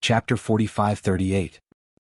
Chapter 45-38.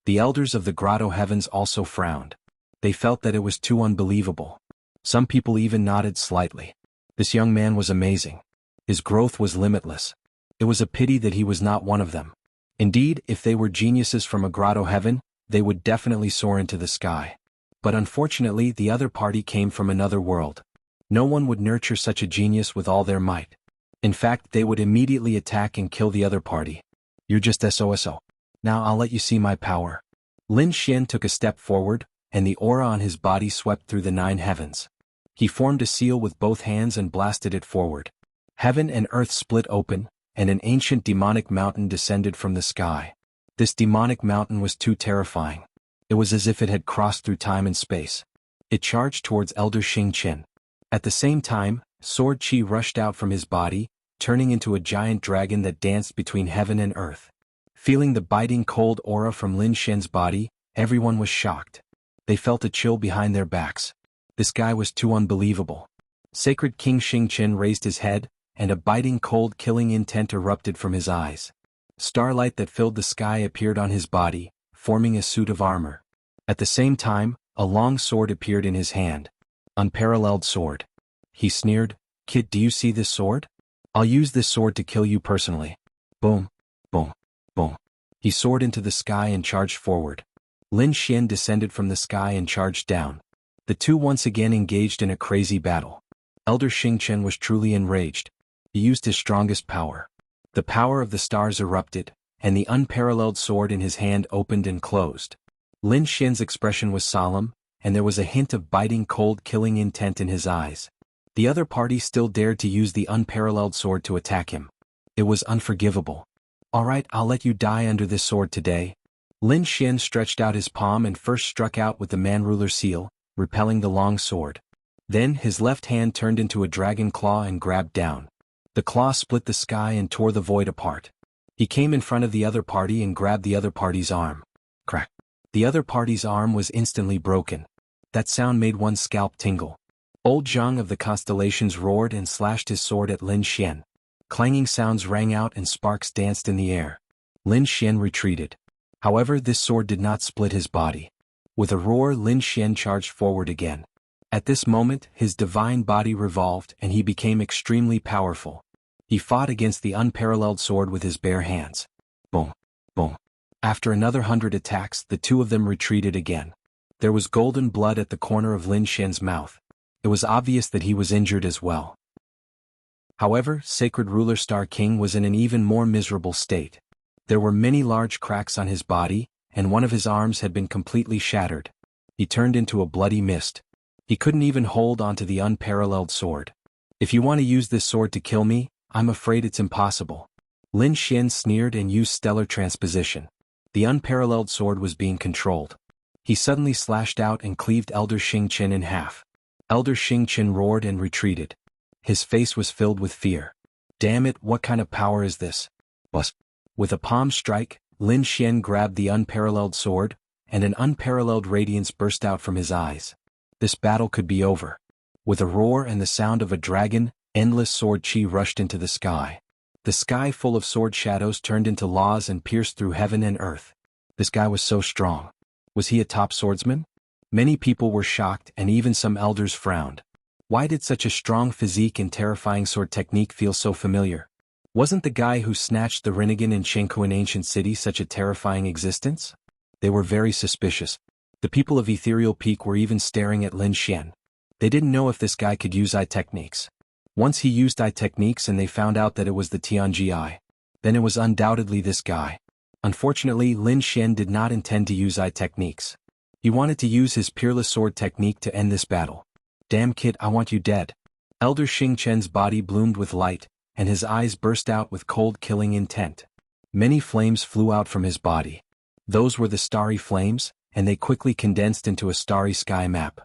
The elders of the grotto heavens also frowned. They felt that it was too unbelievable. Some people even nodded slightly. This young man was amazing. His growth was limitless. It was a pity that he was not one of them. Indeed, if they were geniuses from a grotto heaven, they would definitely soar into the sky. But unfortunately, the other party came from another world. No one would nurture such a genius with all their might. In fact, they would immediately attack and kill the other party. You're just SOSO. Now I'll let you see my power. Lin Xian took a step forward, and the aura on his body swept through the 9 heavens. He formed a seal with both hands and blasted it forward. Heaven and earth split open, and an ancient demonic mountain descended from the sky. This demonic mountain was too terrifying. It was as if it had crossed through time and space. It charged towards Elder Xingqian. At the same time, sword chi rushed out from his body, turning into a giant dragon that danced between heaven and earth. Feeling the biting cold aura from Lin Xian's body, everyone was shocked. They felt a chill behind their backs. This guy was too unbelievable. Sacred King Xingqian raised his head, and a biting cold killing intent erupted from his eyes. Starlight that filled the sky appeared on his body, forming a suit of armor. At the same time, a long sword appeared in his hand. Unparalleled sword. He sneered, "Kid, do you see this sword? I'll use this sword to kill you personally." Boom, boom, boom. He soared into the sky and charged forward. Lin Xian descended from the sky and charged down. The two once again engaged in a crazy battle. Elder Xingqian was truly enraged. He used his strongest power. The power of the stars erupted, and the unparalleled sword in his hand opened and closed. Lin Xian's expression was solemn, and there was a hint of biting cold killing intent in his eyes. The other party still dared to use the unparalleled sword to attack him. It was unforgivable. "Alright, I'll let you die under this sword today." Lin Xian stretched out his palm and first struck out with the man-ruler seal, repelling the long sword. Then his left hand turned into a dragon claw and grabbed down. The claw split the sky and tore the void apart. He came in front of the other party and grabbed the other party's arm. Crack. The other party's arm was instantly broken. That sound made one's scalp tingle. Old Jianghu of the constellations roared and slashed his sword at Lin Xian. Clanging sounds rang out and sparks danced in the air. Lin Xian retreated. However, this sword did not split his body. With a roar, Lin Xian charged forward again. At this moment, his divine body revolved and he became extremely powerful. He fought against the unparalleled sword with his bare hands. Boom, boom. After another 100 attacks, the two of them retreated again. There was golden blood at the corner of Lin Xian's mouth. It was obvious that he was injured as well. However, Sacred Ruler Star King was in an even more miserable state. There were many large cracks on his body, and one of his arms had been completely shattered. He turned into a bloody mist. He couldn't even hold onto the unparalleled sword. "If you want to use this sword to kill me, I'm afraid it's impossible." Lin Xian sneered and used stellar transposition. The unparalleled sword was being controlled. He suddenly slashed out and cleaved Elder Xingqian in half. Elder Xingqian roared and retreated. His face was filled with fear. "Damn it, what kind of power is this?" Bust. With a palm strike, Lin Xian grabbed the unparalleled sword, and an unparalleled radiance burst out from his eyes. This battle could be over. With a roar and the sound of a dragon, endless sword chi rushed into the sky. The sky full of sword shadows turned into laws and pierced through heaven and earth. This guy was so strong. Was he a top swordsman? Many people were shocked and even some elders frowned. Why did such a strong physique and terrifying sword technique feel so familiar? Wasn't the guy who snatched the Rinnegan in Jianghu an ancient city such a terrifying existence? They were very suspicious. The people of Ethereal Peak were even staring at Lin Xian. They didn't know if this guy could use eye techniques. Once he used eye techniques and they found out that it was the Tianji eye, then it was undoubtedly this guy. Unfortunately, Lin Xian did not intend to use eye techniques. He wanted to use his peerless sword technique to end this battle. "Damn kid, I want you dead." Elder Xingqian's body bloomed with light, and his eyes burst out with cold killing intent. Many flames flew out from his body. Those were the starry flames, and they quickly condensed into a starry sky map.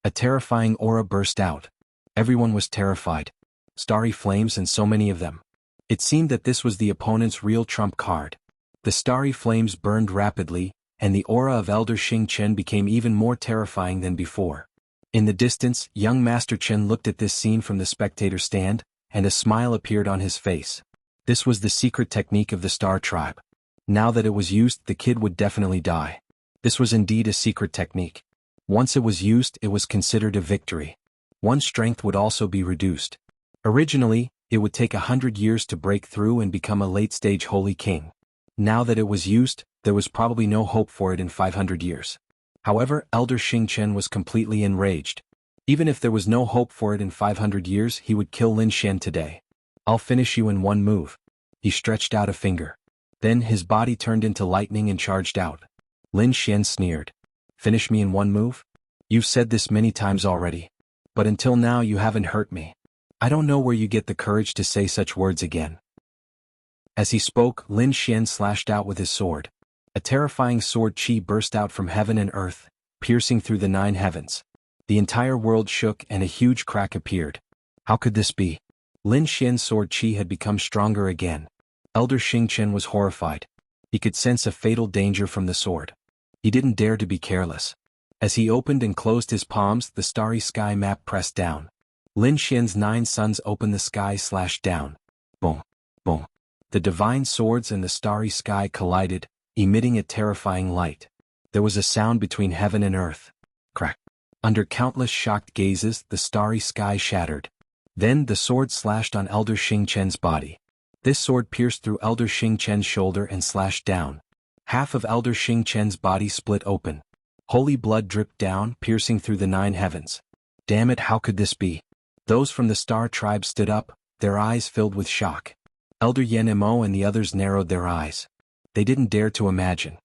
A terrifying aura burst out. Everyone was terrified. Starry flames and so many of them. It seemed that this was the opponent's real trump card. The starry flames burned rapidly, and the aura of Elder Xingqian became even more terrifying than before. In the distance, young Master Chen looked at this scene from the spectator stand, and a smile appeared on his face. This was the secret technique of the Star Tribe. Now that it was used, the kid would definitely die. This was indeed a secret technique. Once it was used, it was considered a victory. One's strength would also be reduced. Originally, it would take 100 years to break through and become a late-stage holy king. Now that it was used, there was probably no hope for it in 500 years. However, Elder Xingchen was completely enraged. Even if there was no hope for it in 500 years, he would kill Lin Xian today. I'll finish you in one move. He stretched out a finger. Then his body turned into lightning and charged out. Lin Xian sneered. Finish me in one move? You've said this many times already. But until now you haven't hurt me. I don't know where you get the courage to say such words again. As he spoke, Lin Xian slashed out with his sword. A terrifying sword chi burst out from heaven and earth, piercing through the 9 heavens. The entire world shook and a huge crack appeared. How could this be? Lin Xian's sword chi had become stronger again. Elder Xingchen was horrified. He could sense a fatal danger from the sword. He didn't dare to be careless. As he opened and closed his palms, the starry sky map pressed down. Lin Xian's 9 suns opened, the sky slashed down. Boom, boom. The divine swords and the starry sky collided, emitting a terrifying light. There was a sound between heaven and earth. Crack. Under countless shocked gazes, the starry sky shattered. Then the sword slashed on Elder Xingchen's body. This sword pierced through Elder Xingchen's shoulder and slashed down. Half of Elder Xingchen's body split open. Holy blood dripped down, piercing through the 9 heavens. Damn it, how could this be? Those from the Star Tribe stood up, their eyes filled with shock. Elder Yen Mo and the others narrowed their eyes. They didn't dare to imagine.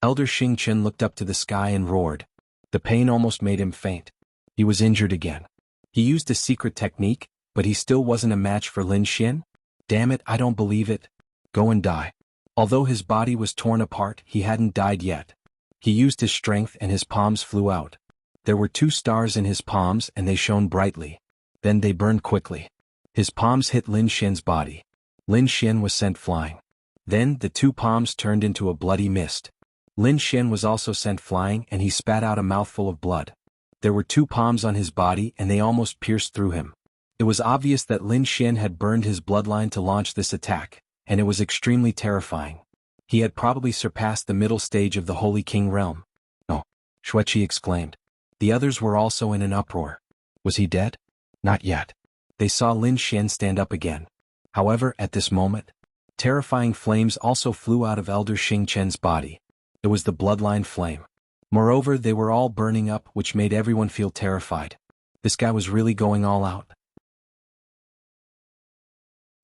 Elder Xingchen looked up to the sky and roared. The pain almost made him faint. He was injured again. He used a secret technique, but he still wasn't a match for Lin Xian? Damn it, I don't believe it. Go and die. Although his body was torn apart, he hadn't died yet. He used his strength and his palms flew out. There were 2 stars in his palms and they shone brightly. Then they burned quickly. His palms hit Lin Xian's body. Lin Xian was sent flying. Then the 2 palms turned into a bloody mist. Lin Xian was also sent flying and he spat out a mouthful of blood. There were 2 palms on his body and they almost pierced through him. It was obvious that Lin Xian had burned his bloodline to launch this attack, and it was extremely terrifying. He had probably surpassed the middle stage of the Holy King realm. No, Xueqi exclaimed. The others were also in an uproar. Was he dead? Not yet. They saw Lin Xian stand up again. However, at this moment, terrifying flames also flew out of Elder Xingchen's body. It was the bloodline flame. Moreover, they were all burning up, which made everyone feel terrified. This guy was really going all out.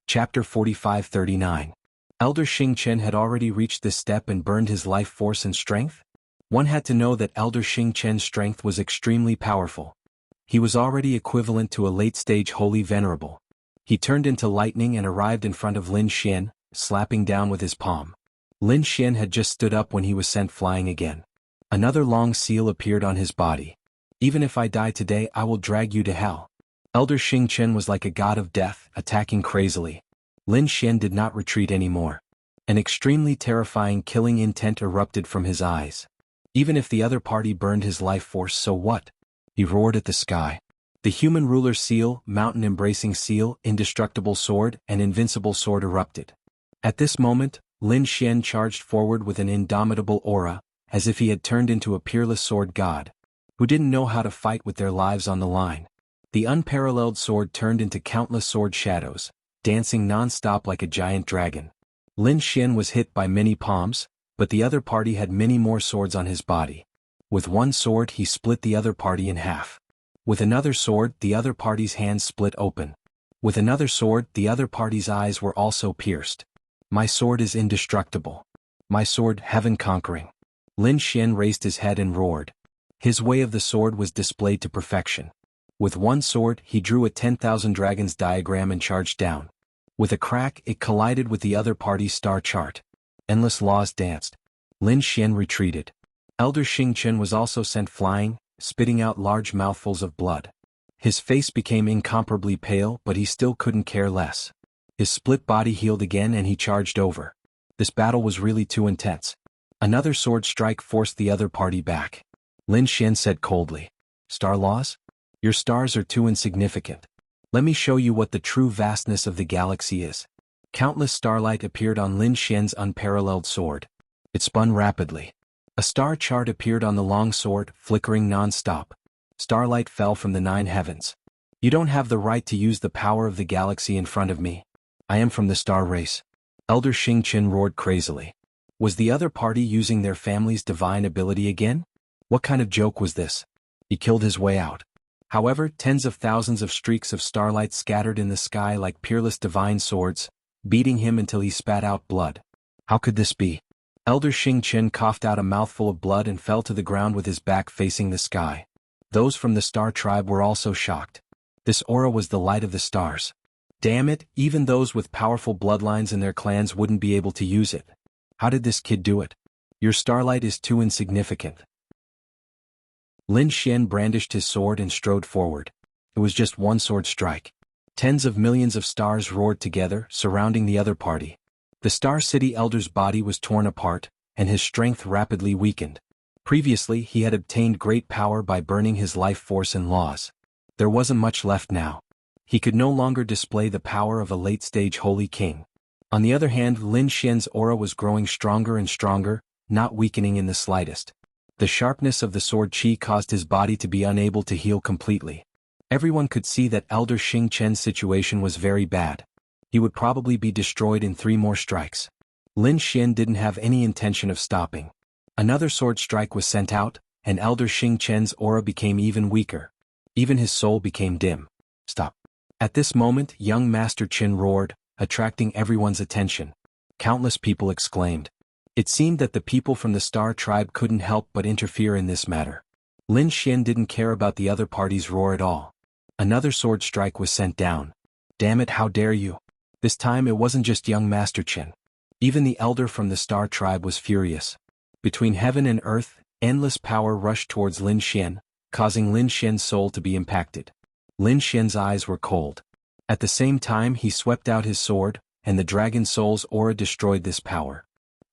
Chapter 45-39. Elder Xingchen had already reached this step and burned his life force and strength? One had to know that Elder Xingchen's strength was extremely powerful. He was already equivalent to a late-stage holy venerable. He turned into lightning and arrived in front of Lin Xian, slapping down with his palm. Lin Xian had just stood up when he was sent flying again. Another long seal appeared on his body. Even if I die today, I will drag you to hell. Elder Xingchen was like a god of death, attacking crazily. Lin Xian did not retreat anymore. An extremely terrifying killing intent erupted from his eyes. Even if the other party burned his life force, so what? He roared at the sky. The human ruler seal, mountain-embracing seal, indestructible sword, and invincible sword erupted. At this moment, Lin Xian charged forward with an indomitable aura, as if he had turned into a peerless sword god, who didn't know how to fight with their lives on the line. The unparalleled sword turned into countless sword shadows, dancing non-stop like a giant dragon. Lin Xian was hit by many palms, but the other party had many more swords on his body. With one sword he split the other party in half. With another sword the other party's hands split open. With another sword the other party's eyes were also pierced. My sword is indestructible. My sword heaven-conquering. Lin Xian raised his head and roared. His way of the sword was displayed to perfection. With one sword he drew a 10,000 dragons diagram and charged down. With a crack it collided with the other party's star chart. Endless laws danced. Lin Xian retreated. Elder Xingchen was also sent flying, spitting out large mouthfuls of blood. His face became incomparably pale, but he still couldn't care less. His split body healed again and he charged over. This battle was really too intense. Another sword strike forced the other party back. Lin Xian said coldly, "Star laws? Your stars are too insignificant. Let me show you what the true vastness of the galaxy is." Countless starlight appeared on Lin Xian's unparalleled sword. It spun rapidly. A star chart appeared on the long sword, flickering non-stop. Starlight fell from the 9 heavens. You don't have the right to use the power of the galaxy in front of me. I am from the star race. Elder Xingqian roared crazily. Was the other party using their family's divine ability again? What kind of joke was this? He killed his way out. However, tens of thousands of streaks of starlight scattered in the sky like peerless divine swords, beating him until he spat out blood. How could this be? Elder Xingqian coughed out a mouthful of blood and fell to the ground with his back facing the sky. Those from the star tribe were also shocked. This aura was the light of the stars. Damn it, even those with powerful bloodlines in their clans wouldn't be able to use it. How did this kid do it? Your starlight is too insignificant. Lin Xian brandished his sword and strode forward. It was just one sword strike. Tens of millions of stars roared together, surrounding the other party. The Star City Elder's body was torn apart, and his strength rapidly weakened. Previously, he had obtained great power by burning his life force and laws. There wasn't much left now. He could no longer display the power of a late-stage holy king. On the other hand, Lin Xian's aura was growing stronger and stronger, not weakening in the slightest. The sharpness of the sword qi caused his body to be unable to heal completely. Everyone could see that Elder Xingqian's situation was very bad. He would probably be destroyed in 3 more strikes. Lin Xian didn't have any intention of stopping. Another sword strike was sent out, and Elder Xingqian's aura became even weaker. Even his soul became dim. Stop. At this moment, young Master Qin roared, attracting everyone's attention. Countless people exclaimed. It seemed that the people from the Star Tribe couldn't help but interfere in this matter. Lin Xian didn't care about the other party's roar at all. Another sword strike was sent down. Damn it, how dare you! This time it wasn't just young Master Qin. Even the elder from the Star Tribe was furious. Between heaven and earth, endless power rushed towards Lin Xian, causing Lin Xian's soul to be impacted. Lin Xian's eyes were cold. At the same time he swept out his sword, and the dragon soul's aura destroyed this power.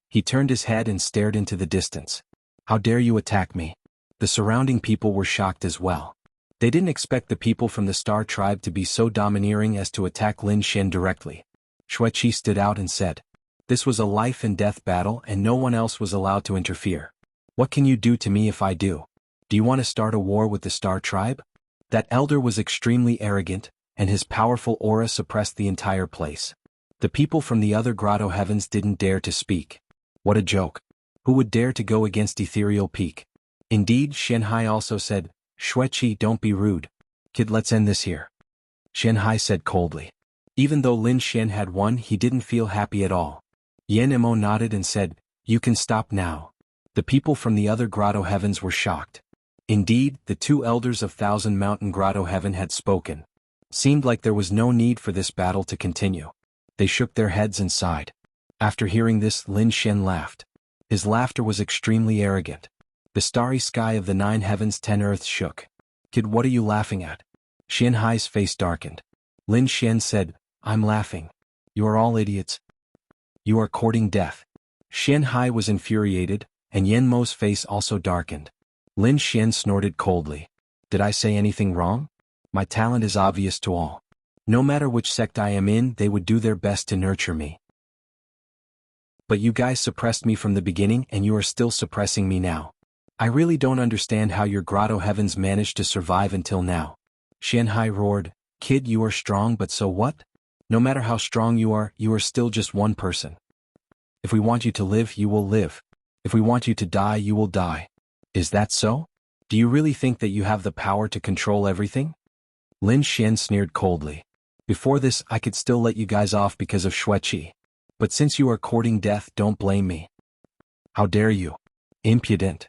He turned his head and stared into the distance. How dare you attack me? The surrounding people were shocked as well. They didn't expect the people from the Star Tribe to be so domineering as to attack Lin Xian directly. Xueqi stood out and said, "This was a life-and-death battle and no one else was allowed to interfere. What can you do to me if I do? Do you want to start a war with the Star Tribe?" That elder was extremely arrogant, and his powerful aura suppressed the entire place. The people from the other grotto heavens didn't dare to speak. What a joke. Who would dare to go against Ethereal Peak? Indeed, Shenhai also said, "Xueqi, don't be rude. Kid, let's end this here." Shenhai said coldly. Even though Lin Xian had won, he didn't feel happy at all. Yan Mo nodded and said, "You can stop now." The people from the other grotto heavens were shocked. Indeed, the 2 elders of Thousand Mountain Grotto Heaven had spoken. Seemed like there was no need for this battle to continue. They shook their heads and sighed. After hearing this, Lin Xian laughed. His laughter was extremely arrogant. The starry sky of the 9 heavens 10 earths shook. "Kid, what are you laughing at?" Xianhai's face darkened. Lin Xian said, "I'm laughing. You are all idiots. You are courting death." Xianhai was infuriated, and Yan Mo's face also darkened. Lin Xian snorted coldly. "Did I say anything wrong? My talent is obvious to all. No matter which sect I am in, they would do their best to nurture me. But you guys suppressed me from the beginning and you are still suppressing me now. I really don't understand how your grotto heavens managed to survive until now." Xianhai roared, "Kid, you are strong, but so what? No matter how strong you are still just one person. If we want you to live, you will live. If we want you to die, you will die. Is that so? Do you really think that you have the power to control everything?" Lin Xian sneered coldly. "Before this, I could still let you guys off because of Xueqi. But since you are courting death, don't blame me. How dare you? Impudent."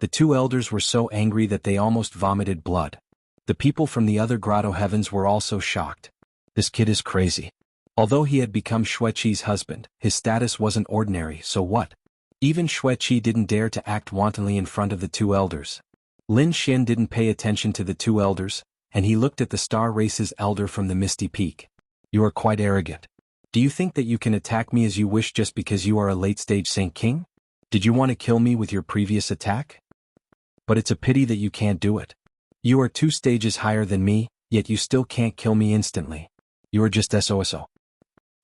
The 2 elders were so angry that they almost vomited blood. The people from the other grotto heavens were also shocked. This kid is crazy. Although he had become Xueqi's husband, his status wasn't ordinary, so what? Even Xueqi didn't dare to act wantonly in front of the 2 elders. Lin Xian didn't pay attention to the 2 elders, and he looked at the star race's elder from the misty peak. "You are quite arrogant. Do you think that you can attack me as you wish just because you are a late-stage Saint King? Did you want to kill me with your previous attack? But it's a pity that you can't do it. You are 2 stages higher than me, yet you still can't kill me instantly. You are just SOSO.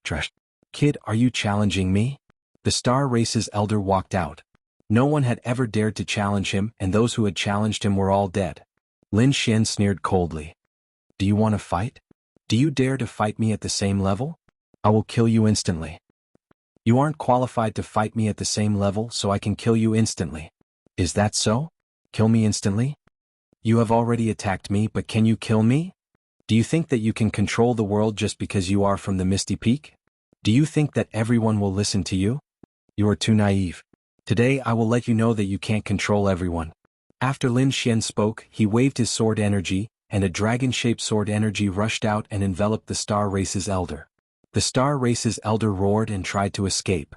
Trash." Kid, are you challenging me? The Star Race's elder walked out. No one had ever dared to challenge him, and those who had challenged him were all dead. Lin Xian sneered coldly. Do you want to fight? Do you dare to fight me at the same level? I will kill you instantly. You aren't qualified to fight me at the same level, so I can kill you instantly. Is that so? Kill me instantly? You have already attacked me, but can you kill me? Do you think that you can control the world just because you are from the Misty Peak? Do you think that everyone will listen to you? You are too naive. Today I will let you know that you can't control everyone. After Lin Xian spoke, he waved his sword energy, and a dragon-shaped sword energy rushed out and enveloped the Star Race's elder. The Star Race's elder roared and tried to escape.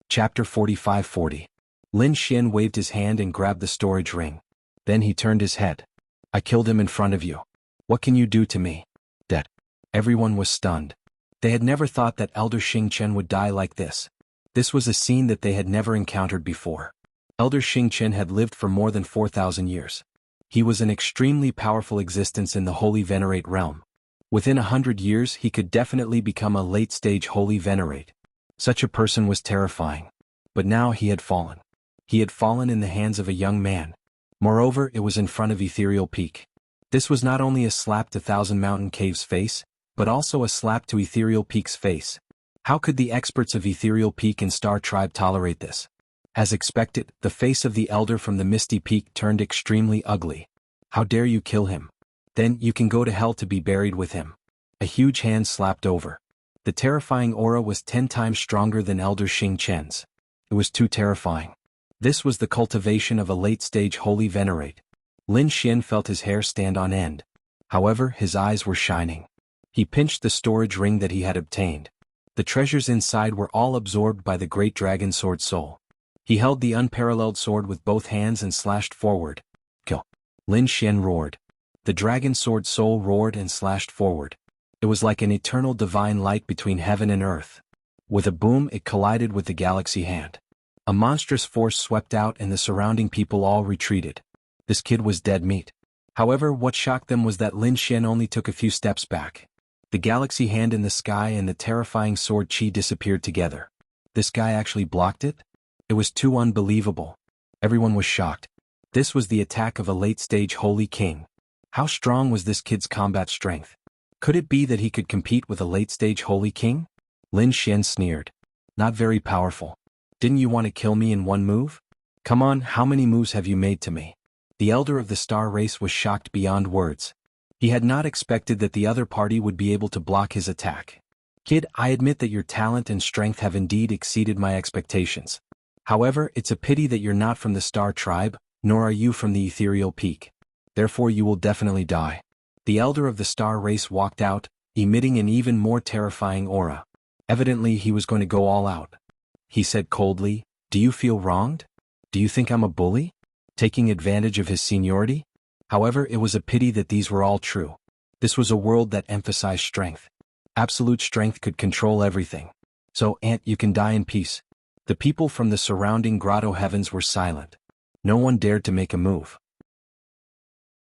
Chapter 45-40. Lin Xian waved his hand and grabbed the storage ring. Then he turned his head. I killed him in front of you. What can you do to me? Dead. Everyone was stunned. They had never thought that Elder Xingchen would die like this. This was a scene that they had never encountered before. Elder Xingchen had lived for more than 4,000 years. He was an extremely powerful existence in the Holy Venerate realm. Within 100 years he could definitely become a late-stage Holy Venerate. Such a person was terrifying. But now he had fallen. He had fallen in the hands of a young man. Moreover, it was in front of Ethereal Peak. This was not only a slap to Thousand Mountain Cave's face, but also a slap to Ethereal Peak's face. How could the experts of Ethereal Peak and Star Tribe tolerate this? As expected, the face of the elder from the Misty Peak turned extremely ugly. How dare you kill him? Then you can go to hell to be buried with him. A huge hand slapped over. The terrifying aura was 10 times stronger than Elder Xingchen's. It was too terrifying. This was the cultivation of a late-stage Holy Venerate. Lin Xian felt his hair stand on end. However, his eyes were shining. He pinched the storage ring that he had obtained. The treasures inside were all absorbed by the great dragon sword soul. He held the unparalleled sword with both hands and slashed forward. Kill! Lin Xian roared. The dragon sword soul roared and slashed forward. It was like an eternal divine light between heaven and earth. With a boom, it collided with the galaxy hand. A monstrous force swept out and the surrounding people all retreated. This kid was dead meat. However, what shocked them was that Lin Xian only took a few steps back. The galaxy hand in the sky and the terrifying sword chi disappeared together. This guy actually blocked it? It was too unbelievable. Everyone was shocked. This was the attack of a late-stage Holy King. How strong was this kid's combat strength? Could it be that he could compete with a late-stage Holy King? Lin Xian sneered. Not very powerful. Didn't you want to kill me in one move? Come on, how many moves have you made to me? The elder of the Star Race was shocked beyond words. He had not expected that the other party would be able to block his attack. Kid, I admit that your talent and strength have indeed exceeded my expectations. However, it's a pity that you're not from the Star Tribe, nor are you from the Ethereal Peak. Therefore you will definitely die. The elder of the Star Race walked out, emitting an even more terrifying aura. Evidently he was going to go all out. He said coldly, do you feel wronged? Do you think I'm a bully? Taking advantage of his seniority? However, it was a pity that these were all true. This was a world that emphasized strength. Absolute strength could control everything. So, Aunt, you can die in peace. The people from the surrounding grotto heavens were silent. No one dared to make a move.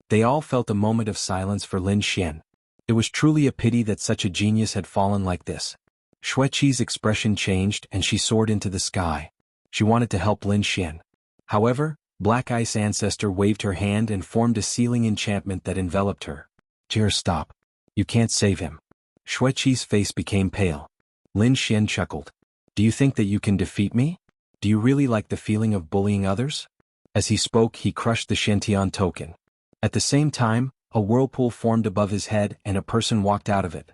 They all felt a moment of silence for Lin Xian. It was truly a pity that such a genius had fallen like this. Xueqi's expression changed and she soared into the sky. She wanted to help Lin Xian. However, Black Ice Ancestor waved her hand and formed a sealing enchantment that enveloped her. Jir, stop. You can't save him. Xueqi's face became pale. Lin Xian chuckled. Do you think that you can defeat me? Do you really like the feeling of bullying others? As he spoke, he crushed the Shentian token. At the same time, a whirlpool formed above his head and a person walked out of it.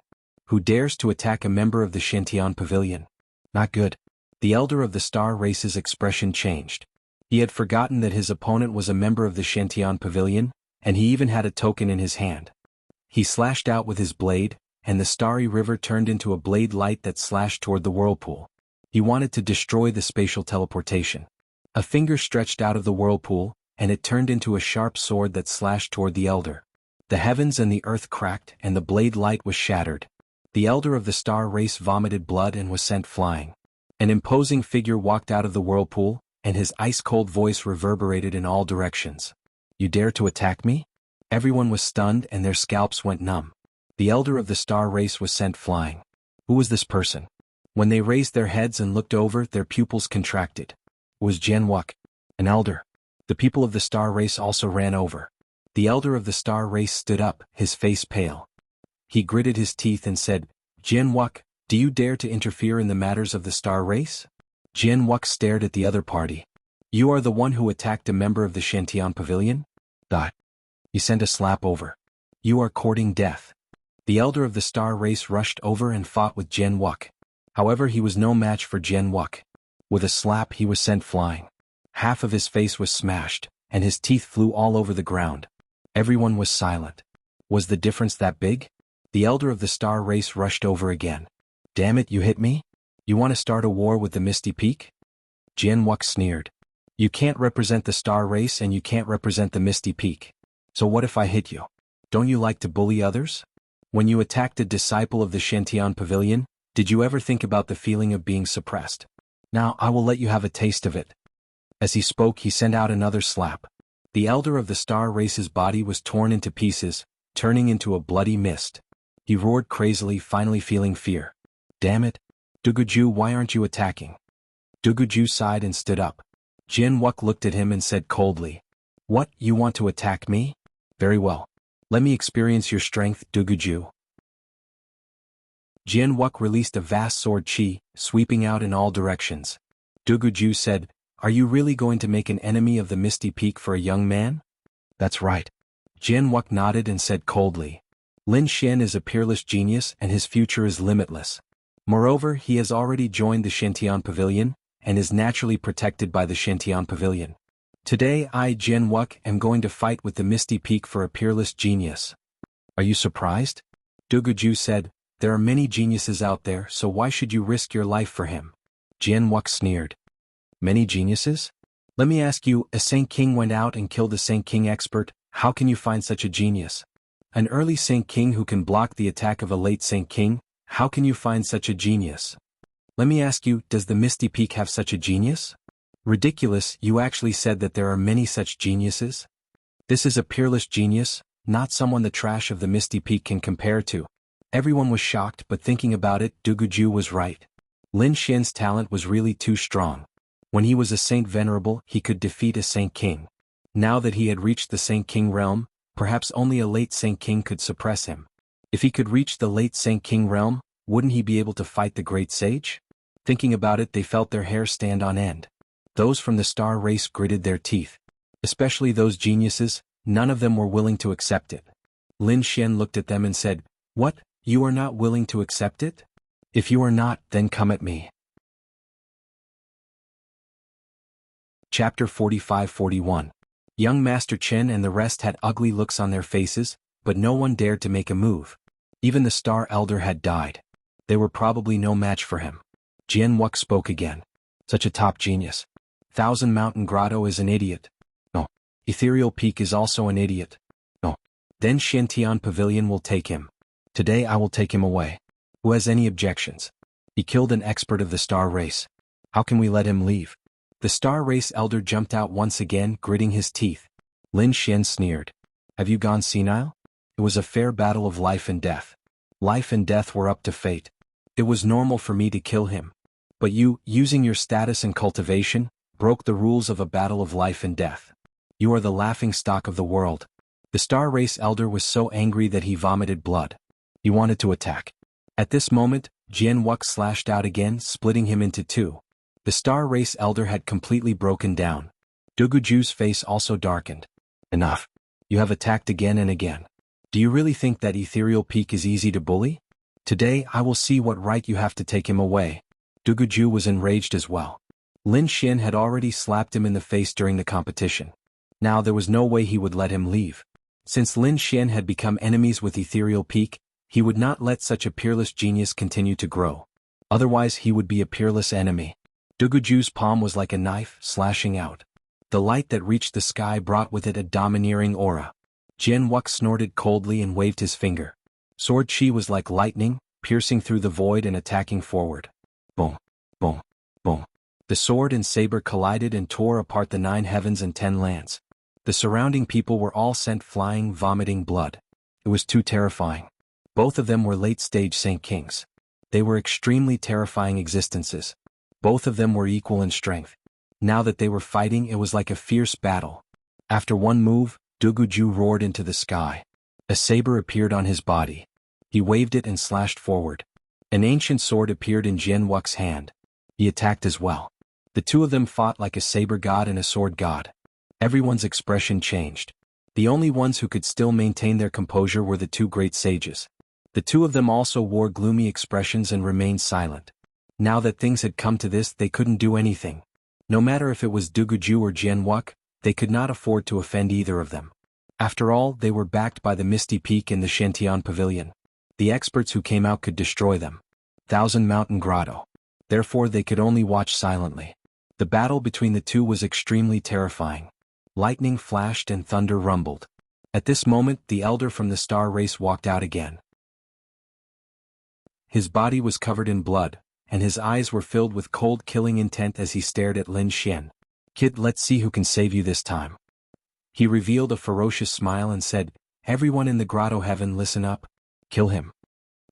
Who dares to attack a member of the Shentian Pavilion? Not good. The elder of the Star Race's expression changed. He had forgotten that his opponent was a member of the Shentian Pavilion, and he even had a token in his hand. He slashed out with his blade, and the starry river turned into a blade light that slashed toward the whirlpool. He wanted to destroy the spatial teleportation. A finger stretched out of the whirlpool, and it turned into a sharp sword that slashed toward the elder. The heavens and the earth cracked, and the blade light was shattered. The elder of the Star Race vomited blood and was sent flying. An imposing figure walked out of the whirlpool, and his ice-cold voice reverberated in all directions. You dare to attack me? Everyone was stunned and their scalps went numb. The elder of the star race was sent flying. Who was this person? When they raised their heads and looked over, their pupils contracted. It was Jianghu, an elder. The people of the star race also ran over. The elder of the star race stood up, his face pale. He gritted his teeth and said, Jianghu, do you dare to interfere in the matters of the star race? Jianghu stared at the other party. You are the one who attacked a member of the Shantian pavilion? You sent a slap over. You are courting death. The elder of the star race rushed over and fought with Jianghu. However, he was no match for Jianghu. With a slap he was sent flying. Half of his face was smashed, and his teeth flew all over the ground. Everyone was silent. Was the difference that big? The elder of the star race rushed over again. Damn it, you hit me? You want to start a war with the Misty Peak? Jianghu sneered. You can't represent the star race and you can't represent the Misty Peak. So what if I hit you? Don't you like to bully others? When you attacked a disciple of the Shantian pavilion, did you ever think about the feeling of being suppressed? Now I will let you have a taste of it. As he spoke, he sent out another slap. The elder of the star race's body was torn into pieces, turning into a bloody mist. He roared crazily, finally feeling fear. Damn it! Duguju, why aren't you attacking? Duguju sighed and stood up. Jianghu looked at him and said coldly, What, you want to attack me? Very well. Let me experience your strength, Duguju. Jianghu released a vast sword chi, sweeping out in all directions. Duguju said, Are you really going to make an enemy of the Misty Peak for a young man? That's right. Jianghu nodded and said coldly, Lin Xian is a peerless genius and his future is limitless. Moreover, he has already joined the Shantian Pavilion, and is naturally protected by the Shantian Pavilion. Today I, Jianghu, am going to fight with the Misty Peak for a peerless genius. Are you surprised? Duguju said, There are many geniuses out there, so why should you risk your life for him? Jianghu sneered. Many geniuses? Let me ask you, a Saint King went out and killed a Saint King expert, how can you find such a genius? An early Saint King who can block the attack of a late Saint King, how can you find such a genius? Let me ask you, does the Misty Peak have such a genius? Ridiculous, you actually said that there are many such geniuses? This is a peerless genius, not someone the trash of the Misty Peak can compare to. Everyone was shocked, but thinking about it, Duguju was right. Lin Xian's talent was really too strong. When he was a Saint Venerable, he could defeat a Saint King. Now that he had reached the Saint King realm, perhaps only a late Saint King could suppress him. If he could reach the late Saint King realm, wouldn't he be able to fight the great sage? Thinking about it, they felt their hair stand on end. Those from the star race gritted their teeth. Especially those geniuses, none of them were willing to accept it. Lin Xian looked at them and said, What, you are not willing to accept it? If you are not, then come at me. Chapter 45-41. Young Master Chen and the rest had ugly looks on their faces, but no one dared to make a move. Even the Star Elder had died. They were probably no match for him. Jianghu spoke again. Such a top genius. Thousand Mountain Grotto is an idiot. No. Ethereal Peak is also an idiot. No. Then Shantian Pavilion will take him. Today I will take him away. Who has any objections? He killed an expert of the star race. How can we let him leave? The star race elder jumped out once again, gritting his teeth. Lin Xian sneered. Have you gone senile? It was a fair battle of life and death. Life and death were up to fate. It was normal for me to kill him. But you, using your status and cultivation, broke the rules of a battle of life and death. You are the laughingstock of the world. The star race elder was so angry that he vomited blood. He wanted to attack. At this moment, Jianghu slashed out again, splitting him into two. The star race elder had completely broken down. Duguju's face also darkened. Enough. You have attacked again and again. Do you really think that Ethereal Peak is easy to bully? Today I will see what right you have to take him away. Duguju was enraged as well. Lin Xian had already slapped him in the face during the competition. Now there was no way he would let him leave. Since Lin Xian had become enemies with Ethereal Peak, he would not let such a peerless genius continue to grow. Otherwise he would be a peerless enemy. Duguju's palm was like a knife, slashing out. The light that reached the sky brought with it a domineering aura. Jianghu snorted coldly and waved his finger. Sword chi was like lightning, piercing through the void and attacking forward. Boom, boom, boom. The sword and saber collided and tore apart the 9 heavens and 10 lands. The surrounding people were all sent flying, vomiting blood. It was too terrifying. Both of them were late-stage Saint Kings. They were extremely terrifying existences. Both of them were equal in strength. Now that they were fighting, it was like a fierce battle. After one move, Duguju roared into the sky. A saber appeared on his body. He waved it and slashed forward. An ancient sword appeared in Jianhu's hand. He attacked as well. The two of them fought like a saber god and a sword god. Everyone's expression changed. The only ones who could still maintain their composure were the two great sages. The two of them also wore gloomy expressions and remained silent. Now that things had come to this, they couldn't do anything. No matter if it was Duguju or Jianhu, they could not afford to offend either of them. After all, they were backed by the Misty Peak in the Shantian Pavilion. The experts who came out could destroy them. Thousand Mountain Grotto. Therefore they could only watch silently. The battle between the two was extremely terrifying. Lightning flashed and thunder rumbled. At this moment, the elder from the star race walked out again. His body was covered in blood, and his eyes were filled with cold killing intent as he stared at Lin Xian. "Kid, let's see who can save you this time." He revealed a ferocious smile and said, "Everyone in the grotto heaven, listen up. Kill him."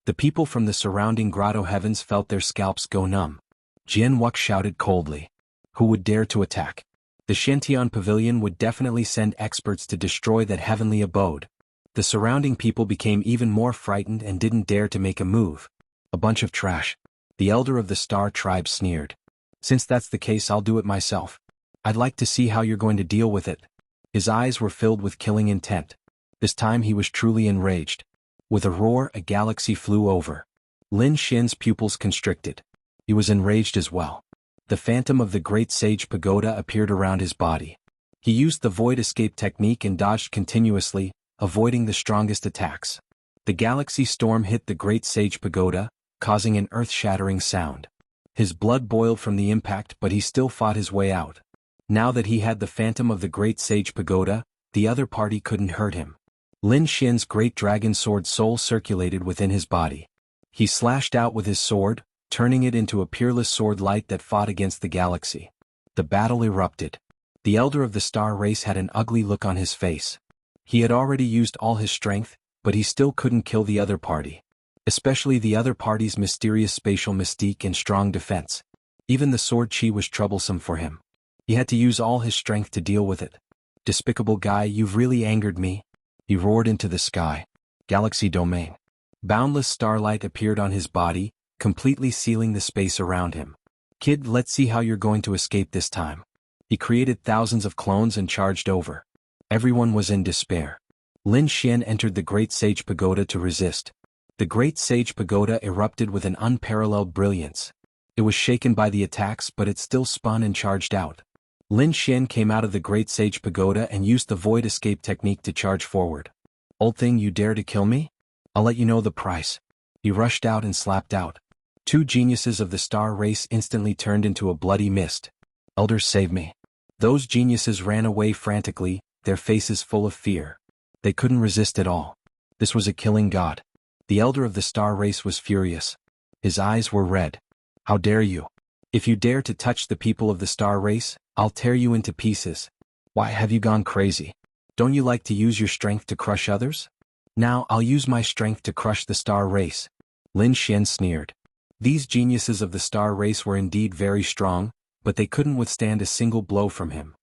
The people from the surrounding grotto heavens felt their scalps go numb. Jianhu shouted coldly. Who would dare to attack? The Shantian Pavilion would definitely send experts to destroy that heavenly abode. The surrounding people became even more frightened and didn't dare to make a move. A bunch of trash. The elder of the Star Tribe sneered. "Since that's the case, I'll do it myself. I'd like to see how you're going to deal with it." His eyes were filled with killing intent. This time he was truly enraged. With a roar, a galaxy flew over. Lin Xian's pupils constricted. He was enraged as well. The phantom of the Great Sage Pagoda appeared around his body. He used the void escape technique and dodged continuously, avoiding the strongest attacks. The galaxy storm hit the Great Sage Pagoda, causing an earth-shattering sound. His blood boiled from the impact, but he still fought his way out. Now that he had the phantom of the Great Sage Pagoda, the other party couldn't hurt him. Lin Xian's great dragon sword soul circulated within his body. He slashed out with his sword, turning it into a peerless sword light that fought against the galaxy. The battle erupted. The elder of the star race had an ugly look on his face. He had already used all his strength, but he still couldn't kill the other party. Especially the other party's mysterious spatial mystique and strong defense. Even the sword chi was troublesome for him. He had to use all his strength to deal with it. "Despicable guy, you've really angered me." He roared into the sky. Galaxy domain. Boundless starlight appeared on his body, completely sealing the space around him. "Kid, let's see how you're going to escape this time." He created thousands of clones and charged over. Everyone was in despair. Lin Xian entered the Great Sage Pagoda to resist. The Great Sage Pagoda erupted with an unparalleled brilliance. It was shaken by the attacks, but it still spun and charged out. Lin Xian came out of the Great Sage Pagoda and used the void escape technique to charge forward. "Old thing, you dare to kill me? I'll let you know the price." He rushed out and slapped out. Two geniuses of the star race instantly turned into a bloody mist. "Elders, save me." Those geniuses ran away frantically, their faces full of fear. They couldn't resist at all. This was a killing god. The elder of the star race was furious. His eyes were red. "How dare you? If you dare to touch the people of the star race, I'll tear you into pieces. Why, have you gone crazy? Don't you like to use your strength to crush others? Now I'll use my strength to crush the star race." Lin Xian sneered. These geniuses of the star race were indeed very strong, but they couldn't withstand a single blow from him.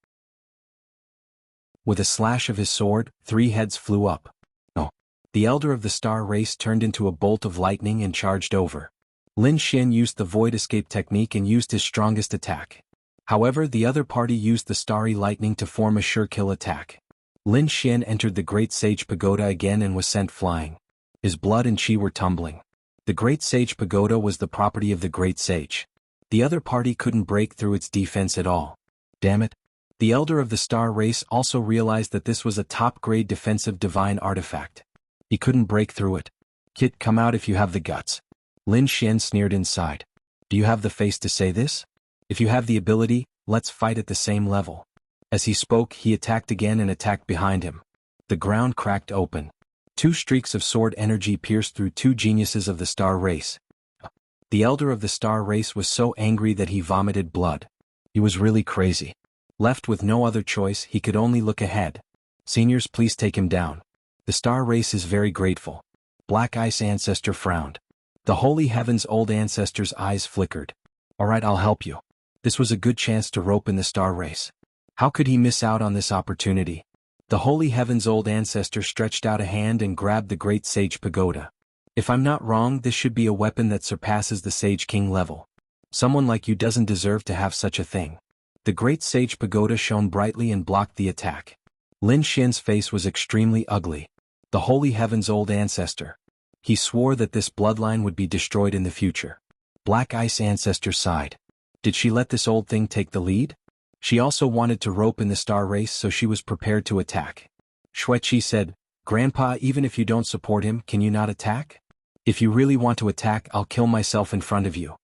With a slash of his sword, 3 heads flew up. Oh! The elder of the star race turned into a bolt of lightning and charged over. Lin Xian used the void escape technique and used his strongest attack. However, the other party used the starry lightning to form a sure kill attack. Lin Xian entered the Great Sage Pagoda again and was sent flying. His blood and chi were tumbling. The Great Sage Pagoda was the property of the Great Sage. The other party couldn't break through its defense at all. Damn it. The elder of the star race also realized that this was a top-grade defensive divine artifact. He couldn't break through it. "Kid, come out if you have the guts." Lin Xian sneered inside. "Do you have the face to say this? If you have the ability, let's fight at the same level." As he spoke, he attacked again and attacked behind him. The ground cracked open. 2 streaks of sword energy pierced through 2 geniuses of the star race. The elder of the star race was so angry that he vomited blood. He was really crazy. Left with no other choice, he could only look ahead. "Seniors, please take him down. The star race is very grateful." Black Ice Ancestor frowned. The Holy Heaven's old ancestor's eyes flickered. Alright, I'll help you. This was a good chance to rope in the star race. How could he miss out on this opportunity? The Holy Heaven's old ancestor stretched out a hand and grabbed the Great Sage Pagoda. If I'm not wrong, this should be a weapon that surpasses the Sage King level. Someone like you doesn't deserve to have such a thing. The Great Sage Pagoda shone brightly and blocked the attack. Lin Xian's face was extremely ugly. The Holy Heaven's old ancestor. He swore that this bloodline would be destroyed in the future. Black Ice Ancestor sighed. Did she let this old thing take the lead? She also wanted to rope in the star race, so she was prepared to attack. Xueqi said, Grandpa, even if you don't support him, can you not attack? If you really want to attack, I'll kill myself in front of you.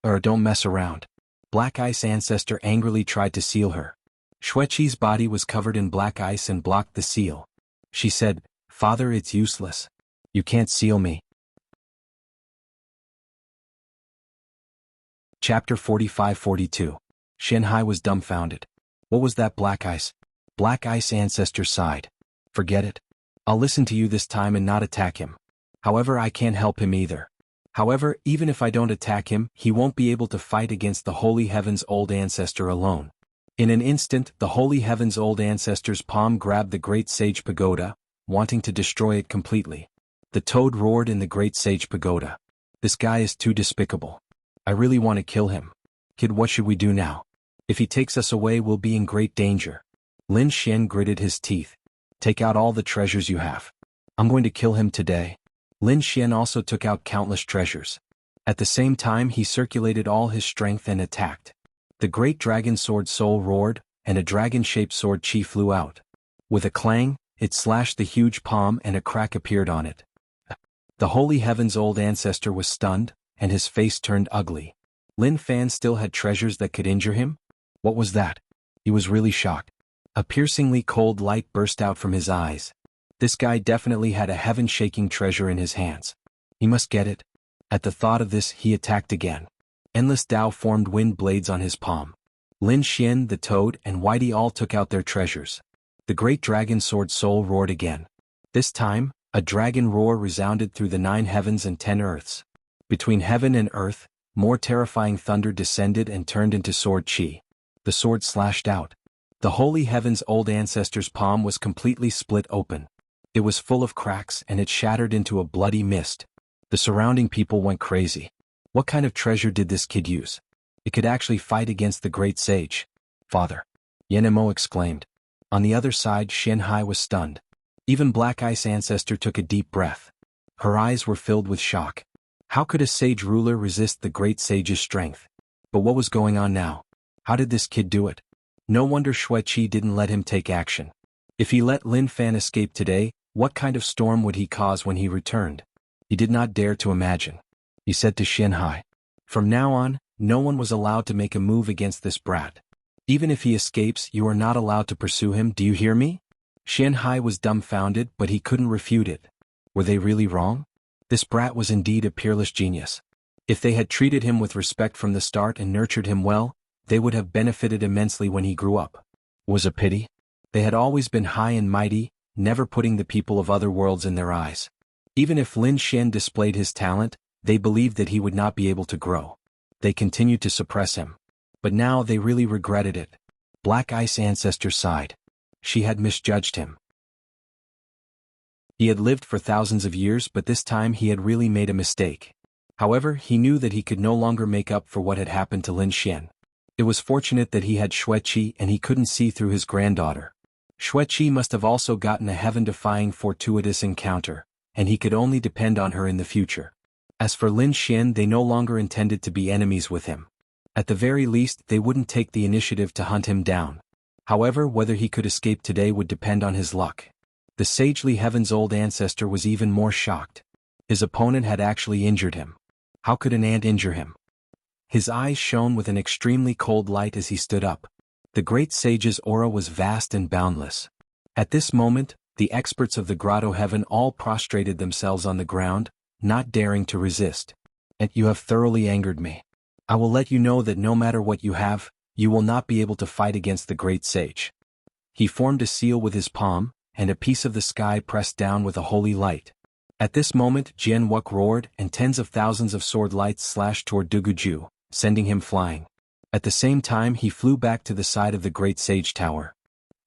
Don't mess around. Black Ice Ancestor angrily tried to seal her. Xueqi's body was covered in black ice and blocked the seal. She said, Father, it's useless. You can't seal me. Chapter 45-42. Shenhai was dumbfounded. What was that black ice? Black Ice Ancestor sighed. Forget it. I'll listen to you this time and not attack him. However, I can't help him either. However, even if I don't attack him, he won't be able to fight against the Holy Heaven's old ancestor alone. In an instant, the Holy Heaven's old ancestor's palm grabbed the Great Sage Pagoda, wanting to destroy it completely. The toad roared in the Great Sage Pagoda. This guy is too despicable. I really want to kill him. Kid, what should we do now? If he takes us away, we'll be in great danger. Lin Xian gritted his teeth. Take out all the treasures you have. I'm going to kill him today. Lin Xian also took out countless treasures. At the same time, he circulated all his strength and attacked. The great dragon sword Soul roared, and a dragon-shaped sword Qi flew out. With a clang, it slashed the huge palm and a crack appeared on it. The Holy Heaven's old ancestor was stunned, and his face turned ugly. Lin Fan still had treasures that could injure him? What was that? He was really shocked. A piercingly cold light burst out from his eyes. This guy definitely had a heaven-shaking treasure in his hands. He must get it. At the thought of this, he attacked again. Endless Tao formed wind blades on his palm. Lin Xian, the toad, and Whitey all took out their treasures. The great dragon sword Soul roared again. This time, a dragon roar resounded through the 9 heavens and 10 earths. Between heaven and earth, more terrifying thunder descended and turned into sword Qi. The sword slashed out. The Holy Heaven's old ancestor's palm was completely split open. It was full of cracks and it shattered into a bloody mist. The surrounding people went crazy. What kind of treasure did this kid use? It could actually fight against the great sage. Father. Yenemo exclaimed. On the other side, Shenhai was stunned. Even Black Ice Ancestor took a deep breath. Her eyes were filled with shock. How could a sage ruler resist the great sage's strength? But what was going on now? How did this kid do it? No wonder Xueqi didn't let him take action. If he let Lin Fan escape today, what kind of storm would he cause when he returned? He did not dare to imagine. He said to Shenhai. From now on, no one was allowed to make a move against this brat. Even if he escapes, you are not allowed to pursue him, do you hear me? Shenhai was dumbfounded, but he couldn't refute it. Were they really wrong? This brat was indeed a peerless genius. If they had treated him with respect from the start and nurtured him well, they would have benefited immensely when he grew up. Was a pity? They had always been high and mighty, never putting the people of other worlds in their eyes. Even if Lin Xian displayed his talent, they believed that he would not be able to grow. They continued to suppress him. But now they really regretted it. Black Ice Ancestor sighed. She had misjudged him. He had lived for thousands of years, but this time he had really made a mistake. However, he knew that he could no longer make up for what had happened to Lin Xian. It was fortunate that he had Xueqi and he couldn't see through his granddaughter. Xueqi must have also gotten a heaven-defying fortuitous encounter, and he could only depend on her in the future. As for Lin Xian, they no longer intended to be enemies with him. At the very least, they wouldn't take the initiative to hunt him down. However, whether he could escape today would depend on his luck. The sagely Heaven's old ancestor was even more shocked. His opponent had actually injured him. How could an ant injure him? His eyes shone with an extremely cold light as he stood up. The great sage's aura was vast and boundless. At this moment, the experts of the Grotto Heaven all prostrated themselves on the ground, not daring to resist. And you have thoroughly angered me. I will let you know that no matter what you have, you will not be able to fight against the great sage. He formed a seal with his palm, and a piece of the sky pressed down with a holy light. At this moment Jianwu roared and tens of thousands of sword lights slashed toward Duguju, sending him flying. At the same time he flew back to the side of the great sage tower.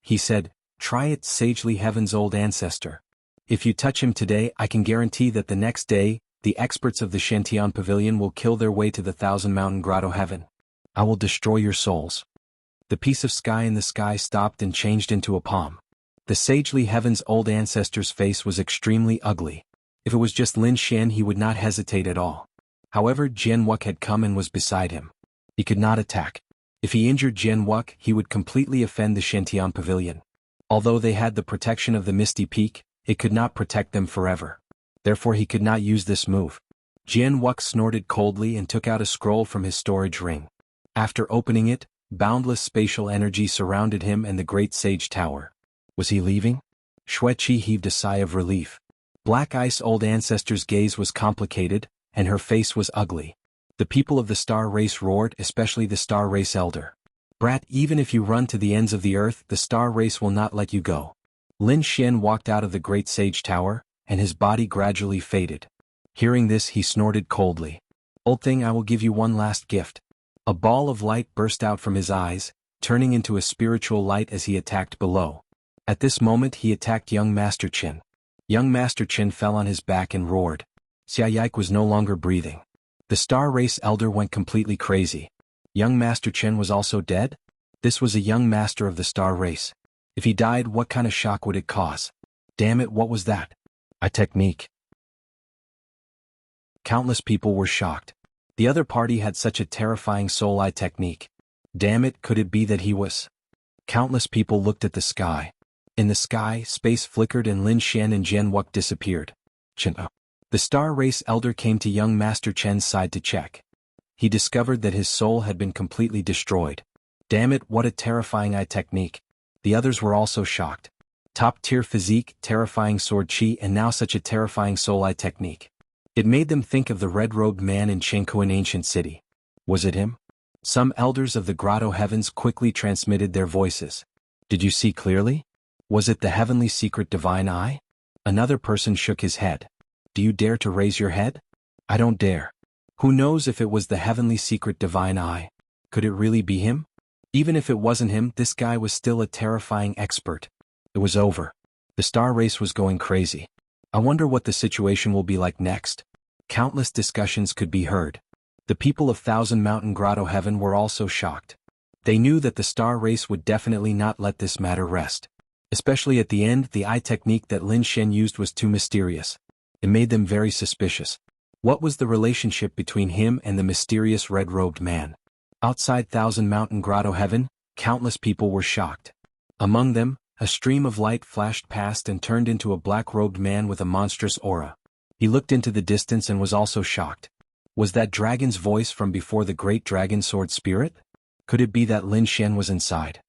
He said, "Try it, sagely heaven's old ancestor. If you touch him today I can guarantee that the next day, the experts of the Shantian Pavilion will kill their way to the Thousand Mountain Grotto Heaven. I will destroy your souls." The piece of sky in the sky stopped and changed into a palm. The sagely heaven's old ancestor's face was extremely ugly. If it was just Lin Xian he would not hesitate at all. However, Jianwu had come and was beside him. He could not attack. If he injured Jianwu he would completely offend the Shantian Pavilion. Although they had the protection of the Misty Peak, it could not protect them forever. Therefore he could not use this move. Jianwu snorted coldly and took out a scroll from his storage ring. After opening it, boundless spatial energy surrounded him and the great sage tower. Was he leaving? Xueqi heaved a sigh of relief. Black Ice old ancestor's gaze was complicated, and her face was ugly. The people of the star race roared, especially the star race elder. "Brat, even if you run to the ends of the earth, the star race will not let you go." Lin Xian walked out of the great sage tower, and his body gradually faded. Hearing this he snorted coldly. "Old thing, I will give you one last gift." A ball of light burst out from his eyes, turning into a spiritual light as he attacked below. At this moment he attacked young Master Qin. Young Master Qin fell on his back and roared. Xia Yike was no longer breathing. The star race elder went completely crazy. Young Master Qin was also dead? This was a young master of the star race. If he died, what kind of shock would it cause? Damn it, what was that? A technique. Countless people were shocked. The other party had such a terrifying soul eye technique. Damn it, could it be that he was? Countless people looked at the sky. In the sky, space flickered and Lin Xian and Jianwu disappeared. Chen. The star race elder came to young Master Chen's side to check. He discovered that his soul had been completely destroyed. Damn it, what a terrifying eye technique. The others were also shocked. Top-tier physique, terrifying sword chi, and now such a terrifying soul eye technique. It made them think of the red-robed man in Jianghu ancient city. Was it him? Some elders of the Grotto Heavens quickly transmitted their voices. Did you see clearly? Was it the heavenly secret divine eye? Another person shook his head. Do you dare to raise your head? I don't dare. Who knows if it was the heavenly secret divine eye? Could it really be him? Even if it wasn't him, this guy was still a terrifying expert. It was over. The star race was going crazy. I wonder what the situation will be like next. Countless discussions could be heard. The people of Thousand Mountain Grotto Heaven were also shocked. They knew that the star race would definitely not let this matter rest. Especially at the end, the eye technique that Lin Xian used was too mysterious. It made them very suspicious. What was the relationship between him and the mysterious red-robed man? Outside Thousand Mountain Grotto Heaven, countless people were shocked. Among them, a stream of light flashed past and turned into a black-robed man with a monstrous aura. He looked into the distance and was also shocked. Was that dragon's voice from before the great dragon sword spirit? Could it be that Lin Xian was inside?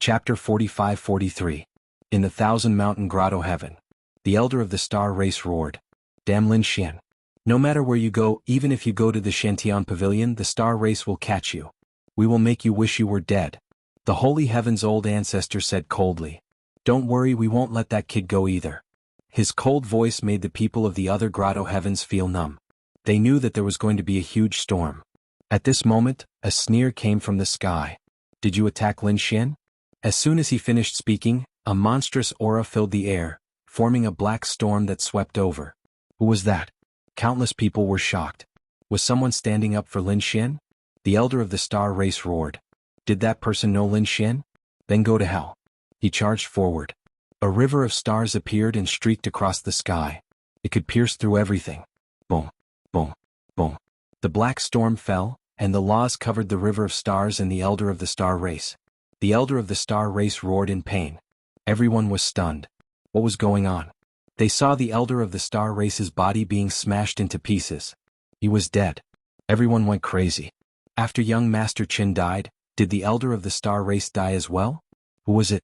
Chapter 45-43. In the Thousand Mountain Grotto Heaven. The elder of the star race roared. Damn Lin Xian. No matter where you go, even if you go to the Shantian Pavilion, the star race will catch you. We will make you wish you were dead. The holy heaven's old ancestor said coldly. Don't worry, we won't let that kid go either. His cold voice made the people of the other Grotto Heavens feel numb. They knew that there was going to be a huge storm. At this moment, a sneer came from the sky. Did you attack Lin Xian? As soon as he finished speaking, a monstrous aura filled the air, forming a black storm that swept over. Who was that? Countless people were shocked. Was someone standing up for Lin Xian? The elder of the star race roared. Did that person know Lin Xian? Then go to hell. He charged forward. A river of stars appeared and streaked across the sky. It could pierce through everything. Boom, boom, boom. The black storm fell, and the laws covered the river of stars and the elder of the star race. The elder of the star race roared in pain. Everyone was stunned. What was going on? They saw the elder of the star race's body being smashed into pieces. He was dead. Everyone went crazy. After young Master Qin died, did the elder of the star race die as well? Who was it?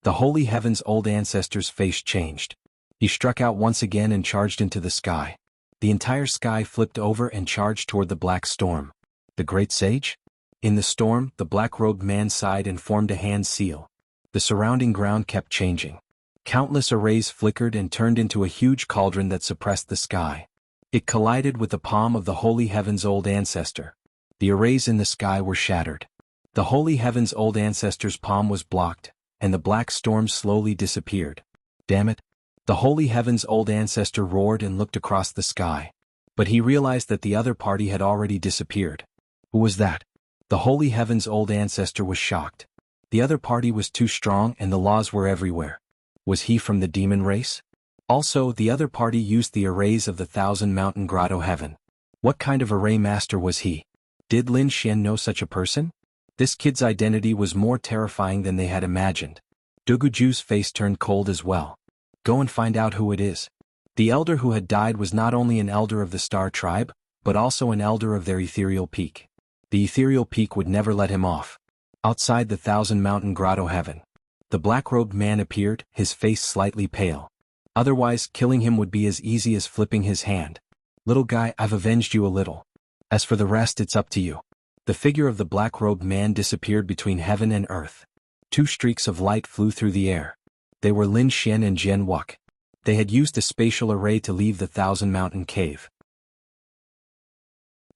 The holy heaven's old ancestor's face changed. He struck out once again and charged into the sky. The entire sky flipped over and charged toward the black storm. The great sage? In the storm, the black-robed man sighed and formed a hand seal. The surrounding ground kept changing. Countless arrays flickered and turned into a huge cauldron that suppressed the sky. It collided with the palm of the Holy Heaven's old ancestor. The arrays in the sky were shattered. The Holy Heaven's old ancestor's palm was blocked, and the black storm slowly disappeared. Damn it! The Holy Heaven's old ancestor roared and looked across the sky. But he realized that the other party had already disappeared. Who was that? The Holy Heaven's old ancestor was shocked. The other party was too strong and the laws were everywhere. Was he from the demon race? Also, the other party used the arrays of the Thousand Mountain Grotto Heaven. What kind of array master was he? Did Lin Xian know such a person? This kid's identity was more terrifying than they had imagined. Duguju's face turned cold as well. Go and find out who it is. The elder who had died was not only an elder of the Star Tribe, but also an elder of their ethereal peak. The ethereal peak would never let him off. Outside the Thousand Mountain Grotto Heaven, the black-robed man appeared, his face slightly pale. Otherwise, killing him would be as easy as flipping his hand. Little guy, I've avenged you a little. As for the rest, it's up to you. The figure of the black-robed man disappeared between heaven and earth. Two streaks of light flew through the air. They were Lin Xian and Jian Wuk. They had used a spatial array to leave the Thousand Mountain Cave.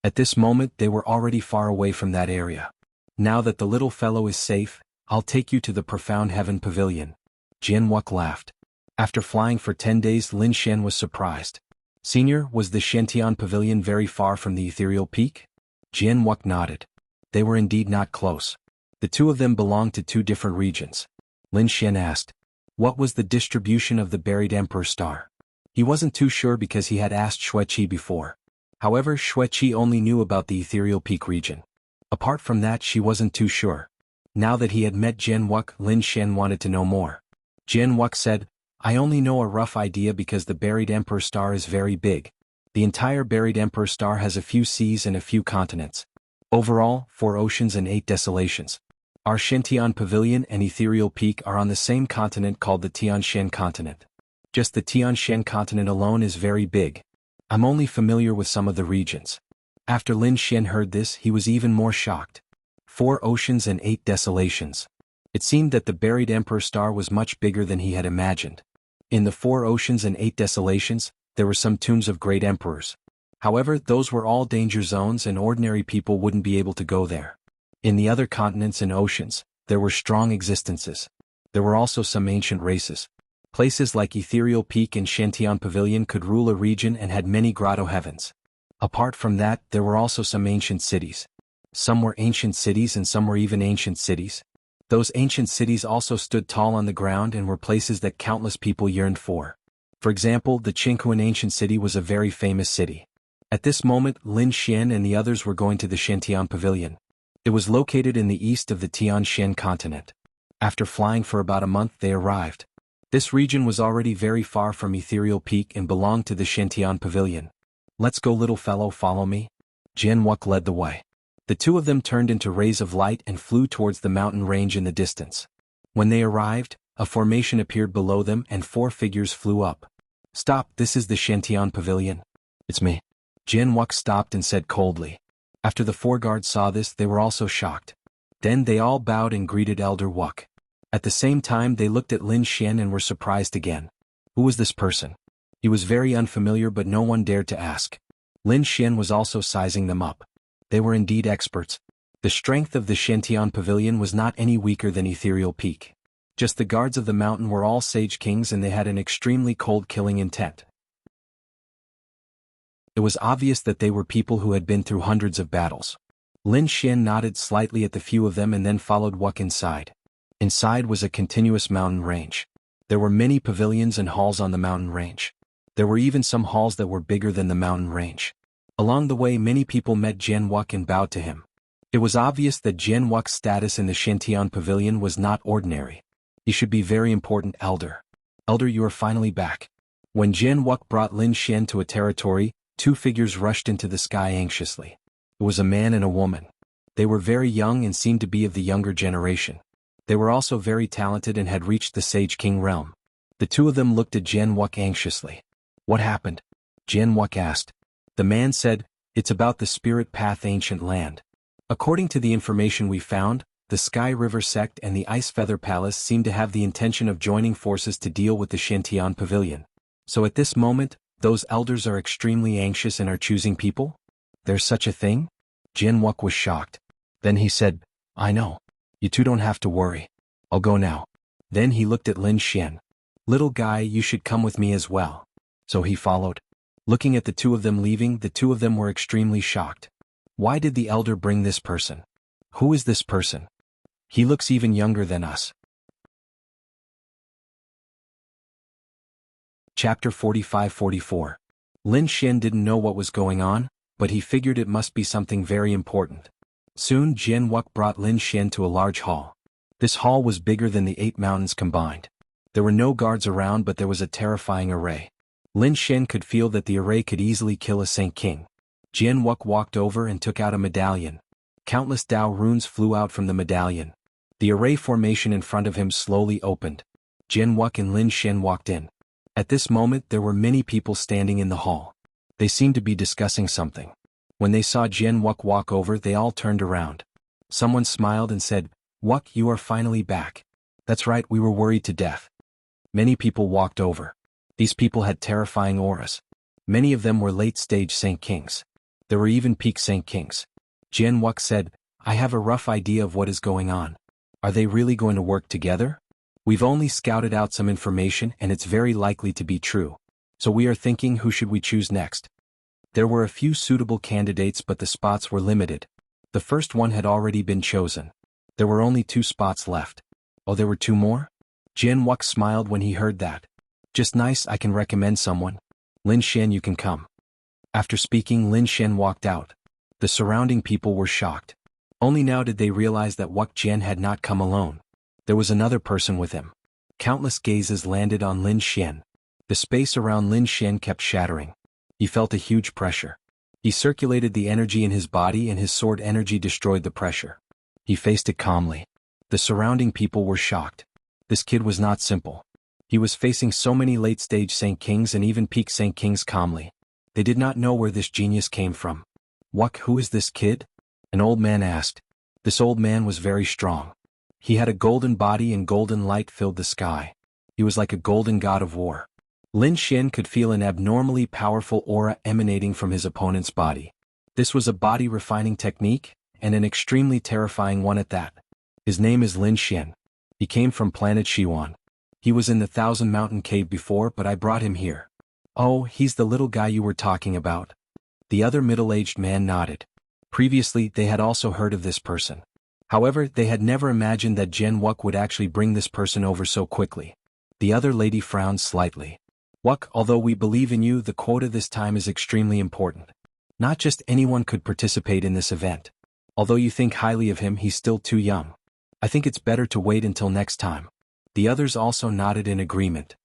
At this moment they were already far away from that area. Now that the little fellow is safe, I'll take you to the Profound Heaven Pavilion. Jian Wuk laughed. After flying for 10 days, Lin Xian was surprised. Senior, was the Shantian Pavilion very far from the ethereal peak? Jian Wuk nodded. They were indeed not close. The two of them belonged to two different regions. Lin Xian asked, what was the distribution of the buried Emperor Star? He wasn't too sure because he had asked Xueqi before. However, Xueqi only knew about the ethereal peak region. Apart from that, she wasn't too sure. Now that he had met Jian Wuk, Lin Xian wanted to know more. Jian Wuk said, I only know a rough idea because the buried Emperor Star is very big. The entire buried Emperor Star has a few seas and a few continents. Overall, 4 oceans and 8 desolations. Our Shantian Pavilion and Ethereal Peak are on the same continent called the Tianshan continent. Just the Tianshan continent alone is very big. I'm only familiar with some of the regions. After Lin Xian heard this, he was even more shocked. 4 oceans and 8 desolations. It seemed that the buried Emperor Star was much bigger than he had imagined. In the 4 oceans and 8 desolations, there were some tombs of great emperors. However, those were all danger zones and ordinary people wouldn't be able to go there. In the other continents and oceans, there were strong existences. There were also some ancient races. Places like Ethereal Peak and Shantian Pavilion could rule a region and had many grotto heavens. Apart from that, there were also some ancient cities. Some were ancient cities and some were even ancient cities. Those ancient cities also stood tall on the ground and were places that countless people yearned for. For example, the Qinghuan ancient city was a very famous city. At this moment, Lin Xian and the others were going to the Shantian Pavilion. It was located in the east of the Tianshan continent. After flying for about a month, they arrived. This region was already very far from Ethereal Peak and belonged to the Shantian Pavilion. Let's go, little fellow, follow me. Jian Wuk led the way. The two of them turned into rays of light and flew towards the mountain range in the distance. When they arrived, a formation appeared below them and 4 figures flew up. Stop, this is the Shantian Pavilion. It's me. Jian Wuk stopped and said coldly. After the 4 guards saw this, they were also shocked. Then they all bowed and greeted Elder Wuk. At the same time, they looked at Lin Xian and were surprised again. Who was this person? He was very unfamiliar, but no one dared to ask. Lin Xian was also sizing them up. They were indeed experts. The strength of the Shantian Pavilion was not any weaker than Ethereal Peak. Just the guards of the mountain were all sage kings and they had an extremely cold killing intent. It was obvious that they were people who had been through hundreds of battles. Lin Xian nodded slightly at the few of them and then followed Wuk inside. Inside was a continuous mountain range. There were many pavilions and halls on the mountain range. There were even some halls that were bigger than the mountain range. Along the way, many people met Jian Wuk and bowed to him. It was obvious that Jian Wuk's status in the Shantian Pavilion was not ordinary. He should be very important. Elder. Elder, you are finally back. When Jian Wuk brought Lin Xian to a territory, 2 figures rushed into the sky anxiously. It was a man and a woman. They were very young and seemed to be of the younger generation. They were also very talented and had reached the Sage King realm. The 2 of them looked at Jian Wuk anxiously. What happened? Jian Wuk asked. The man said, it's about the Spirit Path ancient land. According to the information we found, the Sky River sect and the Ice Feather Palace seemed to have the intention of joining forces to deal with the Shantian Pavilion. So at this moment, those elders are extremely anxious and are choosing people? There's such a thing? Jianwuk was shocked. Then he said, I know. You two don't have to worry. I'll go now. Then he looked at Lin Xian. Little guy, you should come with me as well. So he followed. Looking at the two of them leaving, the two of them were extremely shocked. Why did the elder bring this person? Who is this person? He looks even younger than us. Chapter 45-44. Lin Xian didn't know what was going on, but he figured it must be something very important. Soon Jianwuk brought Lin Xian to a large hall. This hall was bigger than the 8 mountains combined. There were no guards around, but there was a terrifying array. Lin Xian could feel that the array could easily kill a Saint King. Jianwuk walked over and took out a medallion. Countless Dao runes flew out from the medallion. The array formation in front of him slowly opened. Jianwuk and Lin Xian walked in. At this moment there were many people standing in the hall. They seemed to be discussing something. When they saw Jianwuk walk over, they all turned around. Someone smiled and said, Wuk, you are finally back. That's right, we were worried to death. Many people walked over. These people had terrifying auras. Many of them were late-stage Saint Kings. There were even peak Saint Kings. Jianwuk said, I have a rough idea of what is going on. Are they really going to work together? We've only scouted out some information and it's very likely to be true. So we are thinking, who should we choose next? There were a few suitable candidates, but the spots were limited. The first one had already been chosen. There were only 2 spots left. Oh, there were 2 more? Jianwuk smiled when he heard that. Just nice, I can recommend someone. Lin Xian, you can come. After speaking, Lin Xian walked out. The surrounding people were shocked. Only now did they realize that Wuk Jian had not come alone. There was another person with him. Countless gazes landed on Lin Xian. The space around Lin Xian kept shattering. He felt a huge pressure. He circulated the energy in his body and his sword energy destroyed the pressure. He faced it calmly. The surrounding people were shocked. This kid was not simple. He was facing so many late-stage Saint Kings and even peak Saint Kings calmly. They did not know where this genius came from. Wuk, who is this kid? An old man asked. This old man was very strong. He had a golden body and golden light filled the sky. He was like a golden god of war. Lin Xian could feel an abnormally powerful aura emanating from his opponent's body. This was a body-refining technique, and an extremely terrifying one at that. His name is Lin Xian. He came from planet Xiwan. He was in the 1,000 Mountain Cave before, but I brought him here. Oh, he's the little guy you were talking about. The other middle-aged man nodded. Previously, they had also heard of this person. However, they had never imagined that Jianwuk would actually bring this person over so quickly. The other lady frowned slightly. Wuk, although we believe in you, the quota this time is extremely important. Not just anyone could participate in this event. Although you think highly of him, he's still too young. I think it's better to wait until next time. The others also nodded in agreement.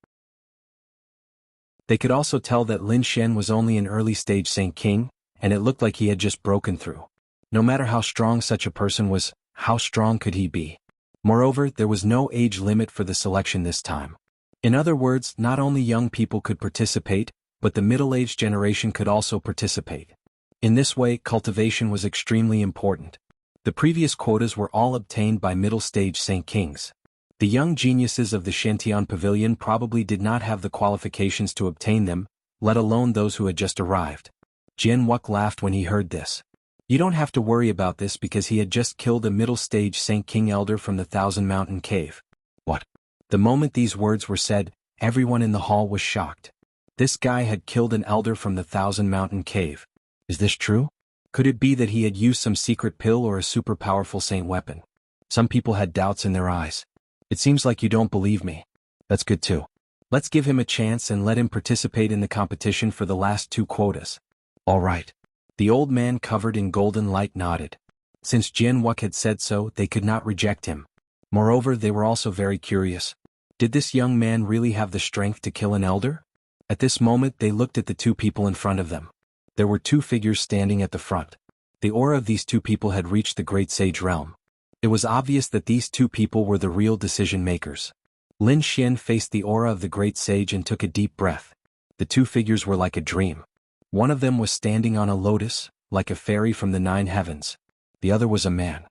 They could also tell that Lin Xian was only an early-stage Saint King, and it looked like he had just broken through. No matter how strong such a person was, how strong could he be? Moreover, there was no age limit for the selection this time. In other words, not only young people could participate, but the middle-aged generation could also participate. In this way, cultivation was extremely important. The previous quotas were all obtained by middle-stage Saint Kings. The young geniuses of the Shantian Pavilion probably did not have the qualifications to obtain them, let alone those who had just arrived. Jianwuk laughed when he heard this. You don't have to worry about this because he had just killed a middle-stage Saint King elder from the 1,000 Mountain Cave. What? The moment these words were said, everyone in the hall was shocked. This guy had killed an elder from the 1,000 Mountain Cave. Is this true? Could it be that he had used some secret pill or a super powerful saint weapon? Some people had doubts in their eyes. It seems like you don't believe me. That's good too. Let's give him a chance and let him participate in the competition for the last 2 quotas. All right. The old man covered in golden light nodded. Since Jianwuk had said so, they could not reject him. Moreover, they were also very curious. Did this young man really have the strength to kill an elder? At this moment, they looked at the 2 people in front of them. There were 2 figures standing at the front. The aura of these 2 people had reached the Great Sage realm. It was obvious that these 2 people were the real decision makers. Lin Xian faced the aura of the Great Sage and took a deep breath. The 2 figures were like a dream. One of them was standing on a lotus, like a fairy from the 9 heavens. The other was a man.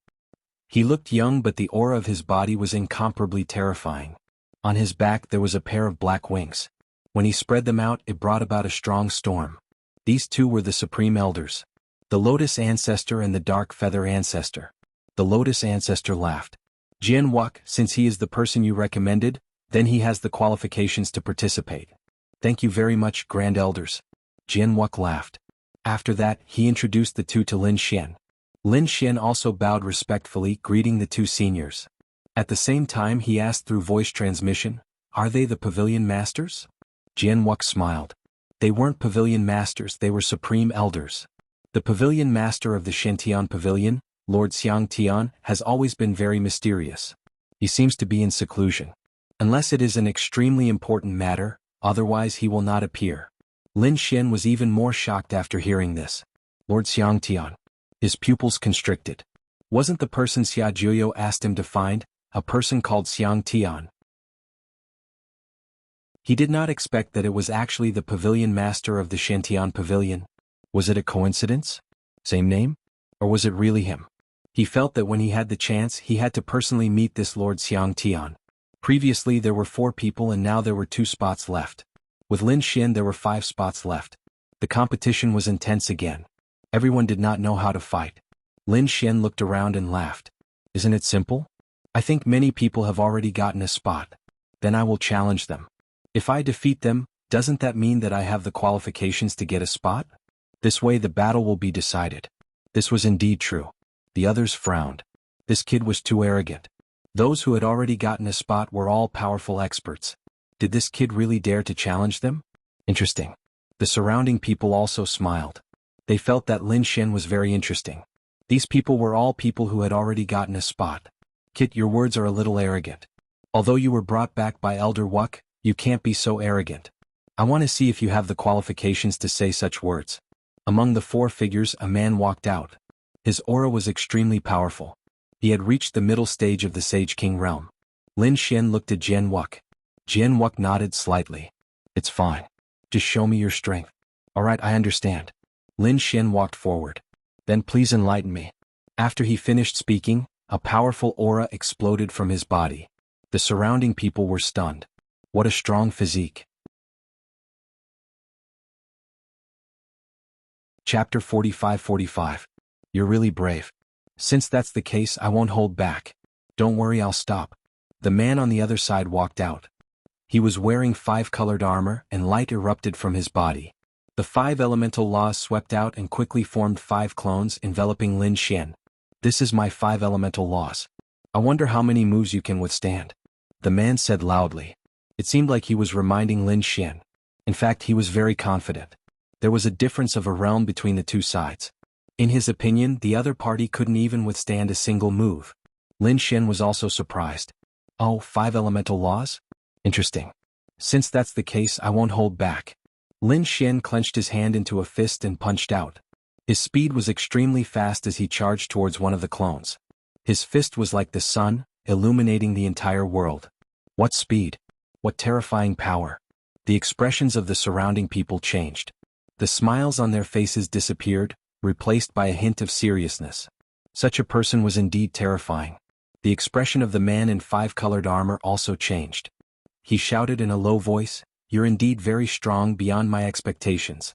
He looked young, but the aura of his body was incomparably terrifying. On his back there was a pair of black wings. When he spread them out, it brought about a strong storm. These two were the Supreme Elders. The Lotus Ancestor and the Dark Feather Ancestor. The Lotus Ancestor laughed. Jianghu, since he is the person you recommended, then he has the qualifications to participate. Thank you very much, Grand Elders. Jianghu laughed. After that, he introduced the two to Lin Xian. Lin Xian also bowed respectfully, greeting the two seniors. At the same time he asked through voice transmission, "Are they the Pavilion Masters?" Jianghu smiled. They weren't Pavilion Masters, they were Supreme Elders. The Pavilion Master of the Shantian Pavilion, Lord Xiang Tian, has always been very mysterious. He seems to be in seclusion. Unless it is an extremely important matter, otherwise he will not appear. Lin Xian was even more shocked after hearing this. Lord Xiang Tian. His pupils constricted. Wasn't the person Xia Juyo asked him to find, a person called Xiang Tian? He did not expect that it was actually the Pavilion Master of the Shantian Pavilion. Was it a coincidence? Same name? Or was it really him? He felt that when he had the chance he had to personally meet this Lord Xiang Tian. Previously there were 4 people and now there were 2 spots left. With Lin Xian there were 5 spots left. The competition was intense again. Everyone did not know how to fight. Lin Xian looked around and laughed. Isn't it simple? I think many people have already gotten a spot. Then I will challenge them. If I defeat them, doesn't that mean that I have the qualifications to get a spot? This way the battle will be decided. This was indeed true. The others frowned. This kid was too arrogant. Those who had already gotten a spot were all powerful experts. Did this kid really dare to challenge them? Interesting. The surrounding people also smiled. They felt that Lin Xian was very interesting. These people were all people who had already gotten a spot. Kit, your words are a little arrogant. Although you were brought back by Elder Wuck, you can't be so arrogant. I want to see if you have the qualifications to say such words. Among the 4 figures a man walked out. His aura was extremely powerful. He had reached the middle stage of the Sage King realm. Lin Xian looked at Jianghu. Jianghu nodded slightly. It's fine. Just show me your strength. Alright, I understand. Lin Xian walked forward. Then please enlighten me. After he finished speaking, a powerful aura exploded from his body. The surrounding people were stunned. What a strong physique. Chapter 45-45. You're really brave. Since that's the case, I won't hold back. Don't worry, I'll stop. The man on the other side walked out. He was wearing 5-colored armor, and light erupted from his body. The 5 elemental laws swept out and quickly formed 5 clones enveloping Lin Xian. This is my 5 elemental laws. I wonder how many moves you can withstand. The man said loudly. It seemed like he was reminding Lin Xian. In fact, he was very confident. There was a difference of a realm between the 2 sides. In his opinion, the other party couldn't even withstand a single move. Lin Xian was also surprised. Oh, 5 elemental laws? Interesting. Since that's the case, I won't hold back. Lin Xian clenched his hand into a fist and punched out. His speed was extremely fast as he charged towards one of the clones. His fist was like the sun, illuminating the entire world. What speed! What terrifying power! The expressions of the surrounding people changed. The smiles on their faces disappeared, replaced by a hint of seriousness. Such a person was indeed terrifying. The expression of the man in 5-colored armor also changed. He shouted in a low voice, "You're indeed very strong beyond my expectations.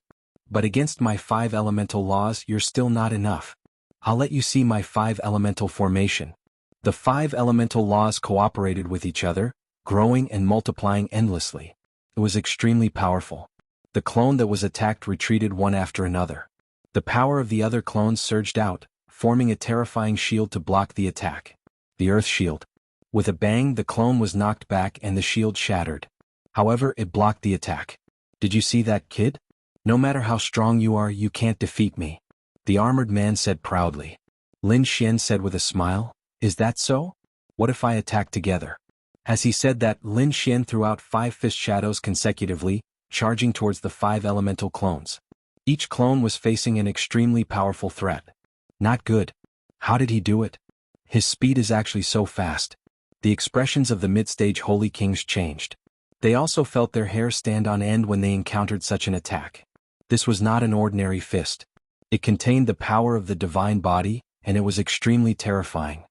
But against my 5 elemental laws you're still not enough. I'll let you see my 5 elemental formation." The 5 elemental laws cooperated with each other, growing and multiplying endlessly. It was extremely powerful. The clone that was attacked retreated one after another. The power of the other clones surged out, forming a terrifying shield to block the attack. The Earth Shield. With a bang, the clone was knocked back and the shield shattered. However, it blocked the attack. Did you see that, kid? No matter how strong you are, you can't defeat me. The armored man said proudly. Lin Xian said with a smile, "Is that so? What if I attack together?" As he said that, Lin Xian threw out 5 fist shadows consecutively, charging towards the 5 elemental clones. Each clone was facing an extremely powerful threat. Not good. How did he do it? His speed is actually so fast. The expressions of the mid-stage Holy Kings changed. They also felt their hair stand on end when they encountered such an attack. This was not an ordinary fist. It contained the power of the divine body, and it was extremely terrifying.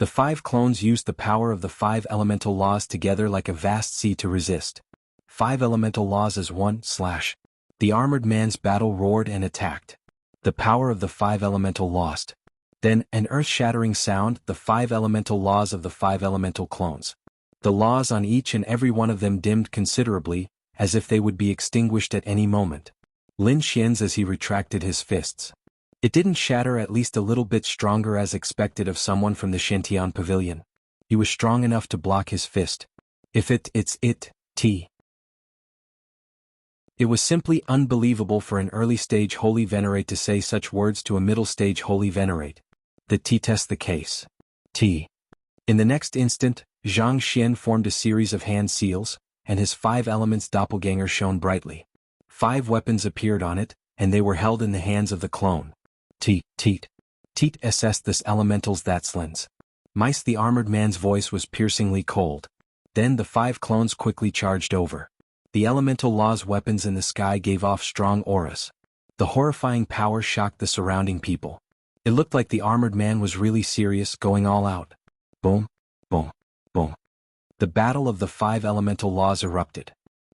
The 5 clones used the power of the 5 elemental laws together like a vast sea to resist. 5 elemental laws as one slash. The armored man's battle roared and attacked. The power of the 5 elemental lost. Then, an earth-shattering sound, the 5 elemental laws of the 5 elemental clones. The laws on each and every one of them dimmed considerably, as if they would be extinguished at any moment. Lin Xian's as he retracted his fists. It didn't shatter, at least a little bit stronger as expected of someone from the Shantian pavilion. He was strong enough to block his fist. If it's it. It was simply unbelievable for an early-stage Holy Venerate to say such words to a middle-stage Holy Venerate. The T test the case. T. In the next instant, Zhang Xian formed a series of hand seals, and his 5 elements doppelganger shone brightly. 5 weapons appeared on it, and they were held in the hands of the clone. Teet assessed this elemental's that's lens. Mice, the armored man's voice was piercingly cold. Then the 5 clones quickly charged over. The elemental law's weapons in the sky gave off strong auras. The horrifying power shocked the surrounding people. It looked like the armored man was really serious, going all out. Boom, boom, boom. The battle of the 5 elemental laws erupted.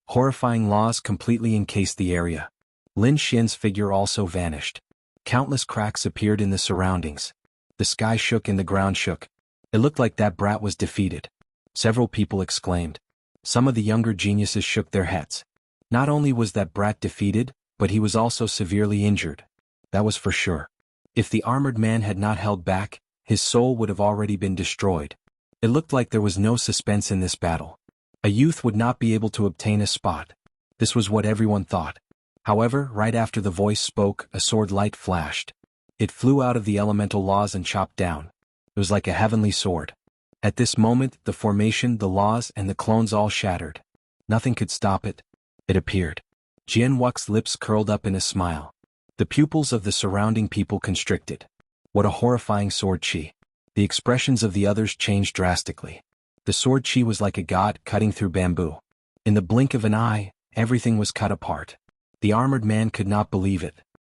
Horrifying laws completely encased the area. Lin Xian's figure also vanished. Countless cracks appeared in the surroundings. The sky shook and the ground shook. It looked like that brat was defeated. Several people exclaimed. Some of the younger geniuses shook their heads. Not only was that brat defeated, but he was also severely injured. That was for sure. If the armored man had not held back, his soul would have already been destroyed. It looked like there was no suspense in this battle. A youth would not be able to obtain a spot. This was what everyone thought. However, right after the voice spoke, a sword light flashed. It flew out of the elemental laws and chopped down. It was like a heavenly sword. At this moment, the formation, the laws, and the clones all shattered. Nothing could stop it. It appeared. Jian Wux's lips curled up in a smile. The pupils of the surrounding people constricted. What a horrifying sword chi. The expressions of the others changed drastically. The sword chi was like a god cutting through bamboo. In the blink of an eye, everything was cut apart. The armored man could not believe it.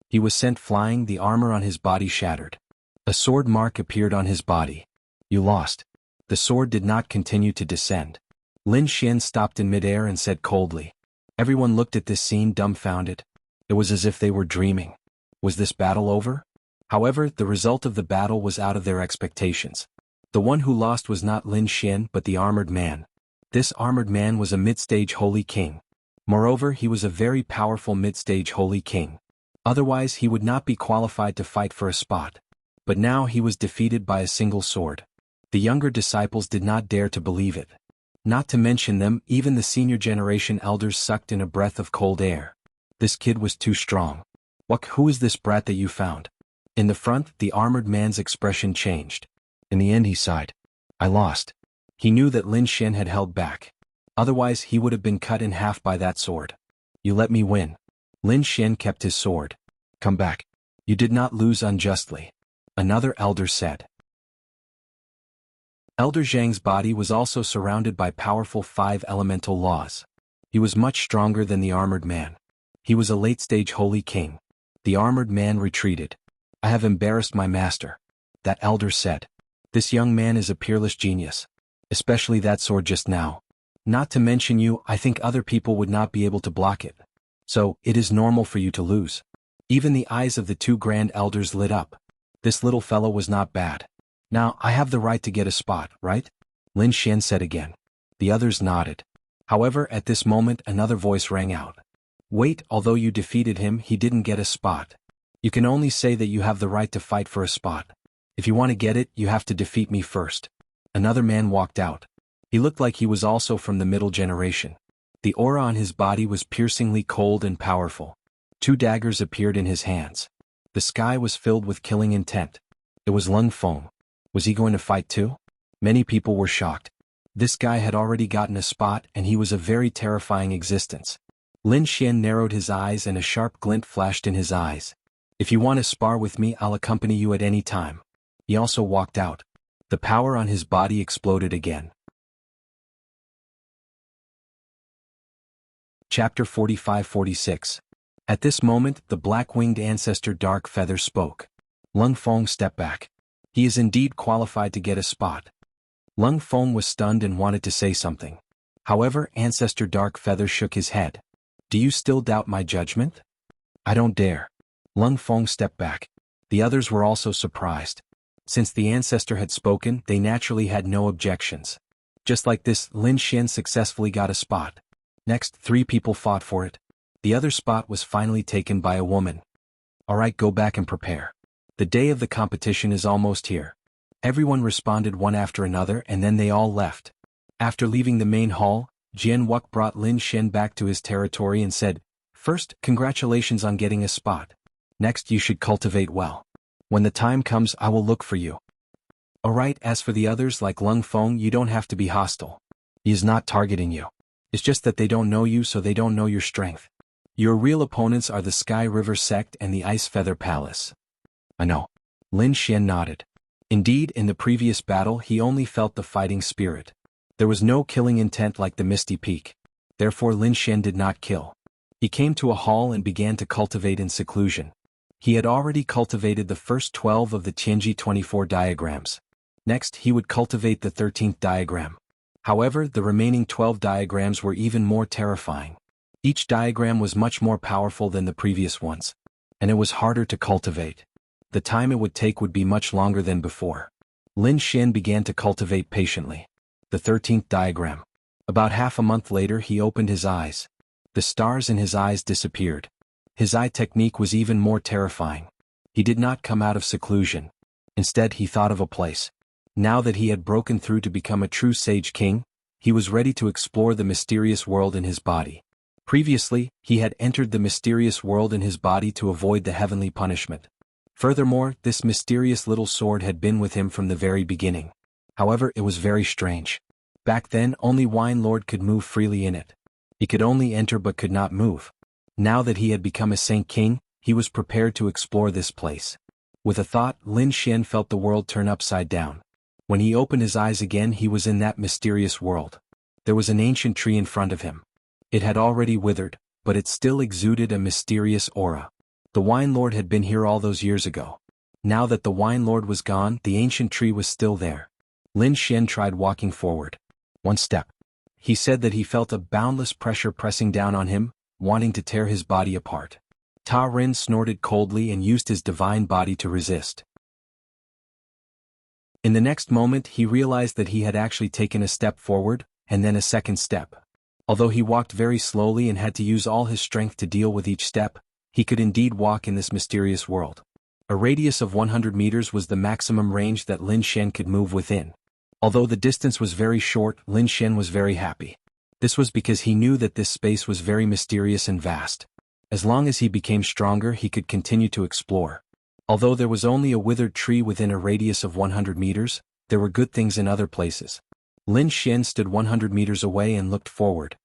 He was sent flying, the armor on his body shattered. A sword mark appeared on his body. You lost. The sword did not continue to descend. Lin Xian stopped in midair and said coldly. Everyone looked at this scene dumbfounded. It was as if they were dreaming. Was this battle over? However, the result of the battle was out of their expectations. The one who lost was not Lin Xian but the armored man. This armored man was a mid-stage holy king. Moreover, he was a very powerful mid-stage holy king. Otherwise he would not be qualified to fight for a spot. But now he was defeated by a single sword. The younger disciples did not dare to believe it. Not to mention them, even the senior generation elders sucked in a breath of cold air. This kid was too strong. Who is this brat that you found? In the front, the armored man's expression changed. In the end he sighed. I lost. He knew that Lin Xian had held back. Otherwise he would have been cut in half by that sword. You let me win. Lin Xian kept his sword. Come back. You did not lose unjustly. Another elder said. Elder Zhang's body was also surrounded by powerful 5 elemental laws. He was much stronger than the armored man. He was a late-stage holy king. The armored man retreated. I have embarrassed my master. That elder said. This young man is a peerless genius. Especially that sword just now. Not to mention you, I think other people would not be able to block it. So, it is normal for you to lose. Even the eyes of the 2 grand elders lit up. This little fellow was not bad. Now, I have the right to get a spot, right? Lin Xian said again. The others nodded. However, at this moment another voice rang out. Wait, although you defeated him, he didn't get a spot. You can only say that you have the right to fight for a spot. If you want to get it, you have to defeat me first. Another man walked out. He looked like he was also from the middle generation. The aura on his body was piercingly cold and powerful. 2 daggers appeared in his hands. The sky was filled with killing intent. It was Lung Feng. Was he going to fight too? Many people were shocked. This guy had already gotten a spot and he was a very terrifying existence. Lin Xian narrowed his eyes and a sharp glint flashed in his eyes. If you want to spar with me, I'll accompany you at any time. He also walked out. The power on his body exploded again. Chapter 45-46. At this moment, the black-winged ancestor Dark Feather spoke. Lung Feng stepped back. He is indeed qualified to get a spot. Lung Feng was stunned and wanted to say something. However, Ancestor Dark Feather shook his head. Do you still doubt my judgment? I don't dare. Lung Feng stepped back. The others were also surprised. Since the ancestor had spoken, they naturally had no objections. Just like this, Lin Xian successfully got a spot. Next, 3 people fought for it. The other spot was finally taken by a woman. Alright, go back and prepare. The day of the competition is almost here. Everyone responded one after another and then they all left. After leaving the main hall, Jianghu brought Lin Xian back to his territory and said, First, congratulations on getting a spot. Next, you should cultivate well. When the time comes, I will look for you. Alright, as for the others like Lung Feng, you don't have to be hostile. He is not targeting you. It's just that they don't know you, so they don't know your strength. Your real opponents are the Sky River Sect and the Ice Feather Palace. I know. Lin Xian nodded. Indeed, in the previous battle he only felt the fighting spirit. There was no killing intent like the Misty Peak. Therefore Lin Xian did not kill. He came to a hall and began to cultivate in seclusion. He had already cultivated the first 12 of the Tianji 24 diagrams. Next he would cultivate the 13th diagram. However, the remaining 12 diagrams were even more terrifying. Each diagram was much more powerful than the previous ones. And it was harder to cultivate. The time it would take would be much longer than before. Lin Xian began to cultivate patiently. The 13th diagram. About half a month later he opened his eyes. The stars in his eyes disappeared. His eye technique was even more terrifying. He did not come out of seclusion. Instead he thought of a place. Now that he had broken through to become a true Sage King, he was ready to explore the mysterious world in his body. Previously, he had entered the mysterious world in his body to avoid the heavenly punishment. Furthermore, this mysterious little sword had been with him from the very beginning. However, it was very strange. Back then, only Wine Lord could move freely in it. He could only enter but could not move. Now that he had become a Saint King, he was prepared to explore this place. With a thought, Lin Xian felt the world turn upside down. When he opened his eyes again, he was in that mysterious world. There was an ancient tree in front of him. It had already withered, but it still exuded a mysterious aura. The Wine Lord had been here all those years ago. Now that the Wine Lord was gone, the ancient tree was still there. Lin Xian tried walking forward. 1 step. He said that he felt a boundless pressure pressing down on him, wanting to tear his body apart. Ta Rin snorted coldly and used his divine body to resist. In the next moment he realized that he had actually taken a step forward, and then a second step. Although he walked very slowly and had to use all his strength to deal with each step, he could indeed walk in this mysterious world. A radius of 100 meters was the maximum range that Lin Xian could move within. Although the distance was very short, Lin Xian was very happy. This was because he knew that this space was very mysterious and vast. As long as he became stronger, he could continue to explore. Although there was only a withered tree within a radius of 100 meters, there were good things in other places. Lin Xian stood 100 meters away and looked forward.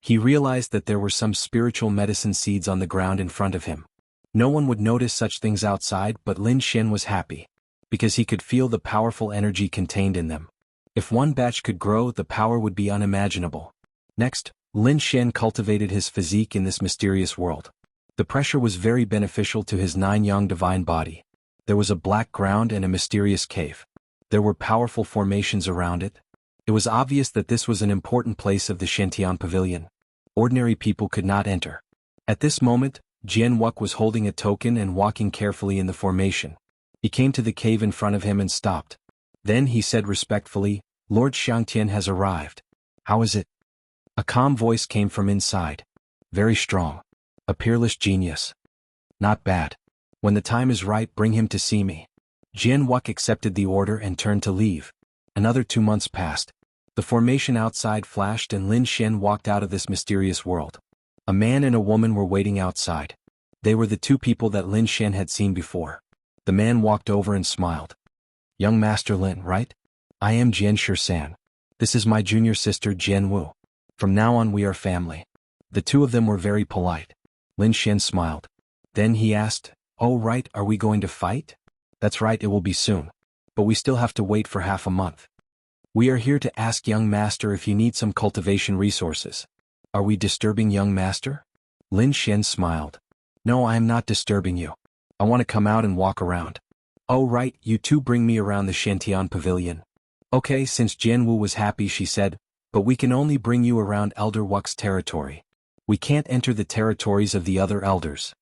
He realized that there were some spiritual medicine seeds on the ground in front of him. No one would notice such things outside, but Lin Xian was happy. Because he could feel the powerful energy contained in them. If one batch could grow, the power would be unimaginable. Next, Lin Xian cultivated his physique in this mysterious world. The pressure was very beneficial to his 9-yang divine body. There was a black ground and a mysterious cave. There were powerful formations around it. It was obvious that this was an important place of the Shentian Pavilion. Ordinary people could not enter. At this moment, Jianghu was holding a token and walking carefully in the formation. He came to the cave in front of him and stopped. Then he said respectfully, Lord Xiangtian has arrived. How is it? A calm voice came from inside. Very strong. A peerless genius. Not bad. When the time is right, bring him to see me. Jianghu accepted the order and turned to leave. Another 2 months passed. The formation outside flashed and Lin Xian walked out of this mysterious world. A man and a woman were waiting outside. They were the 2 people that Lin Xian had seen before. The man walked over and smiled. Young Master Lin, right? I am Jianshi-san. This is my junior sister Jianghu. From now on we are family. The 2 of them were very polite. Lin Xian smiled. Then he asked, Oh right, are we going to fight? That's right, it will be soon. But we still have to wait for half a month. We are here to ask young master if you need some cultivation resources. Are we disturbing young master? Lin Xian smiled. No, I am not disturbing you. I want to come out and walk around. "Oh right, you two bring me around the Shantian pavilion." Okay, since Jianghu was happy she said, "But we can only bring you around Elder Wux's territory. We can't enter the territories of the other elders."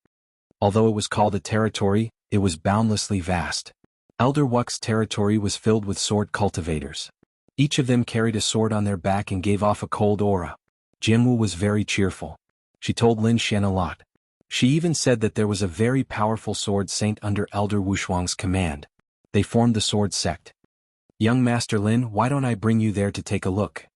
Although it was called a territory, it was boundlessly vast. Elder Wux's territory was filled with sword cultivators. Each of them carried a sword on their back and gave off a cold aura. Jianghu was very cheerful. She told Lin Xian a lot. She even said that there was a very powerful sword saint under Elder Wushuang's command. They formed the sword sect. "Young Master Lin, why don't I bring you there to take a look?"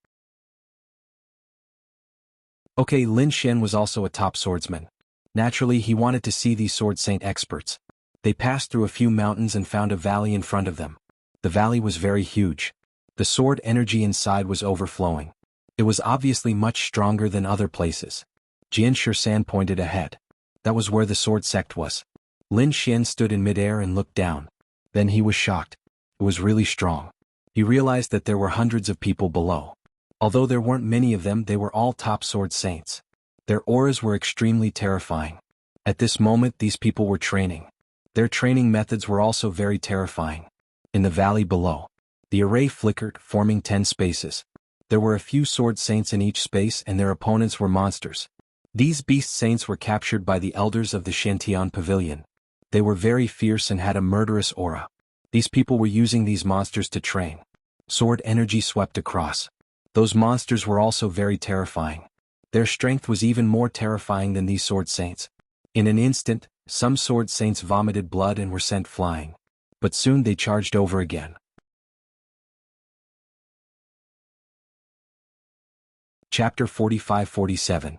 Okay, Lin Xian was also a top swordsman. Naturally, he wanted to see these sword saint experts. They passed through a few mountains and found a valley in front of them. The valley was very huge. The sword energy inside was overflowing. It was obviously much stronger than other places. Jian Shisan pointed ahead. That was where the sword sect was. Lin Xian stood in midair and looked down. Then he was shocked. It was really strong. He realized that there were hundreds of people below. Although there weren't many of them, they were all top sword saints. Their auras were extremely terrifying. At this moment, these people were training. Their training methods were also very terrifying. In the valley below, the array flickered, forming 10 spaces. There were a few sword saints in each space and their opponents were monsters. These beast saints were captured by the elders of the Shantian pavilion. They were very fierce and had a murderous aura. These people were using these monsters to train. Sword energy swept across. Those monsters were also very terrifying. Their strength was even more terrifying than these sword saints. In an instant, some sword saints vomited blood and were sent flying. But soon they charged over again. Chapter 45-47.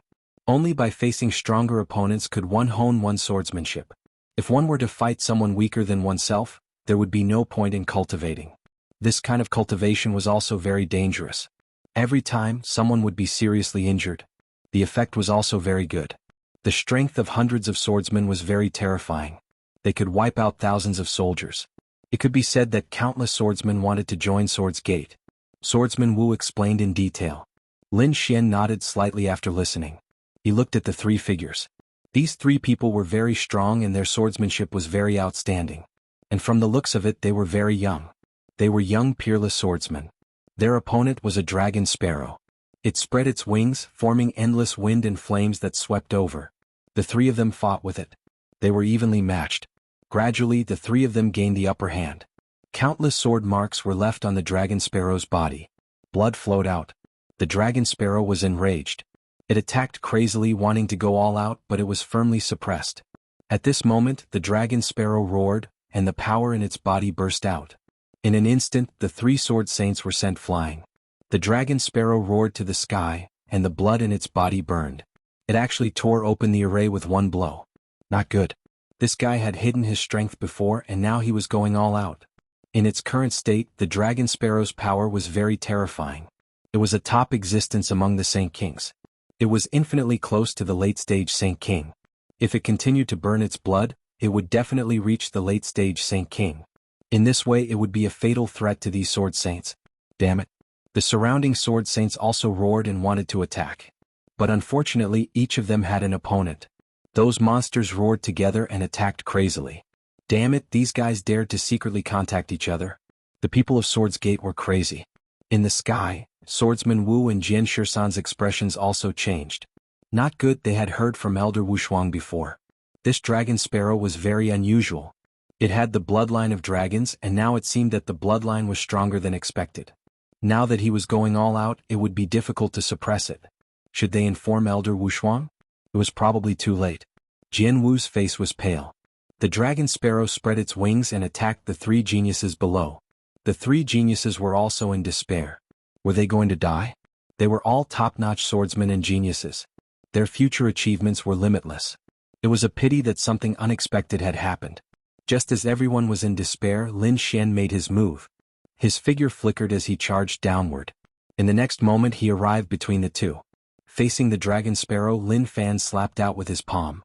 Only by facing stronger opponents could one hone one's swordsmanship. If one were to fight someone weaker than oneself, there would be no point in cultivating. This kind of cultivation was also very dangerous. Every time, someone would be seriously injured. The effect was also very good. The strength of hundreds of swordsmen was very terrifying. They could wipe out thousands of soldiers. It could be said that countless swordsmen wanted to join Swords Gate. Swordsman Wu explained in detail. Lin Xian nodded slightly after listening. He looked at the three figures. These three people were very strong and their swordsmanship was very outstanding. And from the looks of it, they were very young. They were young, peerless swordsmen. Their opponent was a dragon sparrow. It spread its wings, forming endless wind and flames that swept over. The three of them fought with it. They were evenly matched. Gradually, the three of them gained the upper hand. Countless sword marks were left on the dragon sparrow's body. Blood flowed out. The dragon sparrow was enraged. It attacked crazily, wanting to go all out, but it was firmly suppressed. At this moment, the dragon sparrow roared, and the power in its body burst out. In an instant, the three sword saints were sent flying. The dragon sparrow roared to the sky, and the blood in its body burned. It actually tore open the array with one blow. Not good. This guy had hidden his strength before and now he was going all out. In its current state, the dragon sparrow's power was very terrifying. It was a top existence among the Saint Kings. It was infinitely close to the late-stage Saint King. If it continued to burn its blood, it would definitely reach the late-stage Saint King. In this way it would be a fatal threat to these sword saints. Damn it. The surrounding sword saints also roared and wanted to attack. But unfortunately each of them had an opponent. Those monsters roared together and attacked crazily. Damn it, these guys dared to secretly contact each other. The people of Swords Gate were crazy. In the sky, Swordsman Wu and Jian Shisan's expressions also changed. Not good, they had heard from Elder Wushuang before. This dragon sparrow was very unusual. It had the bloodline of dragons and now it seemed that the bloodline was stronger than expected. Now that he was going all out, it would be difficult to suppress it. Should they inform Elder Wushuang? It was probably too late. Jian Wu's face was pale. The dragon sparrow spread its wings and attacked the three geniuses below. The three geniuses were also in despair. Were they going to die? They were all top-notch swordsmen and geniuses. Their future achievements were limitless. It was a pity that something unexpected had happened. Just as everyone was in despair, Lin Xian made his move. His figure flickered as he charged downward. In the next moment he arrived between the two. Facing the dragon sparrow, Lin Fan slapped out with his palm.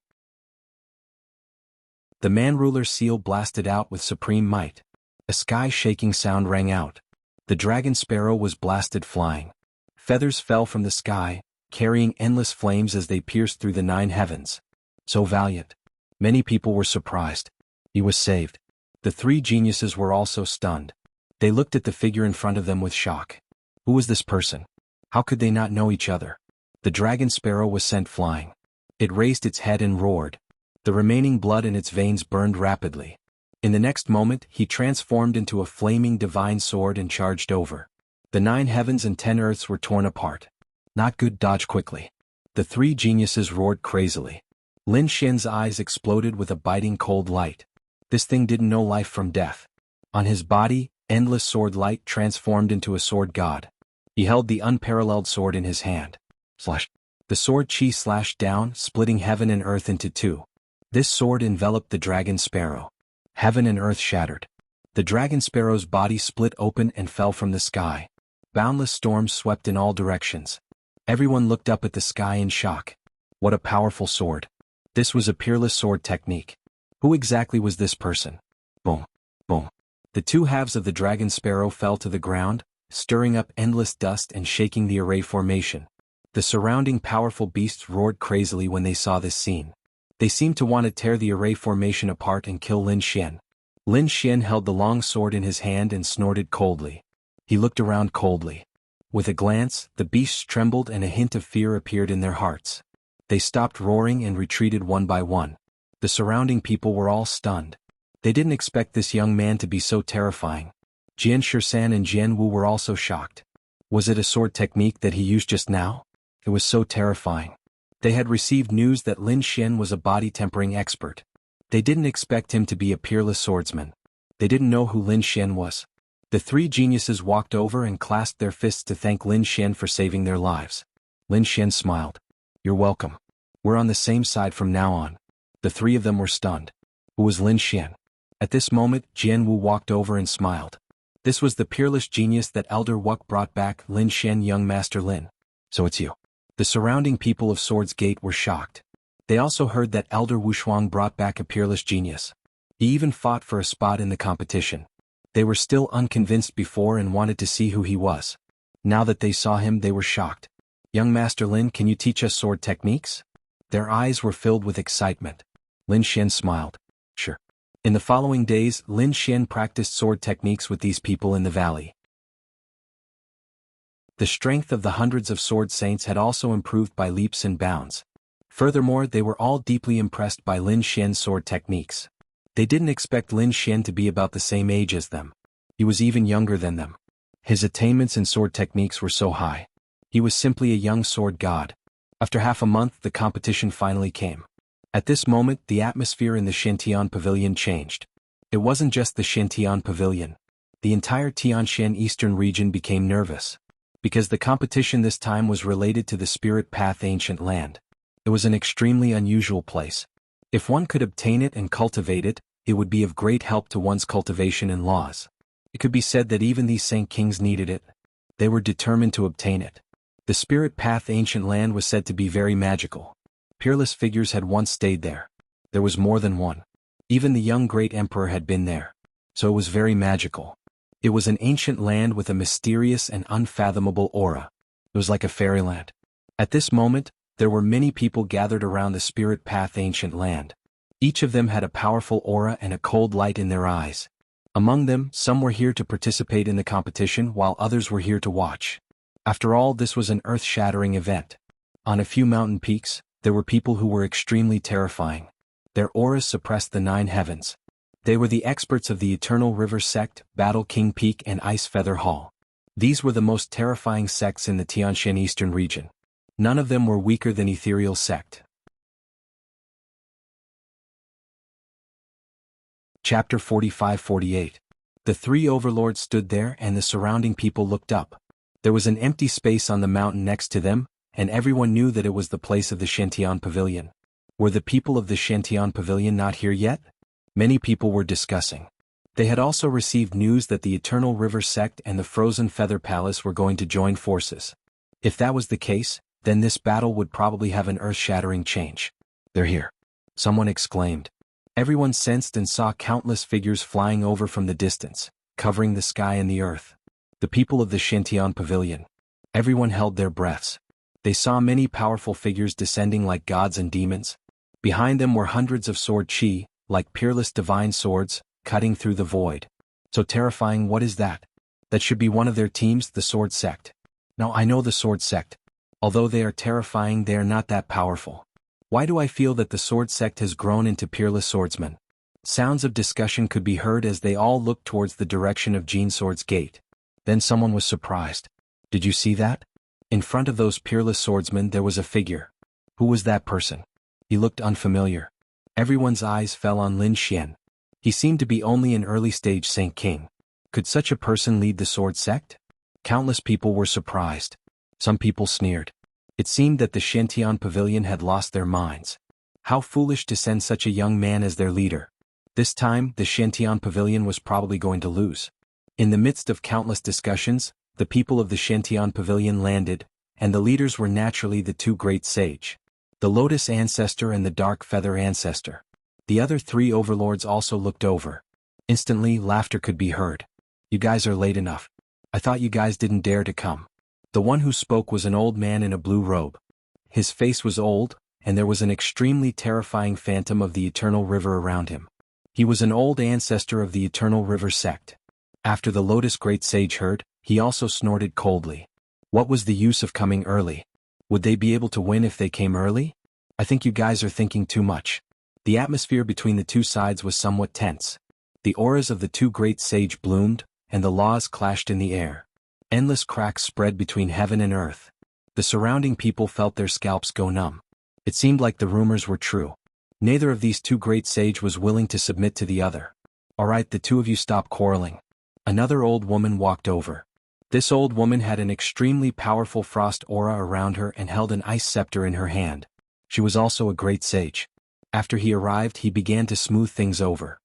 The man-ruler seal blasted out with supreme might. A sky-shaking sound rang out. The dragon sparrow was blasted flying. Feathers fell from the sky, carrying endless flames as they pierced through the 9 heavens. So valiant. Many people were surprised. He was saved. The three geniuses were also stunned. They looked at the figure in front of them with shock. Who was this person? How could they not know each other? The dragon sparrow was sent flying. It raised its head and roared. The remaining blood in its veins burned rapidly. In the next moment, he transformed into a flaming divine sword and charged over. The 9 heavens and 10 earths were torn apart. Not good, dodge quickly. The three geniuses roared crazily. Lin Xian's eyes exploded with a biting cold light. This thing didn't know life from death. On his body, endless sword light transformed into a sword god. He held the unparalleled sword in his hand. Slash. The sword chi slashed down, splitting heaven and earth into two. This sword enveloped the dragon sparrow. Heaven and earth shattered. The dragon sparrow's body split open and fell from the sky. Boundless storms swept in all directions. Everyone looked up at the sky in shock. What a powerful sword. This was a peerless sword technique. Who exactly was this person? Boom. Boom. The two halves of the dragon sparrow fell to the ground, stirring up endless dust and shaking the array formation. The surrounding powerful beasts roared crazily when they saw this scene. They seemed to want to tear the array formation apart and kill Lin Xian. Lin Xian held the long sword in his hand and snorted coldly. He looked around coldly. With a glance, the beasts trembled and a hint of fear appeared in their hearts. They stopped roaring and retreated one by one. The surrounding people were all stunned. They didn't expect this young man to be so terrifying. Jian Shisan and Jianghu were also shocked. Was it a sword technique that he used just now? It was so terrifying. They had received news that Lin Xian was a body-tempering expert. They didn't expect him to be a peerless swordsman. They didn't know who Lin Xian was. The three geniuses walked over and clasped their fists to thank Lin Xian for saving their lives. Lin Xian smiled. You're welcome. We're on the same side from now on. The three of them were stunned. Who was Lin Xian? At this moment, Jianghu walked over and smiled. This was the peerless genius that Elder Wuck brought back, Lin Xian, young Master Lin. So it's you. The surrounding people of Swords Gate were shocked. They also heard that Elder Wushuang brought back a peerless genius. He even fought for a spot in the competition. They were still unconvinced before and wanted to see who he was. Now that they saw him, they were shocked. Young Master Lin, can you teach us sword techniques? Their eyes were filled with excitement. Lin Xian smiled. Sure. In the following days, Lin Xian practiced sword techniques with these people in the valley. The strength of the hundreds of sword saints had also improved by leaps and bounds. Furthermore, they were all deeply impressed by Lin Xian's sword techniques. They didn't expect Lin Xian to be about the same age as them. He was even younger than them. His attainments in sword techniques were so high. He was simply a young sword god. After half a month, the competition finally came. At this moment, the atmosphere in the Xintian Pavilion changed. It wasn't just the Xintian Pavilion. The entire Tianshan Eastern region became nervous. Because the competition this time was related to the Spirit Path Ancient Land. It was an extremely unusual place. If one could obtain it and cultivate it, it would be of great help to one's cultivation and laws. It could be said that even these Saint Kings needed it. They were determined to obtain it. The Spirit Path Ancient Land was said to be very magical. Peerless figures had once stayed there. There was more than one. Even the young great emperor had been there. So it was very magical. It was an ancient land with a mysterious and unfathomable aura. It was like a fairyland. At this moment, there were many people gathered around the Spirit Path Ancient Land. Each of them had a powerful aura and a cold light in their eyes. Among them, some were here to participate in the competition while others were here to watch. After all, this was an earth-shattering event. On a few mountain peaks, there were people who were extremely terrifying. Their auras suppressed the 9 heavens. They were the experts of the Eternal River Sect, Battle King Peak and Ice Feather Hall. These were the most terrifying sects in the Tianshan Eastern region. None of them were weaker than Ethereal Sect. Chapter 45-48. The three overlords stood there and the surrounding people looked up. There was an empty space on the mountain next to them, and everyone knew that it was the place of the Xintian Pavilion. Were the people of the Xintian Pavilion not here yet? Many people were discussing. They had also received news that the Eternal River Sect and the Frozen Feather Palace were going to join forces. If that was the case, then this battle would probably have an earth-shattering change. They're here. Someone exclaimed. Everyone sensed and saw countless figures flying over from the distance, covering the sky and the earth. The people of the Xintian Pavilion. Everyone held their breaths. They saw many powerful figures descending like gods and demons. Behind them were hundreds of sword chi, like peerless divine swords, cutting through the void. So terrifying, what is that? That should be one of their teams, the Sword Sect. Now I know the Sword Sect. Although they are terrifying, they are not that powerful. Why do I feel that the Sword Sect has grown into peerless swordsmen? Sounds of discussion could be heard as they all looked towards the direction of Sword's gate. Then someone was surprised. Did you see that? In front of those peerless swordsmen there was a figure. Who was that person? He looked unfamiliar. Everyone's eyes fell on Lin Xian. He seemed to be only an early-stage Saint King. Could such a person lead the Sword Sect? Countless people were surprised. Some people sneered. It seemed that the Shantian Pavilion had lost their minds. How foolish to send such a young man as their leader. This time, the Shantian Pavilion was probably going to lose. In the midst of countless discussions, the people of the Shantian Pavilion landed, and the leaders were naturally the two great sage. The Lotus Ancestor and the Dark Feather Ancestor. The other three overlords also looked over. Instantly, laughter could be heard. You guys are late enough. I thought you guys didn't dare to come. The one who spoke was an old man in a blue robe. His face was old, and there was an extremely terrifying phantom of the Eternal River around him. He was an old ancestor of the Eternal River sect. After the Lotus Great Sage heard, he also snorted coldly. What was the use of coming early? Would they be able to win if they came early? I think you guys are thinking too much. The atmosphere between the two sides was somewhat tense. The auras of the two great sage bloomed, and the laws clashed in the air. Endless cracks spread between heaven and earth. The surrounding people felt their scalps go numb. It seemed like the rumors were true. Neither of these two great sage was willing to submit to the other. Alright, the two of you stop quarreling. Another old woman walked over. This old woman had an extremely powerful frost aura around her and held an ice scepter in her hand. She was also a great sage. After he arrived, he began to smooth things over.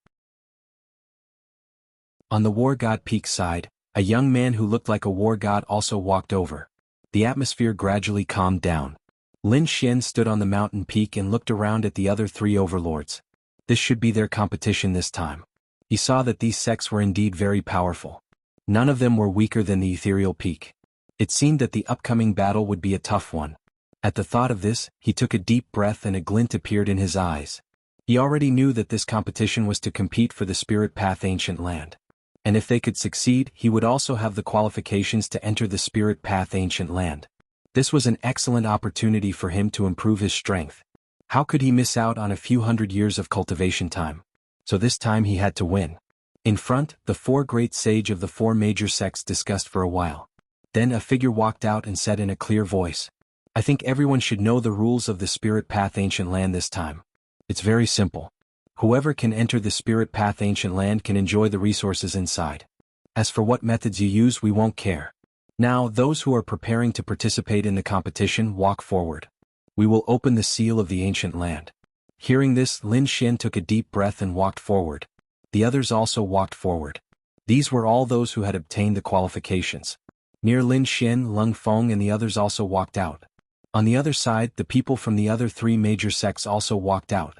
On the War God Peak side, a young man who looked like a war god also walked over. The atmosphere gradually calmed down. Lin Xian stood on the mountain peak and looked around at the other three overlords. This should be their competition this time. He saw that these sects were indeed very powerful. None of them were weaker than the ethereal peak. It seemed that the upcoming battle would be a tough one. At the thought of this, he took a deep breath and a glint appeared in his eyes. He already knew that this competition was to compete for the Spirit Path Ancient Land. And if they could succeed, he would also have the qualifications to enter the Spirit Path Ancient Land. This was an excellent opportunity for him to improve his strength. How could he miss out on a few hundred years of cultivation time? So this time he had to win. In front, the four great sage of the four major sects discussed for a while. Then a figure walked out and said in a clear voice, I think everyone should know the rules of the Spirit Path Ancient Land this time. It's very simple. Whoever can enter the Spirit Path Ancient Land can enjoy the resources inside. As for what methods you use, we won't care. Now, those who are preparing to participate in the competition, walk forward. We will open the seal of the ancient land. Hearing this, Lin Xian took a deep breath and walked forward. The others also walked forward. These were all those who had obtained the qualifications. Near Lin Xian, Lung Feng and the others also walked out. On the other side, the people from the other three major sects also walked out.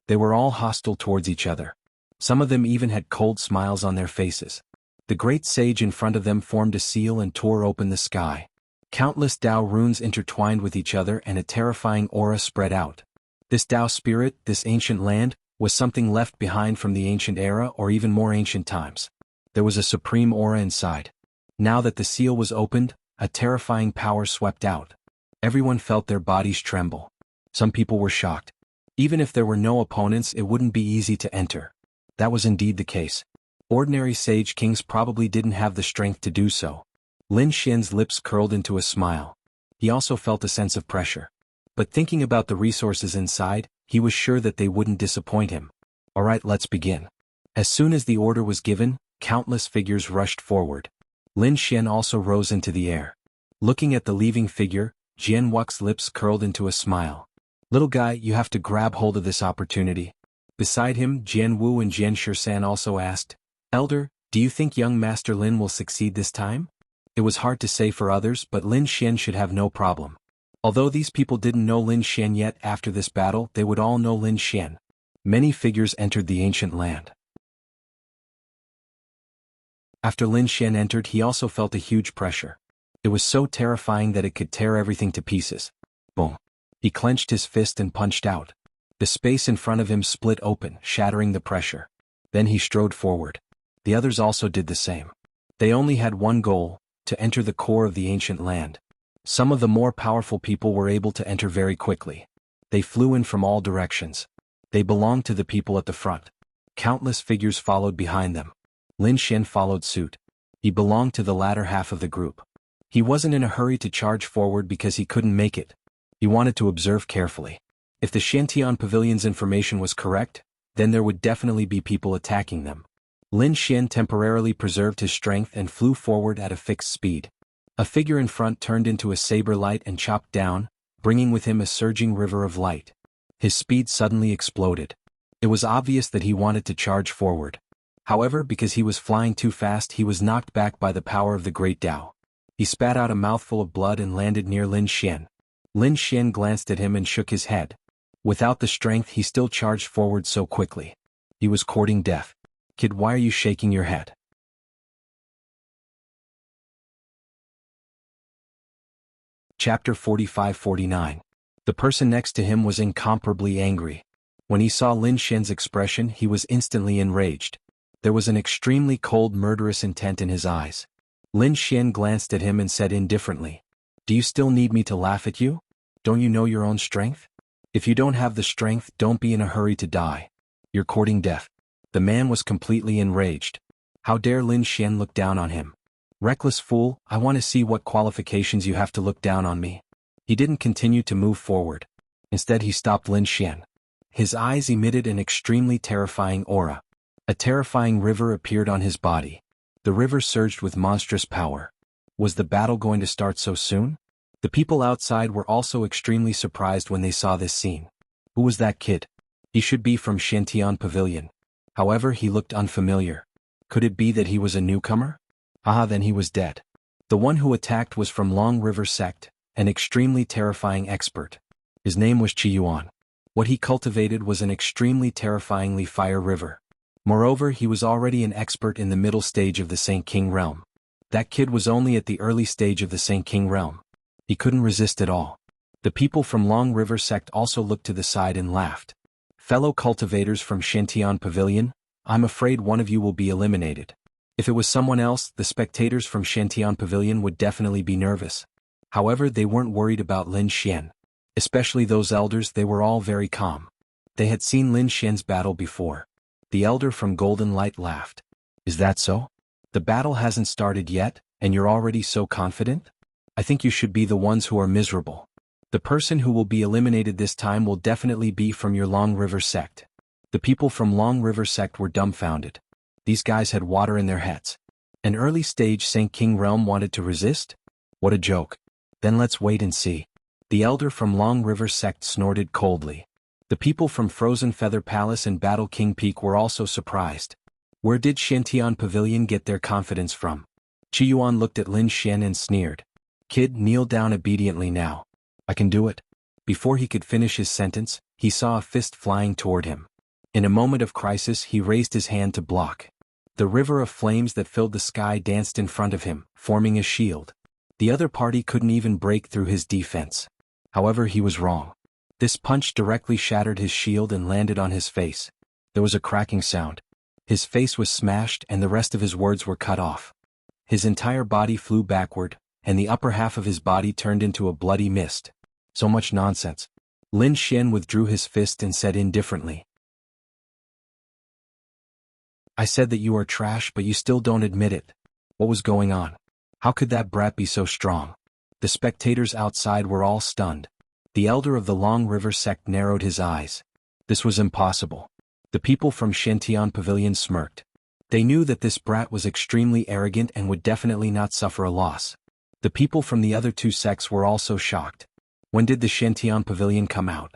They were all hostile towards each other. Some of them even had cold smiles on their faces. The great sage in front of them formed a seal and tore open the sky. Countless Tao runes intertwined with each other and a terrifying aura spread out. This Tao spirit, this ancient land, was something left behind from the ancient era or even more ancient times. There was a supreme aura inside. Now that the seal was opened, a terrifying power swept out. Everyone felt their bodies tremble. Some people were shocked. Even if there were no opponents, it wouldn't be easy to enter. That was indeed the case. Ordinary sage kings probably didn't have the strength to do so. Lin Xian's lips curled into a smile. He also felt a sense of pressure. But thinking about the resources inside, he was sure that they wouldn't disappoint him. Alright, let's begin. As soon as the order was given, countless figures rushed forward. Lin Xian also rose into the air. Looking at the leaving figure, Jian Wux's lips curled into a smile. Little guy, you have to grab hold of this opportunity. Beside him, Jian Wu and Jian Shisan also asked, Elder, do you think young Master Lin will succeed this time? It was hard to say for others, but Lin Xian should have no problem. Although these people didn't know Lin Xian yet, after this battle they would all know Lin Xian. Many figures entered the ancient land. After Lin Xian entered, he also felt a huge pressure. It was so terrifying that it could tear everything to pieces. Boom. He clenched his fist and punched out. The space in front of him split open, shattering the pressure. Then he strode forward. The others also did the same. They only had one goal: to enter the core of the ancient land. Some of the more powerful people were able to enter very quickly. They flew in from all directions. They belonged to the people at the front. Countless figures followed behind them. Lin Xian followed suit. He belonged to the latter half of the group. He wasn't in a hurry to charge forward because he couldn't make it. He wanted to observe carefully. If the Shantian Pavilion's information was correct, then there would definitely be people attacking them. Lin Xian temporarily preserved his strength and flew forward at a fixed speed. A figure in front turned into a saber light and chopped down, bringing with him a surging river of light. His speed suddenly exploded. It was obvious that he wanted to charge forward. However, because he was flying too fast, he was knocked back by the power of the Great Tao. He spat out a mouthful of blood and landed near Lin Xian. Lin Xian glanced at him and shook his head. Without the strength, he still charged forward so quickly. He was courting death. Kid, why are you shaking your head? Chapter 45-49. The person next to him was incomparably angry. When he saw Lin Xian's expression, he was instantly enraged. There was an extremely cold, murderous intent in his eyes. Lin Xian glanced at him and said indifferently, "Do you still need me to laugh at you? Don't you know your own strength? If you don't have the strength, don't be in a hurry to die. You're courting death." The man was completely enraged. How dare Lin Xian look down on him? Reckless fool, I want to see what qualifications you have to look down on me. He didn't continue to move forward. Instead, he stopped Lin Xian. His eyes emitted an extremely terrifying aura. A terrifying river appeared on his body. The river surged with monstrous power. Was the battle going to start so soon? The people outside were also extremely surprised when they saw this scene. Who was that kid? He should be from Shantian Pavilion. However, he looked unfamiliar. Could it be that he was a newcomer? Then he was dead. The one who attacked was from Long River Sect, an extremely terrifying expert. His name was Qi Yuan. What he cultivated was an extremely terrifyingly fire river. Moreover, he was already an expert in the middle stage of the Saint King realm. That kid was only at the early stage of the Saint King realm. He couldn't resist at all. The people from Long River Sect also looked to the side and laughed. Fellow cultivators from Shantian Pavilion, I'm afraid one of you will be eliminated. If it was someone else, the spectators from Shantian Pavilion would definitely be nervous. However, they weren't worried about Lin Xian. Especially those elders, they were all very calm. They had seen Lin Xian's battle before. The elder from Golden Light laughed. Is that so? The battle hasn't started yet, and you're already so confident? I think you should be the ones who are miserable. The person who will be eliminated this time will definitely be from your Long River Sect. The people from Long River Sect were dumbfounded. These guys had water in their heads. An early stage Saint King realm wanted to resist? What a joke. Then let's wait and see. The elder from Long River Sect snorted coldly. The people from Frozen Feather Palace and Battle King Peak were also surprised. Where did Shantian Pavilion get their confidence from? Qi Yuan looked at Lin Xian and sneered. Kid, kneel down obediently now. I can do it. Before he could finish his sentence, he saw a fist flying toward him. In a moment of crisis, he raised his hand to block. The river of flames that filled the sky danced in front of him, forming a shield. The other party couldn't even break through his defense. However, he was wrong. This punch directly shattered his shield and landed on his face. There was a cracking sound. His face was smashed and the rest of his words were cut off. His entire body flew backward, and the upper half of his body turned into a bloody mist. So much nonsense. Lin Xian withdrew his fist and said indifferently. I said that you are trash, but you still don't admit it. What was going on? How could that brat be so strong? The spectators outside were all stunned. The elder of the Long River Sect narrowed his eyes. This was impossible. The people from Shantian Pavilion smirked. They knew that this brat was extremely arrogant and would definitely not suffer a loss. The people from the other two sects were also shocked. When did the Shantian Pavilion come out?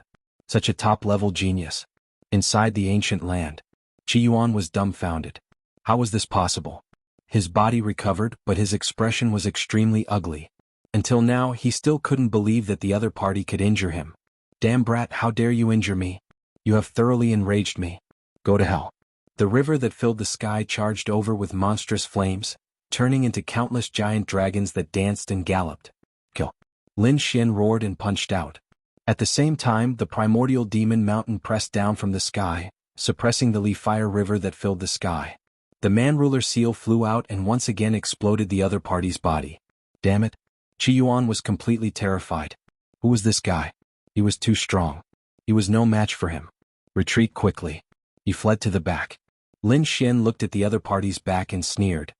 Such a top-level genius. Inside the ancient land. Qi Yuan was dumbfounded. How was this possible? His body recovered, but his expression was extremely ugly. Until now, he still couldn't believe that the other party could injure him. Damn brat, how dare you injure me? You have thoroughly enraged me. Go to hell. The river that filled the sky charged over with monstrous flames, turning into countless giant dragons that danced and galloped. Kill. Lin Xian roared and punched out. At the same time, the primordial demon mountain pressed down from the sky, suppressing the fire river that filled the sky. The man-ruler seal flew out and once again exploded the other party's body. Damn it. Qi Yuan was completely terrified. Who was this guy? He was too strong. He was no match for him. Retreat quickly. He fled to the back. Lin Xian looked at the other party's back and sneered.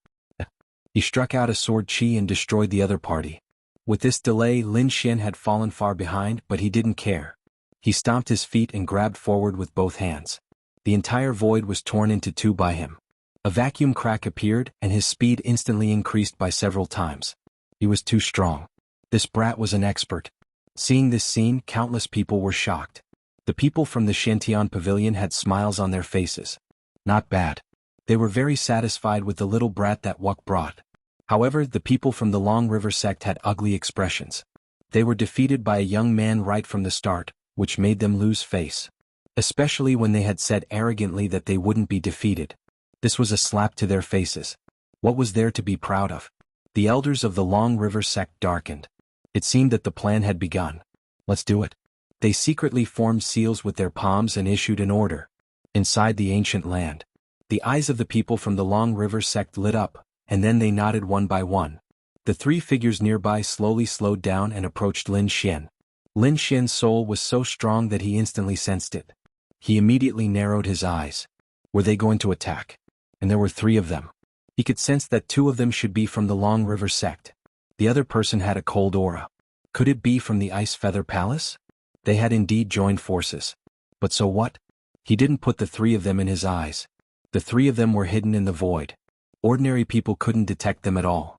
He struck out a sword Qi and destroyed the other party. With this delay, Lin Xian had fallen far behind, but he didn't care. He stomped his feet and grabbed forward with both hands. The entire void was torn into two by him. A vacuum crack appeared, and his speed instantly increased by several times. He was too strong. This brat was an expert. Seeing this scene, countless people were shocked. The people from the Shantian pavilion had smiles on their faces. Not bad. They were very satisfied with the little brat that Wuck brought. However, the people from the Long River sect had ugly expressions. They were defeated by a young man right from the start, which made them lose face. Especially when they had said arrogantly that they wouldn't be defeated. This was a slap to their faces. What was there to be proud of? The elders of the Long River sect darkened. It seemed that the plan had begun. Let's do it. They secretly formed seals with their palms and issued an order. Inside the ancient land, the eyes of the people from the Long River sect lit up, and then they nodded one by one. The three figures nearby slowly slowed down and approached Lin Xian. Lin Xian's soul was so strong that he instantly sensed it. He immediately narrowed his eyes. Were they going to attack? And there were three of them. He could sense that two of them should be from the Long River sect. The other person had a cold aura. Could it be from the Ice Feather Palace? They had indeed joined forces. But so what? He didn't put the three of them in his eyes. The three of them were hidden in the void. Ordinary people couldn't detect them at all.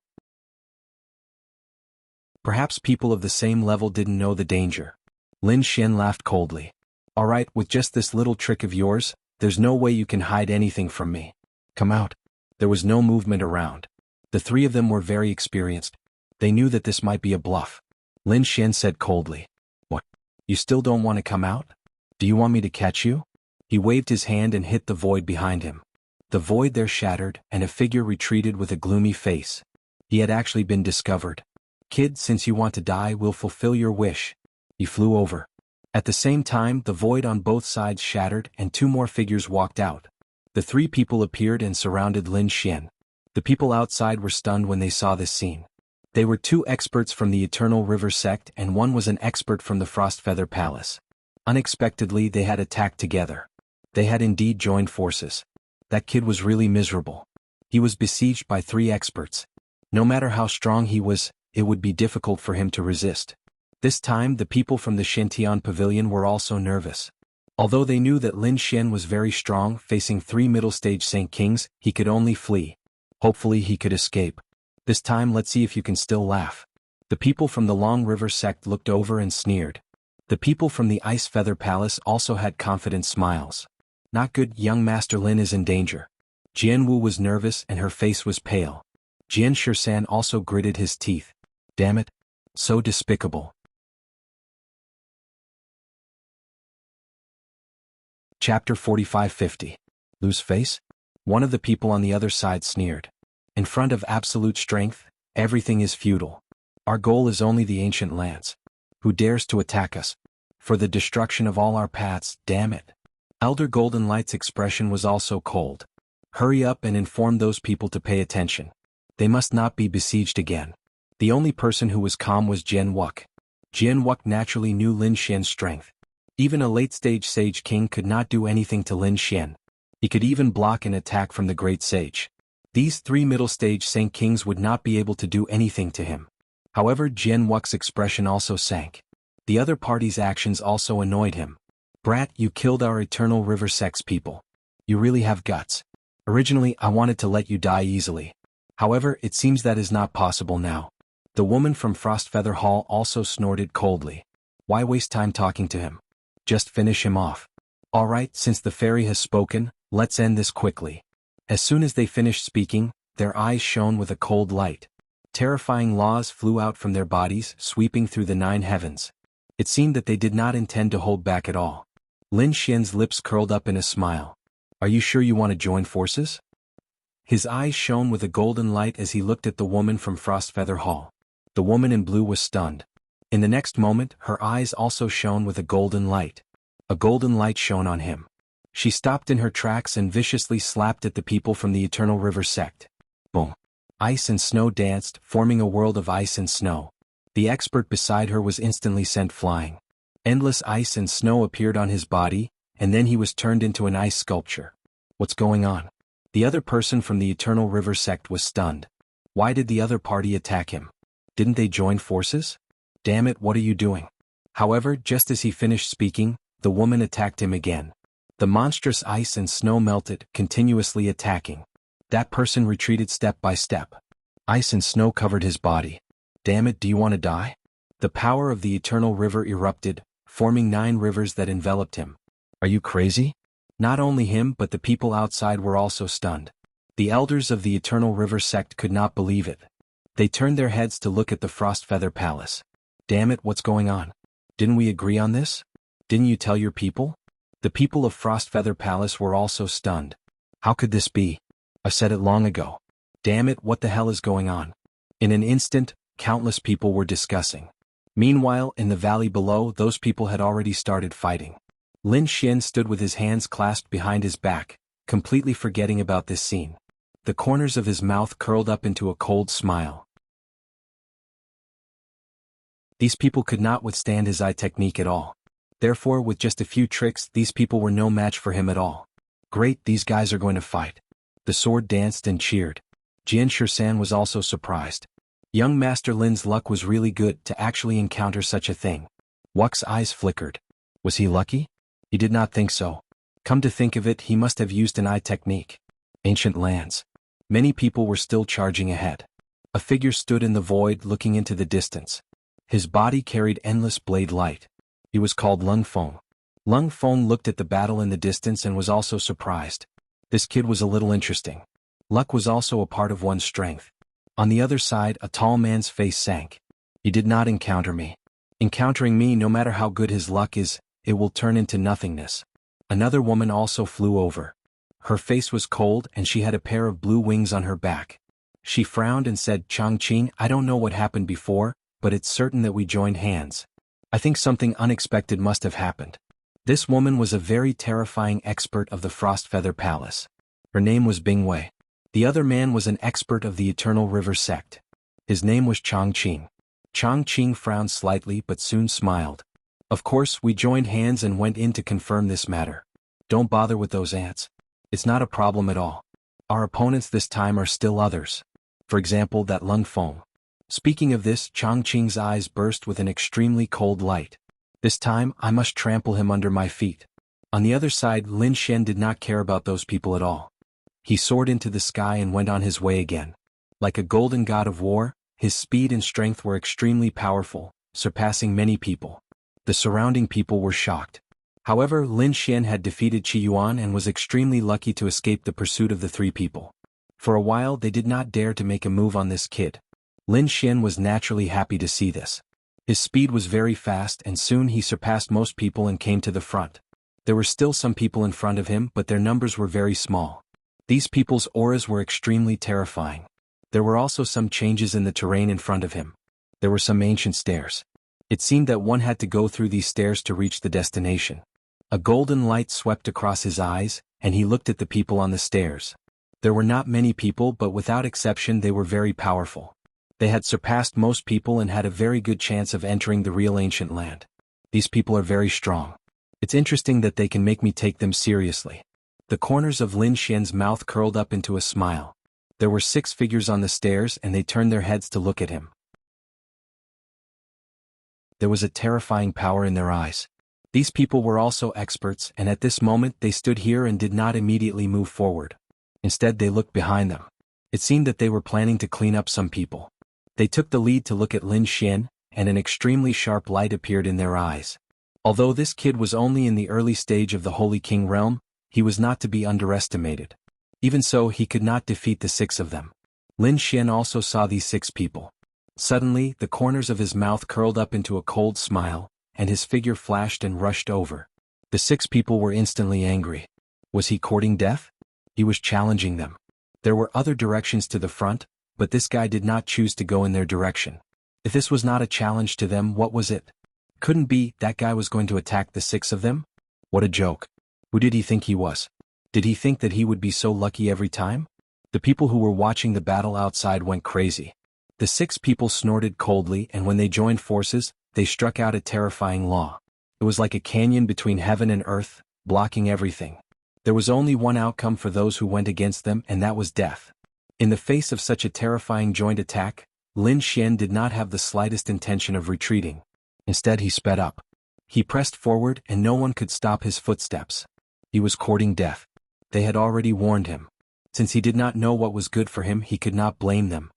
Perhaps people of the same level didn't know the danger. Lin Xian laughed coldly. All right, with just this little trick of yours, there's no way you can hide anything from me. Come out. There was no movement around. The three of them were very experienced. They knew that this might be a bluff. Lin Xian said coldly. What? You still don't want to come out? Do you want me to catch you? He waved his hand and hit the void behind him. The void there shattered, and a figure retreated with a gloomy face. He had actually been discovered. Kid, since you want to die, we'll fulfill your wish. He flew over. At the same time, the void on both sides shattered and two more figures walked out. The three people appeared and surrounded Lin Xian. The people outside were stunned when they saw this scene. They were two experts from the Eternal River sect and one was an expert from the Frost Feather Palace. Unexpectedly, they had attacked together. They had indeed joined forces. That kid was really miserable. He was besieged by three experts. No matter how strong he was, it would be difficult for him to resist. This time, the people from the Shantian pavilion were also nervous. Although they knew that Lin Xian was very strong, facing three middle-stage Saint Kings, he could only flee. Hopefully he could escape. This time let's see if you can still laugh. The people from the Long River sect looked over and sneered. The people from the Ice Feather Palace also had confident smiles. Not good, young Master Lin is in danger. Jianghu was nervous and her face was pale. Jian Shisan also gritted his teeth. Damn it. So despicable. Chapter 45-50. Lose face? One of the people on the other side sneered. In front of absolute strength, everything is futile. Our goal is only the ancient lands. Who dares to attack us? For the destruction of all our paths, damn it. Elder Golden Light's expression was also cold. Hurry up and inform those people to pay attention. They must not be besieged again. The only person who was calm was Jian Wuck. Jian Wuck naturally knew Lin Xian's strength. Even a late-stage Sage King could not do anything to Lin Xian. He could even block an attack from the Great Sage. These three middle-stage Saint Kings would not be able to do anything to him. However, Jian Wuck's expression also sank. The other party's actions also annoyed him. Brat, you killed our Eternal River Sect's people. You really have guts. Originally, I wanted to let you die easily. However, it seems that is not possible now. The woman from Frostfeather Hall also snorted coldly. Why waste time talking to him? Just finish him off. Alright, since the fairy has spoken, let's end this quickly. As soon as they finished speaking, their eyes shone with a cold light. Terrifying laws flew out from their bodies, sweeping through the 9 heavens. It seemed that they did not intend to hold back at all. Lin Xian's lips curled up in a smile. Are you sure you want to join forces? His eyes shone with a golden light as he looked at the woman from Frostfeather Hall. The woman in blue was stunned. In the next moment, her eyes also shone with a golden light. A golden light shone on him. She stopped in her tracks and viciously slapped at the people from the Eternal River sect. Boom. Ice and snow danced, forming a world of ice and snow. The expert beside her was instantly sent flying. Endless ice and snow appeared on his body, and then he was turned into an ice sculpture. What's going on? The other person from the Eternal River sect was stunned. Why did the other party attack him? Didn't they join forces? Damn it, what are you doing? However, just as he finished speaking, the woman attacked him again. The monstrous ice and snow melted, continuously attacking. That person retreated step by step. Ice and snow covered his body. Damn it, do you want to die? The power of the Eternal River erupted, forming 9 rivers that enveloped him. Are you crazy? Not only him but the people outside were also stunned. The elders of the Eternal River sect could not believe it. They turned their heads to look at the Frostfeather Palace. Damn it, what's going on? Didn't we agree on this? Didn't you tell your people? The people of Frostfeather Palace were also stunned. How could this be? I said it long ago. Damn it, what the hell is going on? In an instant, countless people were discussing. Meanwhile, in the valley below, those people had already started fighting. Lin Xian stood with his hands clasped behind his back, completely forgetting about this scene. The corners of his mouth curled up into a cold smile. These people could not withstand his eye technique at all. Therefore, with just a few tricks, these people were no match for him at all. Great, these guys are going to fight. The sword danced and cheered. Jian Shisan was also surprised. Young Master Lin's luck was really good to actually encounter such a thing. Wux's eyes flickered. Was he lucky? He did not think so. Come to think of it, he must have used an eye technique. Ancient lands. Many people were still charging ahead. A figure stood in the void looking into the distance. His body carried endless blade light. He was called Lung Feng. Lung Feng looked at the battle in the distance and was also surprised. This kid was a little interesting. Luck was also a part of one's strength. On the other side, a tall man's face sank. He did not encounter me. Encountering me, no matter how good his luck is, it will turn into nothingness. Another woman also flew over. Her face was cold and she had a pair of blue wings on her back. She frowned and said, Changqing, I don't know what happened before, but it's certain that we joined hands. I think something unexpected must have happened. This woman was a very terrifying expert of the Frostfeather Palace. Her name was Bingwei. The other man was an expert of the Eternal River sect. His name was Changqing. Changqing frowned slightly but soon smiled. Of course, we joined hands and went in to confirm this matter. Don't bother with those ants. It's not a problem at all. Our opponents this time are still others. For example, that Lung Feng. Speaking of this, Changqing's eyes burst with an extremely cold light. This time, I must trample him under my feet. On the other side, Lin Xian did not care about those people at all. He soared into the sky and went on his way again. Like a golden god of war, his speed and strength were extremely powerful, surpassing many people. The surrounding people were shocked. However, Lin Xian had defeated Qi Yuan and was extremely lucky to escape the pursuit of the 3 people. For a while they did not dare to make a move on this kid. Lin Xian was naturally happy to see this. His speed was very fast and soon he surpassed most people and came to the front. There were still some people in front of him but their numbers were very small. These people's auras were extremely terrifying. There were also some changes in the terrain in front of him. There were some ancient stairs. It seemed that one had to go through these stairs to reach the destination. A golden light swept across his eyes, and he looked at the people on the stairs. There were not many people but without exception they were very powerful. They had surpassed most people and had a very good chance of entering the real ancient land. These people are very strong. It's interesting that they can make me take them seriously. The corners of Lin Xian's mouth curled up into a smile. There were 6 figures on the stairs and they turned their heads to look at him. There was a terrifying power in their eyes. These people were also experts and at this moment they stood here and did not immediately move forward. Instead they looked behind them. It seemed that they were planning to clean up some people. They took the lead to look at Lin Xian, and an extremely sharp light appeared in their eyes. Although this kid was only in the early stage of the Holy King realm, he was not to be underestimated. Even so, he could not defeat the 6 of them. Lin Xian also saw these 6 people. Suddenly, the corners of his mouth curled up into a cold smile, and his figure flashed and rushed over. The 6 people were instantly angry. Was he courting death? He was challenging them. There were other directions to the front, but this guy did not choose to go in their direction. If this was not a challenge to them, what was it? Couldn't be that guy was going to attack the 6 of them? What a joke. Who did he think he was? Did he think that he would be so lucky every time? The people who were watching the battle outside went crazy. The 6 people snorted coldly, and when they joined forces, they struck out a terrifying law. It was like a canyon between heaven and earth, blocking everything. There was only one outcome for those who went against them, and that was death. In the face of such a terrifying joint attack, Lin Xian did not have the slightest intention of retreating. Instead, he sped up. He pressed forward, and no one could stop his footsteps. He was courting death. They had already warned him. Since he did not know what was good for him, he could not blame them.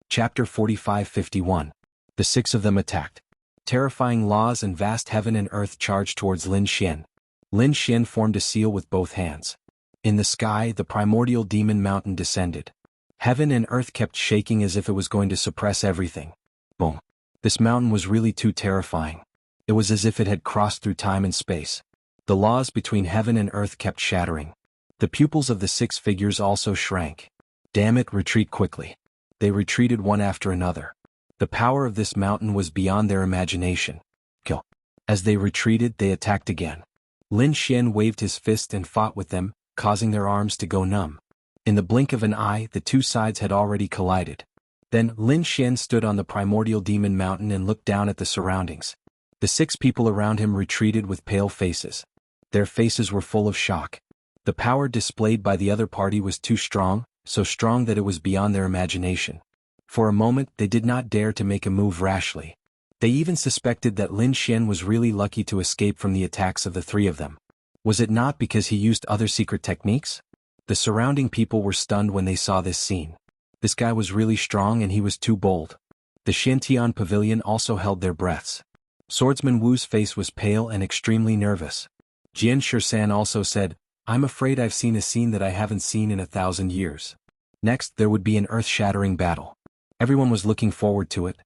Chapter 45-51. The 6 of them attacked. Terrifying laws and vast heaven and earth charged towards Lin Xian. Lin Xian formed a seal with both hands. In the sky, the primordial demon mountain descended. Heaven and earth kept shaking as if it was going to suppress everything. Boom. This mountain was really too terrifying. It was as if it had crossed through time and space. The laws between heaven and earth kept shattering. The pupils of the 6 figures also shrank. Damn it, retreat quickly. They retreated one after another. The power of this mountain was beyond their imagination. Kill. As they retreated, they attacked again. Lin Xian waved his fist and fought with them, causing their arms to go numb. In the blink of an eye, the 2 sides had already collided. Then Lin Xian stood on the primordial demon mountain and looked down at the surroundings. The 6 people around him retreated with pale faces. Their faces were full of shock. The power displayed by the other party was too strong, so strong that it was beyond their imagination. For a moment, they did not dare to make a move rashly. They even suspected that Lin Xian was really lucky to escape from the attacks of the 3 of them. Was it not because he used other secret techniques? The surrounding people were stunned when they saw this scene. This guy was really strong and he was too bold. The Shantian pavilion also held their breaths. Swordsman Wu's face was pale and extremely nervous. Jian Shisan also said, "I'm afraid I've seen a scene that I haven't seen in 1,000 years." Next, there would be an earth-shattering battle. Everyone was looking forward to it.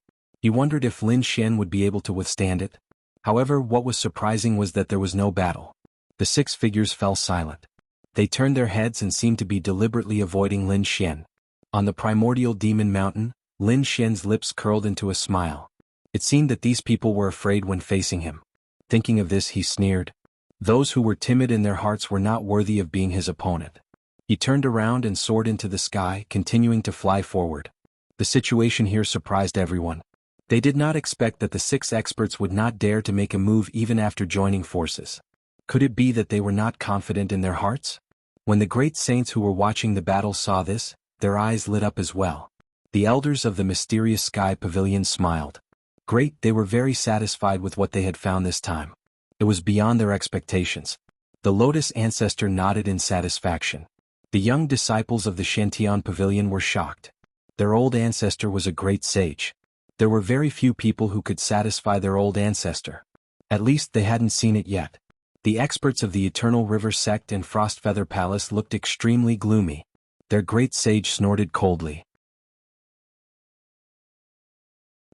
He wondered if Lin Xian would be able to withstand it. However, what was surprising was that there was no battle. The 6 figures fell silent. They turned their heads and seemed to be deliberately avoiding Lin Xian. On the primordial demon mountain, Lin Xian's lips curled into a smile. It seemed that these people were afraid when facing him. Thinking of this, he sneered. Those who were timid in their hearts were not worthy of being his opponent. He turned around and soared into the sky, continuing to fly forward. The situation here surprised everyone. They did not expect that the 6 experts would not dare to make a move even after joining forces. Could it be that they were not confident in their hearts? When the great saints who were watching the battle saw this, their eyes lit up as well. The elders of the mysterious sky pavilion smiled. Great, they were very satisfied with what they had found this time. It was beyond their expectations. The Lotus ancestor nodded in satisfaction. The young disciples of the Shantian pavilion were shocked. Their old ancestor was a great sage. There were very few people who could satisfy their old ancestor. At least they hadn't seen it yet. The experts of the Eternal River Sect and Frostfeather Palace looked extremely gloomy. Their great sage snorted coldly.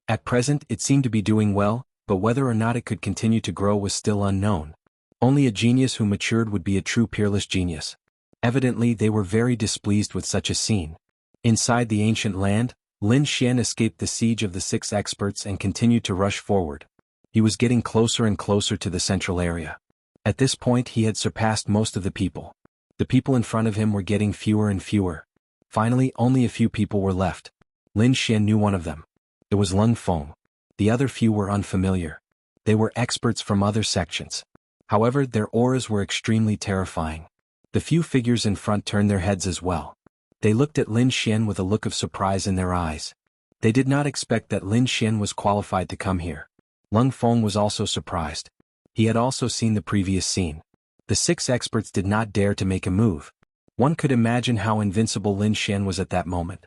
At present, it seemed to be doing well, but whether or not it could continue to grow was still unknown. Only a genius who matured would be a true peerless genius. Evidently, they were very displeased with such a scene. Inside the ancient land, Lin Xian escaped the siege of the 6 experts and continued to rush forward. He was getting closer and closer to the central area. At this point, he had surpassed most of the people. The people in front of him were getting fewer and fewer. Finally, only a few people were left. Lin Xian knew one of them. It was Lung Feng. The other few were unfamiliar. They were experts from other sections. However, their auras were extremely terrifying. The few figures in front turned their heads as well. They looked at Lin Xian with a look of surprise in their eyes. They did not expect that Lin Xian was qualified to come here. Lung Feng was also surprised. He had also seen the previous scene. The 6 experts did not dare to make a move. One could imagine how invincible Lin Xian was at that moment.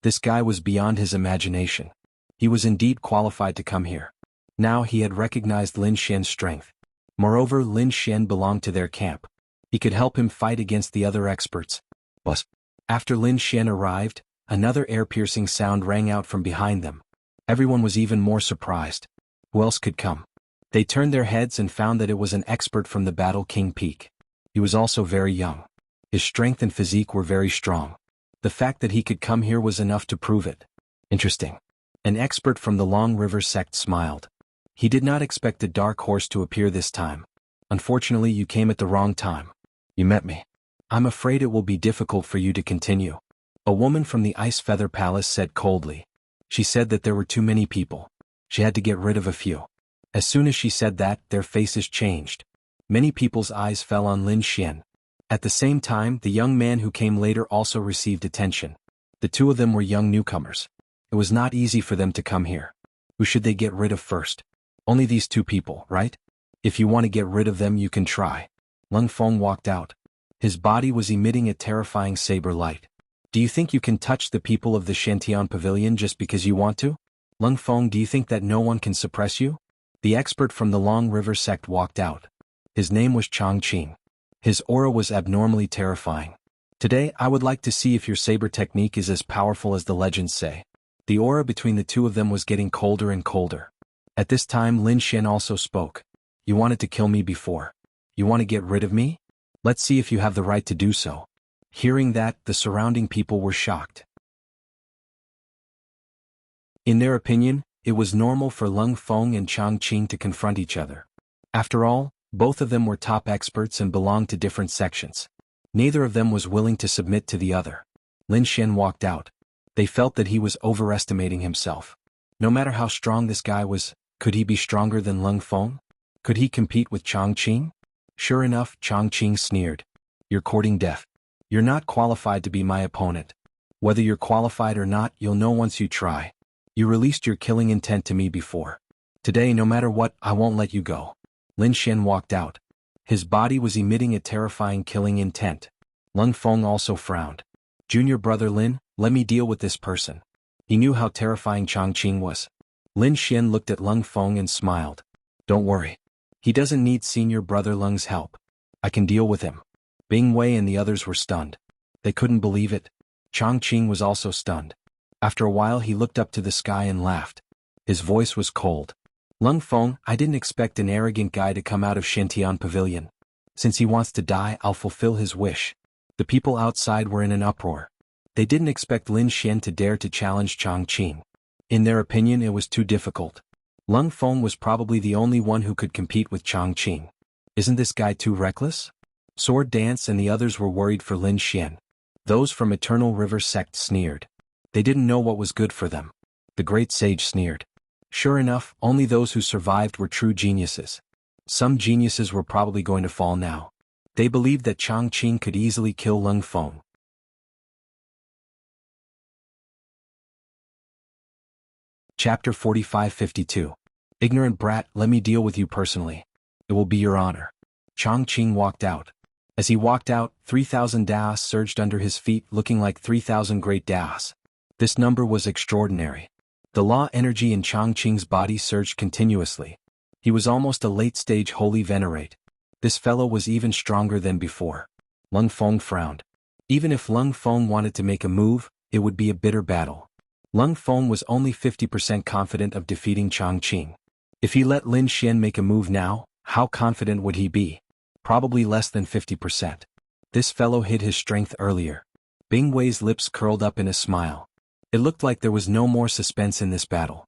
This guy was beyond his imagination. He was indeed qualified to come here. Now he had recognized Lin Xian's strength. Moreover, Lin Xian belonged to their camp. He could help him fight against the other experts. But after Lin Xian arrived, another ear-piercing sound rang out from behind them. Everyone was even more surprised. Who else could come? They turned their heads and found that it was an expert from the Battle King Peak. He was also very young. His strength and physique were very strong. The fact that he could come here was enough to prove it. Interesting. An expert from the Long River sect smiled. He did not expect the dark horse to appear this time. Unfortunately, you came at the wrong time. You met me. I'm afraid it will be difficult for you to continue. A woman from the Ice Feather Palace said coldly. She said that there were too many people. She had to get rid of a few. As soon as she said that, their faces changed. Many people's eyes fell on Lin Xian. At the same time, the young man who came later also received attention. The two of them were young newcomers. It was not easy for them to come here. Who should they get rid of first? Only these two people, right? If you want to get rid of them, you can try. Lung Feng walked out. His body was emitting a terrifying saber light. Do you think you can touch the people of the Shantian Pavilion just because you want to? Lung Feng, do you think that no one can suppress you? The expert from the Long River sect walked out. His name was Changqing. His aura was abnormally terrifying. Today, I would like to see if your saber technique is as powerful as the legends say. The aura between the two of them was getting colder and colder. At this time, Lin Xian also spoke. You wanted to kill me before. You want to get rid of me? Let's see if you have the right to do so. Hearing that, the surrounding people were shocked. In their opinion, it was normal for Lung Feng and Changqing to confront each other. After all, both of them were top experts and belonged to different sections. Neither of them was willing to submit to the other. Lin Xian walked out. They felt that he was overestimating himself. No matter how strong this guy was, could he be stronger than Lung Feng? Could he compete with Changqing? Sure enough, Changqing sneered. You're courting death. You're not qualified to be my opponent. Whether you're qualified or not, you'll know once you try. You released your killing intent to me before. Today, no matter what, I won't let you go. Lin Xian walked out. His body was emitting a terrifying killing intent. Lung Feng also frowned. Junior brother Lin, let me deal with this person. He knew how terrifying Changqing was. Lin Xian looked at Lung Feng and smiled. Don't worry. He doesn't need senior brother Lung's help. I can deal with him. Bing Wei and the others were stunned. They couldn't believe it. Changqing was also stunned. After a while he looked up to the sky and laughed. His voice was cold. Lung Feng, I didn't expect an arrogant guy to come out of Shantian Pavilion. Since he wants to die, I'll fulfill his wish. The people outside were in an uproar. They didn't expect Lin Xian to dare to challenge Changqing. In their opinion, it was too difficult. Lung Feng was probably the only one who could compete with Changqing. Isn't this guy too reckless? Sword Dance and the others were worried for Lin Xian. Those from Eternal River sect sneered. They didn't know what was good for them. The great sage sneered. Sure enough, only those who survived were true geniuses. Some geniuses were probably going to fall now. They believed that Changqing could easily kill Lung Feng. Chapter 45-52. Ignorant brat, let me deal with you personally. It will be your honor. Changqing walked out. As he walked out, 3,000 daos surged under his feet, looking like 3,000 great daos. This number was extraordinary. The law energy in Changqing's body surged continuously. He was almost a late-stage holy venerate. This fellow was even stronger than before. Lung Feng frowned. Even if Lung Feng wanted to make a move, it would be a bitter battle. Lung Feng was only 50% confident of defeating Changqing. If he let Lin Xian make a move now, how confident would he be? Probably less than 50%. This fellow hid his strength earlier. Bing Wei's lips curled up in a smile. It looked like there was no more suspense in this battle.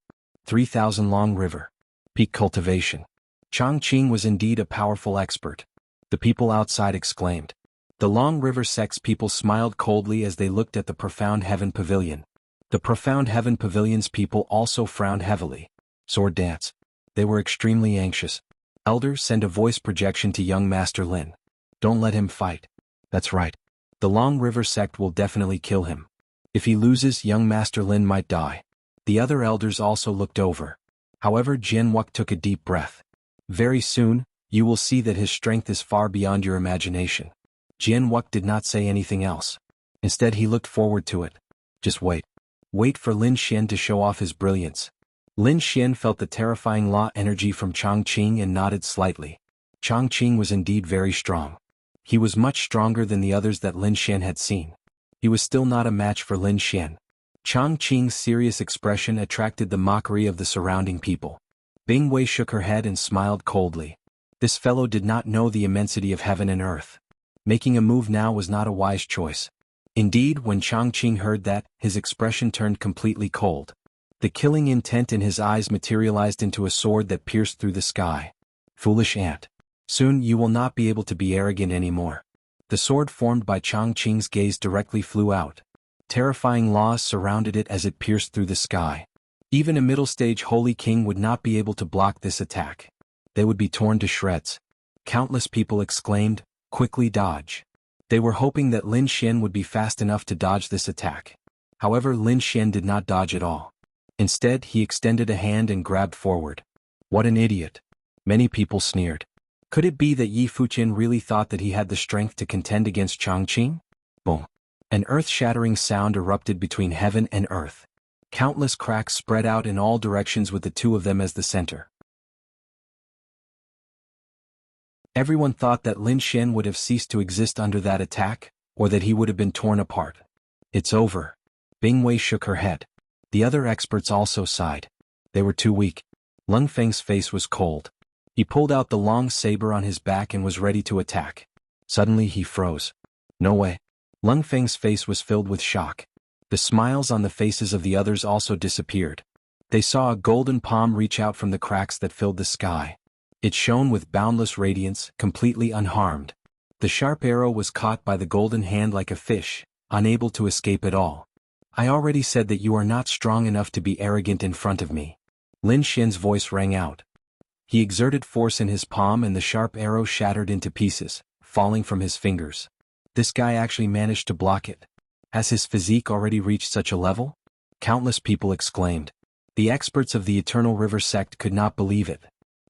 3,000 Long River. Peak Cultivation. Changqing was indeed a powerful expert. The people outside exclaimed. The Long River sect's people smiled coldly as they looked at the Profound Heaven Pavilion. The Profound Heaven Pavilion's people also frowned heavily. Sword Dance. They were extremely anxious. Elder, send a voice projection to young Master Lin. Don't let him fight. That's right. The Long River sect will definitely kill him. If he loses, young Master Lin might die. The other elders also looked over. However, Jianwu took a deep breath. Very soon, you will see that his strength is far beyond your imagination. Jianwu did not say anything else. Instead, he looked forward to it. Just wait. Wait for Lin Xian to show off his brilliance. Lin Xian felt the terrifying law energy from Changqing and nodded slightly. Changqing was indeed very strong. He was much stronger than the others that Lin Xian had seen. He was still not a match for Lin Xian. Changqing's serious expression attracted the mockery of the surrounding people. Bing Wei shook her head and smiled coldly. This fellow did not know the immensity of heaven and earth. Making a move now was not a wise choice. Indeed, when Changqing heard that, his expression turned completely cold. The killing intent in his eyes materialized into a sword that pierced through the sky. Foolish ant. Soon you will not be able to be arrogant anymore. The sword formed by Changqing's gaze directly flew out. Terrifying laws surrounded it as it pierced through the sky. Even a middle-stage holy king would not be able to block this attack. They would be torn to shreds. Countless people exclaimed, "Quickly dodge." They were hoping that Lin Xian would be fast enough to dodge this attack. However, Lin Xian did not dodge at all. Instead, he extended a hand and grabbed forward. What an idiot. Many people sneered. Could it be that Yi Fuqian really thought that he had the strength to contend against Changqing? Boom. An earth-shattering sound erupted between heaven and earth. Countless cracks spread out in all directions with the two of them as the center. Everyone thought that Lin Xian would have ceased to exist under that attack, or that he would have been torn apart. It's over. Bing Wei shook her head. The other experts also sighed. They were too weak. Lung Feng's face was cold. He pulled out the long saber on his back and was ready to attack. Suddenly he froze. No way. Lung Feng's face was filled with shock. The smiles on the faces of the others also disappeared. They saw a golden palm reach out from the cracks that filled the sky. It shone with boundless radiance, completely unharmed. The sharp arrow was caught by the golden hand like a fish, unable to escape at all. I already said that you are not strong enough to be arrogant in front of me. Lin Xian's voice rang out. He exerted force in his palm and the sharp arrow shattered into pieces, falling from his fingers. This guy actually managed to block it. Has his physique already reached such a level? Countless people exclaimed. The experts of the Eternal River sect could not believe it.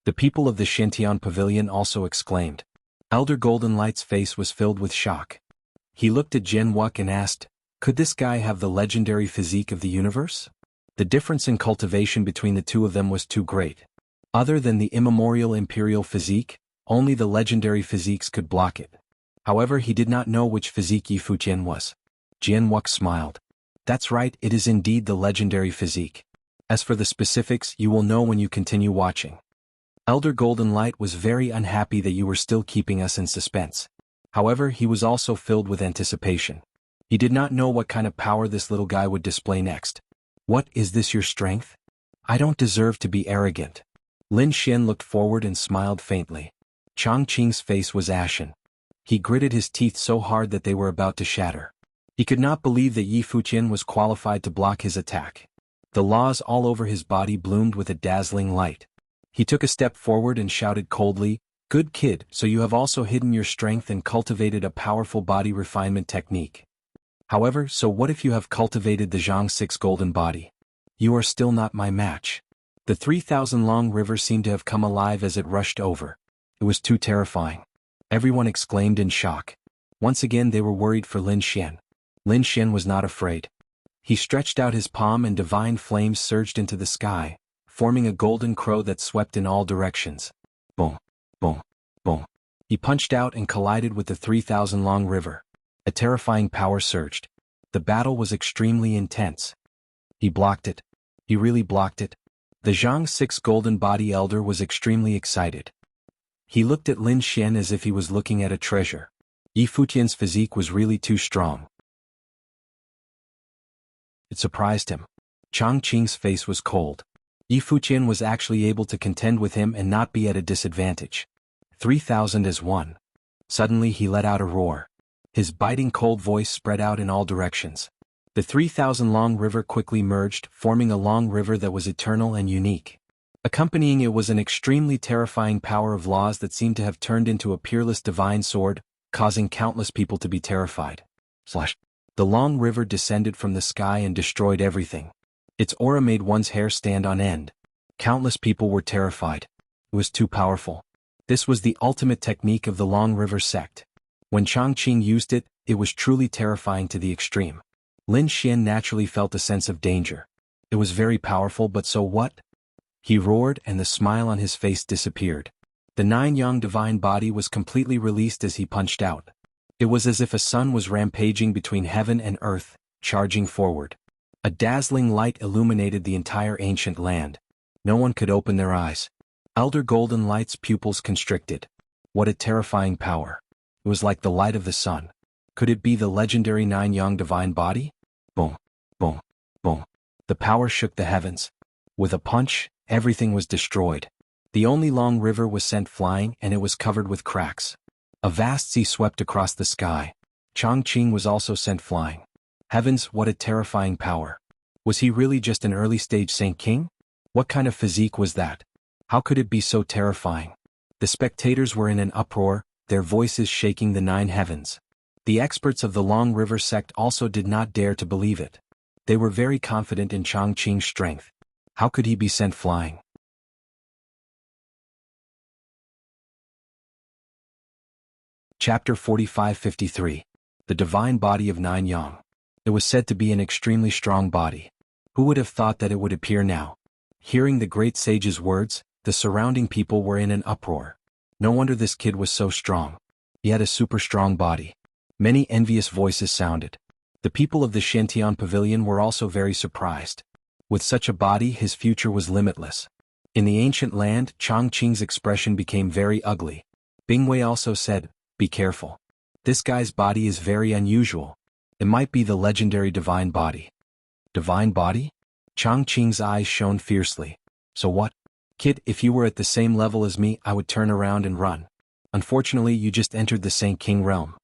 The people of the Xintian Pavilion also exclaimed. Elder Golden Light's face was filled with shock. He looked at Jian Wuck and asked, could this guy have the legendary physique of the universe? The difference in cultivation between the two of them was too great. Other than the immemorial imperial physique, only the legendary physiques could block it. However, he did not know which physique Yi Fuqian was. Jian Wuck smiled. That's right, it is indeed the legendary physique. As for the specifics, you will know when you continue watching. Elder Golden Light was very unhappy that you were still keeping us in suspense. However, he was also filled with anticipation. He did not know what kind of power this little guy would display next. What, is this your strength? I don't deserve to be arrogant. Lin Xian looked forward and smiled faintly. Changqing's face was ashen. He gritted his teeth so hard that they were about to shatter. He could not believe that Yi Fuqian was qualified to block his attack. The laws all over his body bloomed with a dazzling light. He took a step forward and shouted coldly, "Good kid, so you have also hidden your strength and cultivated a powerful body refinement technique. However, so what if you have cultivated the Jianghu 6 golden body? You are still not my match." The 3,000-long river seemed to have come alive as it rushed over. It was too terrifying. Everyone exclaimed in shock. Once again they were worried for Lin Xian. Lin Xian was not afraid. He stretched out his palm and divine flames surged into the sky, forming a golden crow that swept in all directions. Boom, boom, boom. He punched out and collided with the 3,000-long river. A terrifying power surged. The battle was extremely intense. He blocked it. He really blocked it. The Jianghu 6 golden body elder was extremely excited. He looked at Lin Xian as if he was looking at a treasure. Yi Fuqian's physique was really too strong. It surprised him. Changqing's face was cold. Yi Fuqian was actually able to contend with him and not be at a disadvantage. 3,000 as one. Suddenly he let out a roar. His biting cold voice spread out in all directions. The 3,000-long river quickly merged, forming a long river that was eternal and unique. Accompanying it was an extremely terrifying power of laws that seemed to have turned into a peerless divine sword, causing countless people to be terrified. The long river descended from the sky and destroyed everything. Its aura made one's hair stand on end. Countless people were terrified. It was too powerful. This was the ultimate technique of the Long River sect. When Changqing used it, it was truly terrifying to the extreme. Lin Xian naturally felt a sense of danger. It was very powerful, but so what? He roared and the smile on his face disappeared. The nine-yang divine body was completely released as he punched out. It was as if a sun was rampaging between heaven and earth, charging forward. A dazzling light illuminated the entire ancient land. No one could open their eyes. Elder Golden Light's pupils constricted. What a terrifying power. It was like the light of the sun. Could it be the legendary nine-yang divine body? Boom, boom, boom. The power shook the heavens. With a punch, everything was destroyed. The only long river was sent flying and it was covered with cracks. A vast sea swept across the sky. Chongqing was also sent flying. Heavens, what a terrifying power. Was he really just an early-stage Saint King? What kind of physique was that? How could it be so terrifying? The spectators were in an uproar, their voices shaking the 9 heavens. The experts of the Long River sect also did not dare to believe it. They were very confident in Chongqing's strength. How could he be sent flying? Chapter 45-53. The Divine Body of Nine Yang. It was said to be an extremely strong body. Who would have thought that it would appear now? Hearing the great sage's words, the surrounding people were in an uproar. No wonder this kid was so strong. He had a super strong body. Many envious voices sounded. The people of the Shantian Pavilion were also very surprised. With such a body, his future was limitless. In the ancient land, Chongqing's expression became very ugly. Bingwei also said, "Be careful. This guy's body is very unusual. It might be the legendary divine body." Divine body? Chongqing's eyes shone fiercely. So what? Kid, if you were at the same level as me, I would turn around and run. Unfortunately, you just entered the Saint King realm.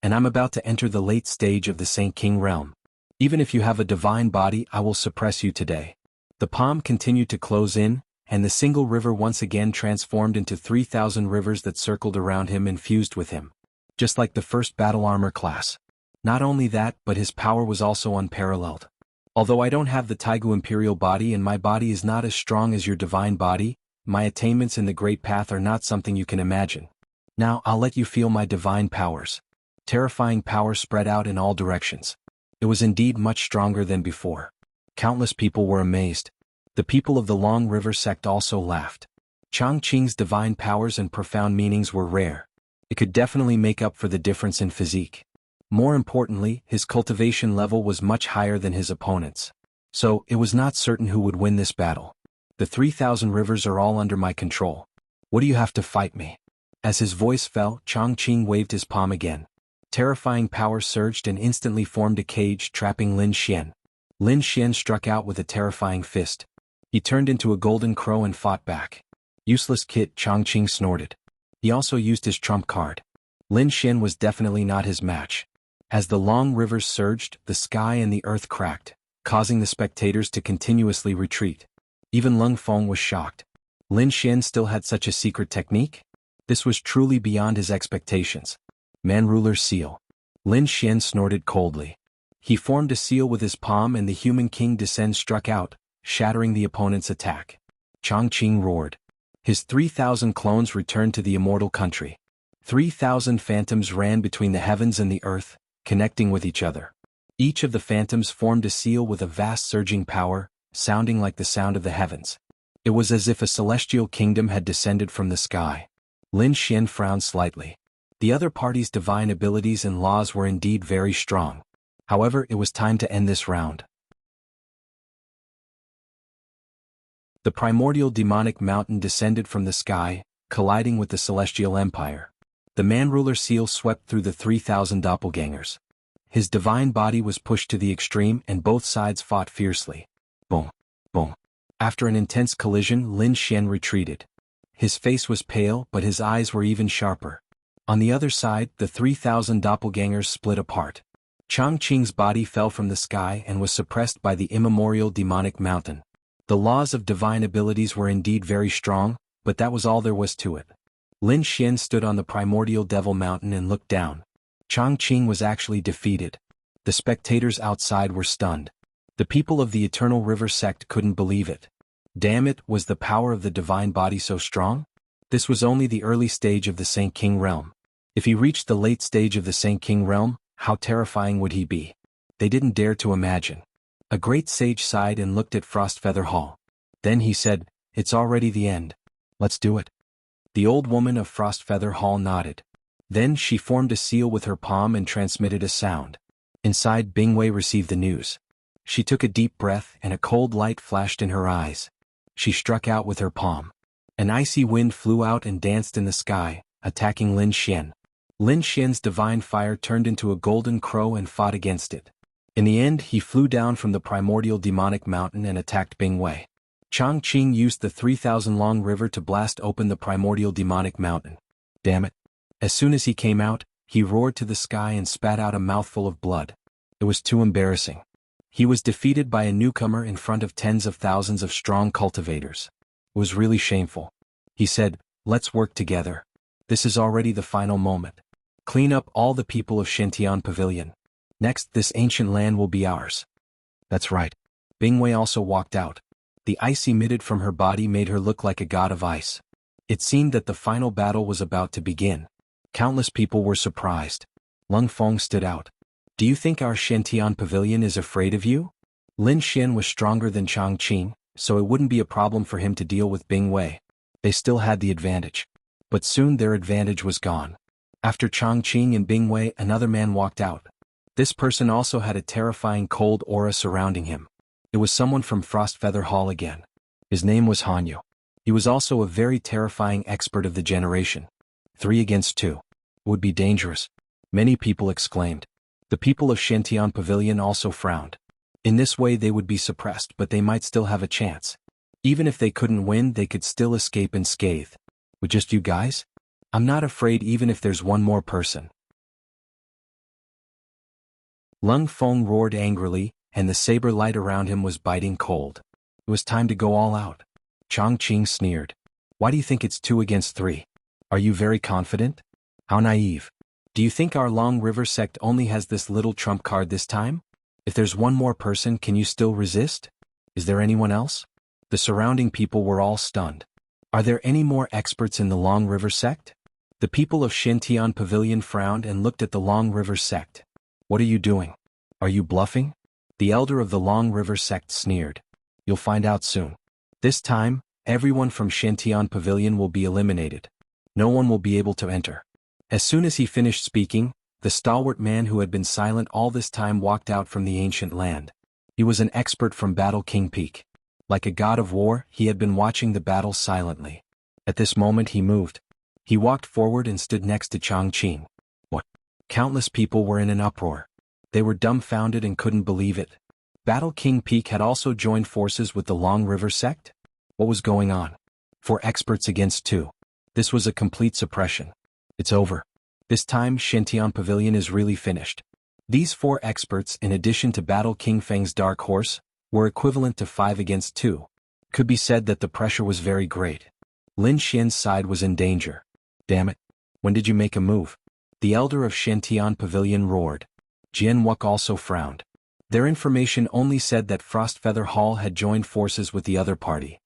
And I'm about to enter the late stage of the Saint King realm. Even if you have a divine body, I will suppress you today. The palm continued to close in, and the single river once again transformed into 3,000 rivers that circled around him and fused with him. Just like the first battle armor class. Not only that, but his power was also unparalleled. Although I don't have the Taigu Imperial body and my body is not as strong as your divine body, my attainments in the Great Path are not something you can imagine. Now I'll let you feel my divine powers. Terrifying power spread out in all directions. It was indeed much stronger than before. Countless people were amazed. The people of the Long River sect also laughed. Chongqing's divine powers and profound meanings were rare. It could definitely make up for the difference in physique. More importantly, his cultivation level was much higher than his opponents. So, it was not certain who would win this battle. The 3,000 rivers are all under my control. What do you have to fight me? As his voice fell, Chongqing waved his palm again. Terrifying power surged and instantly formed a cage trapping Lin Xian. Lin Xian struck out with a terrifying fist. He turned into a golden crow and fought back. Useless kid, Chongqing snorted. He also used his trump card. Lin Xian was definitely not his match. As the long rivers surged, the sky and the earth cracked, causing the spectators to continuously retreat. Even Lung Feng was shocked. Lin Xian still had such a secret technique? This was truly beyond his expectations. Man Ruler's Seal. Lin Xian snorted coldly. He formed a seal with his palm and the human king descend struck out, shattering the opponent's attack. Chongqing roared. His 3,000 clones returned to the immortal country. 3,000 phantoms ran between the heavens and the earth, connecting with each other. Each of the phantoms formed a seal with a vast surging power, sounding like the sound of the heavens. It was as if a celestial kingdom had descended from the sky. Lin Xian frowned slightly. The other party's divine abilities and laws were indeed very strong. However, it was time to end this round. The primordial demonic mountain descended from the sky, colliding with the celestial empire. The man-ruler seal swept through the 3,000 doppelgangers. His divine body was pushed to the extreme and both sides fought fiercely. Boom, boom. After an intense collision, Lin Xian retreated. His face was pale, but his eyes were even sharper. On the other side, the 3,000 doppelgangers split apart. Chongqing's body fell from the sky and was suppressed by the immemorial demonic mountain. The laws of divine abilities were indeed very strong, but that was all there was to it. Lin Xian stood on the primordial devil mountain and looked down. Chongqing was actually defeated. The spectators outside were stunned. The people of the Eternal River sect couldn't believe it. Damn it, was the power of the divine body so strong? This was only the early stage of the Saint King realm. If he reached the late stage of the Saint King realm, how terrifying would he be? They didn't dare to imagine. A great sage sighed and looked at Frostfeather Hall. Then he said, "It's already the end. Let's do it." The old woman of Frostfeather Hall nodded. Then she formed a seal with her palm and transmitted a sound. Inside, Bingwei received the news. She took a deep breath and a cold light flashed in her eyes. She struck out with her palm. An icy wind flew out and danced in the sky, attacking Lin Xian. Lin Xian's divine fire turned into a golden crow and fought against it. In the end, he flew down from the primordial demonic mountain and attacked Bingwei. Chongqing used the 3,000-long river to blast open the primordial demonic mountain. Damn it. As soon as he came out, he roared to the sky and spat out a mouthful of blood. It was too embarrassing. He was defeated by a newcomer in front of tens of thousands of strong cultivators. It was really shameful. He said, "Let's work together. This is already the final moment. Clean up all the people of Shintian Pavilion. Next, this ancient land will be ours." That's right. Bingwei also walked out. The ice emitted from her body made her look like a god of ice. It seemed that the final battle was about to begin. Countless people were surprised. Lung Feng stood out. "Do you think our Shintian Pavilion is afraid of you?" Lin Xian was stronger than Chongqing, so it wouldn't be a problem for him to deal with Bingwei. They still had the advantage. But soon their advantage was gone. After Chongqing and Bingwei, another man walked out. This person also had a terrifying cold aura surrounding him. It was someone from Frostfeather Hall again. His name was Hanyu. He was also a very terrifying expert of the generation. 3 against 2. Would be dangerous. Many people exclaimed. The people of Shintian Pavilion also frowned. In this way they would be suppressed, but they might still have a chance. Even if they couldn't win, they could still escape unscathed. With just you guys? I'm not afraid even if there's one more person. Lung Feng roared angrily, and the saber light around him was biting cold. It was time to go all out. Chongqing sneered. "Why do you think it's 2 against 3? Are you very confident? How naive. Do you think our Long River sect only has this little trump card this time? If there's one more person, can you still resist? Is there anyone else?" The surrounding people were all stunned. Are there any more experts in the Long River sect? The people of Shintian Pavilion frowned and looked at the Long River sect. "What are you doing? Are you bluffing?" The elder of the Long River sect sneered. "You'll find out soon. This time, everyone from Shintian Pavilion will be eliminated. No one will be able to enter." As soon as he finished speaking, the stalwart man who had been silent all this time walked out from the ancient land. He was an expert from Battle King Peak. Like a god of war, he had been watching the battle silently. At this moment he moved. He walked forward and stood next to Chongqing. What? Countless people were in an uproar. They were dumbfounded and couldn't believe it. Battle King Peak had also joined forces with the Long River sect? What was going on? 4 experts against 2. This was a complete suppression. It's over. This time Shintian Pavilion is really finished. These 4 experts, in addition to Battle King Feng's Dark Horse, were equivalent to 5 against 2. Could be said that the pressure was very great. Lin Xian's side was in danger. "Damn it. When did you make a move?" The elder of Shintian Pavilion roared. Jianwu also frowned. Their information only said that Frostfeather Hall had joined forces with the other party.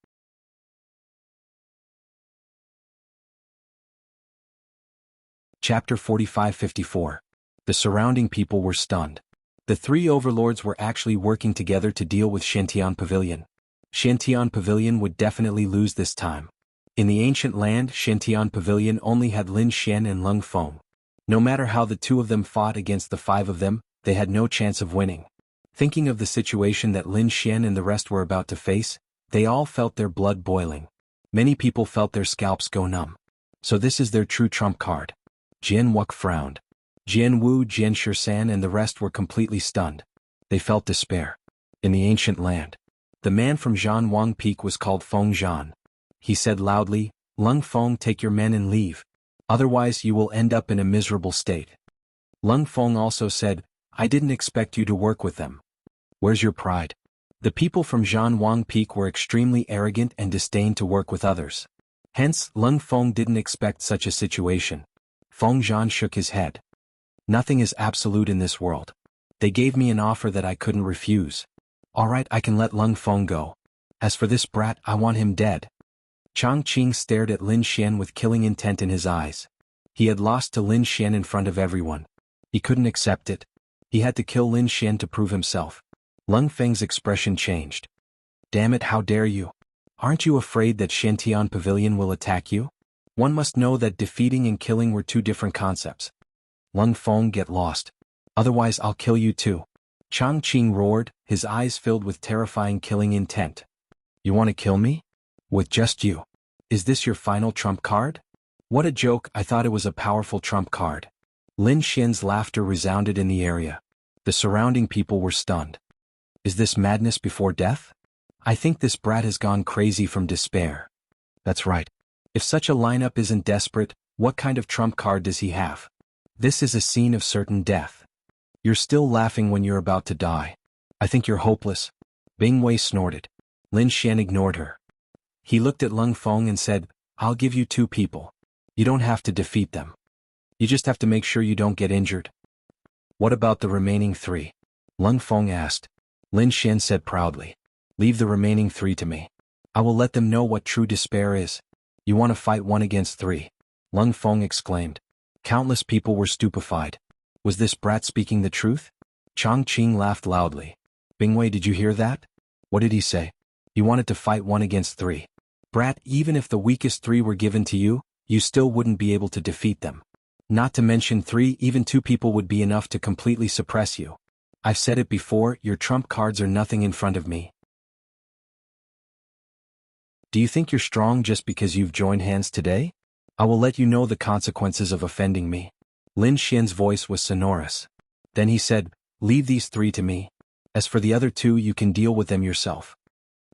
Chapter 45-54. The surrounding people were stunned. The 3 overlords were actually working together to deal with Shintian Pavilion. Shintian Pavilion would definitely lose this time. In the ancient land, Shintian Pavilion only had Lin Xian and Lung Feng. No matter how the 2 of them fought against the 5 of them, they had no chance of winning. Thinking of the situation that Lin Xian and the rest were about to face, they all felt their blood boiling. Many people felt their scalps go numb. So this is their true trump card. Jianwu frowned. Jianwu, Jian Shisan and the rest were completely stunned. They felt despair. In the ancient land, the man from Zhanwang Peak was called Feng Zhan. He said loudly, "Lung Feng, take your men and leave. Otherwise you will end up in a miserable state." Lung Feng also said, "I didn't expect you to work with them. Where's your pride?" The people from Zhanwang Peak were extremely arrogant and disdained to work with others. Hence, Lung Feng didn't expect such a situation. Feng Zhan shook his head. "Nothing is absolute in this world. They gave me an offer that I couldn't refuse. Alright, I can let Lung Feng go. As for this brat, I want him dead." Chongqing stared at Lin Xian with killing intent in his eyes. He had lost to Lin Xian in front of everyone. He couldn't accept it. He had to kill Lin Xian to prove himself. Lung Feng's expression changed. "Damn it, how dare you? Aren't you afraid that Shintian Pavilion will attack you? One must know that defeating and killing were 2 different concepts. Lung Feng, get lost. Otherwise I'll kill you too." Chongqing roared, his eyes filled with terrifying killing intent. "You want to kill me? With just you? Is this your final trump card? What a joke, I thought it was a powerful trump card." Lin Xian's laughter resounded in the area. The surrounding people were stunned. Is this madness before death? I think this brat has gone crazy from despair. That's right. If such a lineup isn't desperate, what kind of trump card does he have? This is a scene of certain death. You're still laughing when you're about to die. I think you're hopeless. Bing Wei snorted. Lin Xian ignored her. He looked at Lung Feng and said, I'll give you 2 people. You don't have to defeat them. You just have to make sure you don't get injured. What about the remaining 3? Lung Feng asked. Lin Xian said proudly. Leave the remaining 3 to me. I will let them know what true despair is. You want to fight 1 against 3? Lung Feng exclaimed. Countless people were stupefied. Was this brat speaking the truth? Chang Qing laughed loudly. Bingwei, did you hear that? What did he say? He wanted to fight 1 against 3. Brat, even if the weakest 3 were given to you, you still wouldn't be able to defeat them. Not to mention 3, even 2 people would be enough to completely suppress you. I've said it before, your trump cards are nothing in front of me. Do you think you're strong just because you've joined hands today? I will let you know the consequences of offending me. Lin Xian's voice was sonorous. Then he said, leave these 3 to me. As for the other 2, you can deal with them yourself.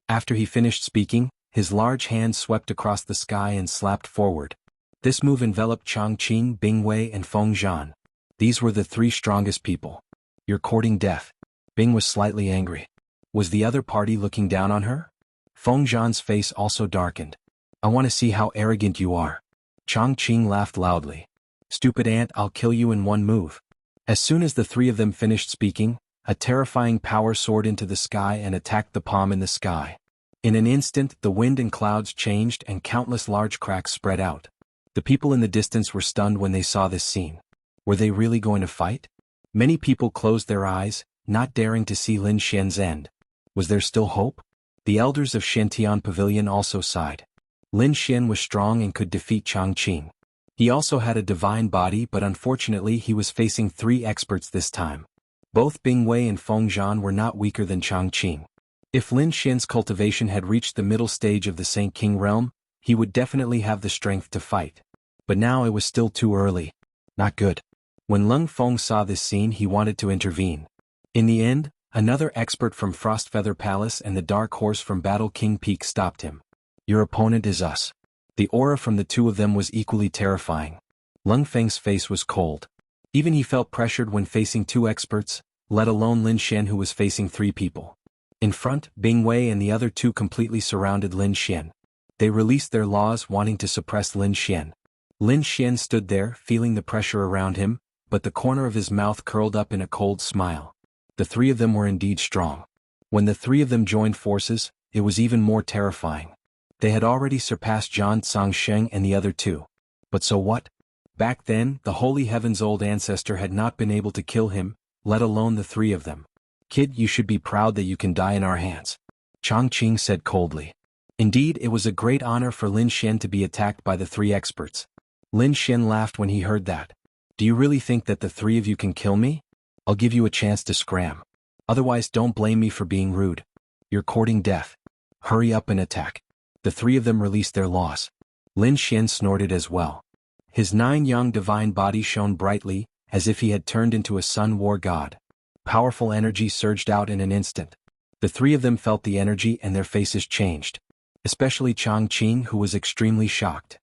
After he finished speaking, his large hand swept across the sky and slapped forward. This move enveloped Chang Qing, Bing Wei, and Feng Zhan. These were the 3 strongest people. You're courting death. Bing was slightly angry. Was the other party looking down on her? Feng Zhan's face also darkened. I want to see how arrogant you are. Chang Qing laughed loudly. Stupid ant, I'll kill you in 1 move. As soon as the 3 of them finished speaking, a terrifying power soared into the sky and attacked the palm in the sky. In an instant, the wind and clouds changed and countless large cracks spread out. The people in the distance were stunned when they saw this scene. Were they really going to fight? Many people closed their eyes, not daring to see Lin Xian's end. Was there still hope? The elders of Shantian Pavilion also sighed. Lin Xian was strong and could defeat Chang Qing. He also had a divine body, but unfortunately he was facing 3 experts this time. Both Bing Wei and Feng Zhan were not weaker than Chang Qing. If Lin Xian's cultivation had reached the middle stage of the Saint King realm, he would definitely have the strength to fight. But now it was still too early. Not good. When Lung Feng saw this scene, he wanted to intervene. In the end, another expert from Frostfeather Palace and the Dark Horse from Battle King Peak stopped him. Your opponent is us. The aura from the 2 of them was equally terrifying. Lung Feng's face was cold. Even he felt pressured when facing 2 experts, let alone Lin Xian who was facing 3 people. In front, Bing Wei and the other 2 completely surrounded Lin Xian. They released their laws wanting to suppress Lin Xian. Lin Xian stood there, feeling the pressure around him, but the corner of his mouth curled up in a cold smile. The 3 of them were indeed strong. When the 3 of them joined forces, it was even more terrifying. They had already surpassed Zhan Zhangsheng and the other 2. But so what? Back then, the Holy Heaven's old ancestor had not been able to kill him, let alone the 3 of them. Kid, you should be proud that you can die in our hands. Chang Qing said coldly. Indeed, it was a great honor for Lin Xian to be attacked by the 3 experts. Lin Xian laughed when he heard that. Do you really think that the 3 of you can kill me? I'll give you a chance to scram. Otherwise, don't blame me for being rude. You're courting death. Hurry up and attack. The 3 of them released their laws. Lin Xian snorted as well. His 9 young divine body shone brightly, as if he had turned into a sun war god. Powerful energy surged out in an instant. The 3 of them felt the energy and their faces changed. Especially Chang Qing, who was extremely shocked.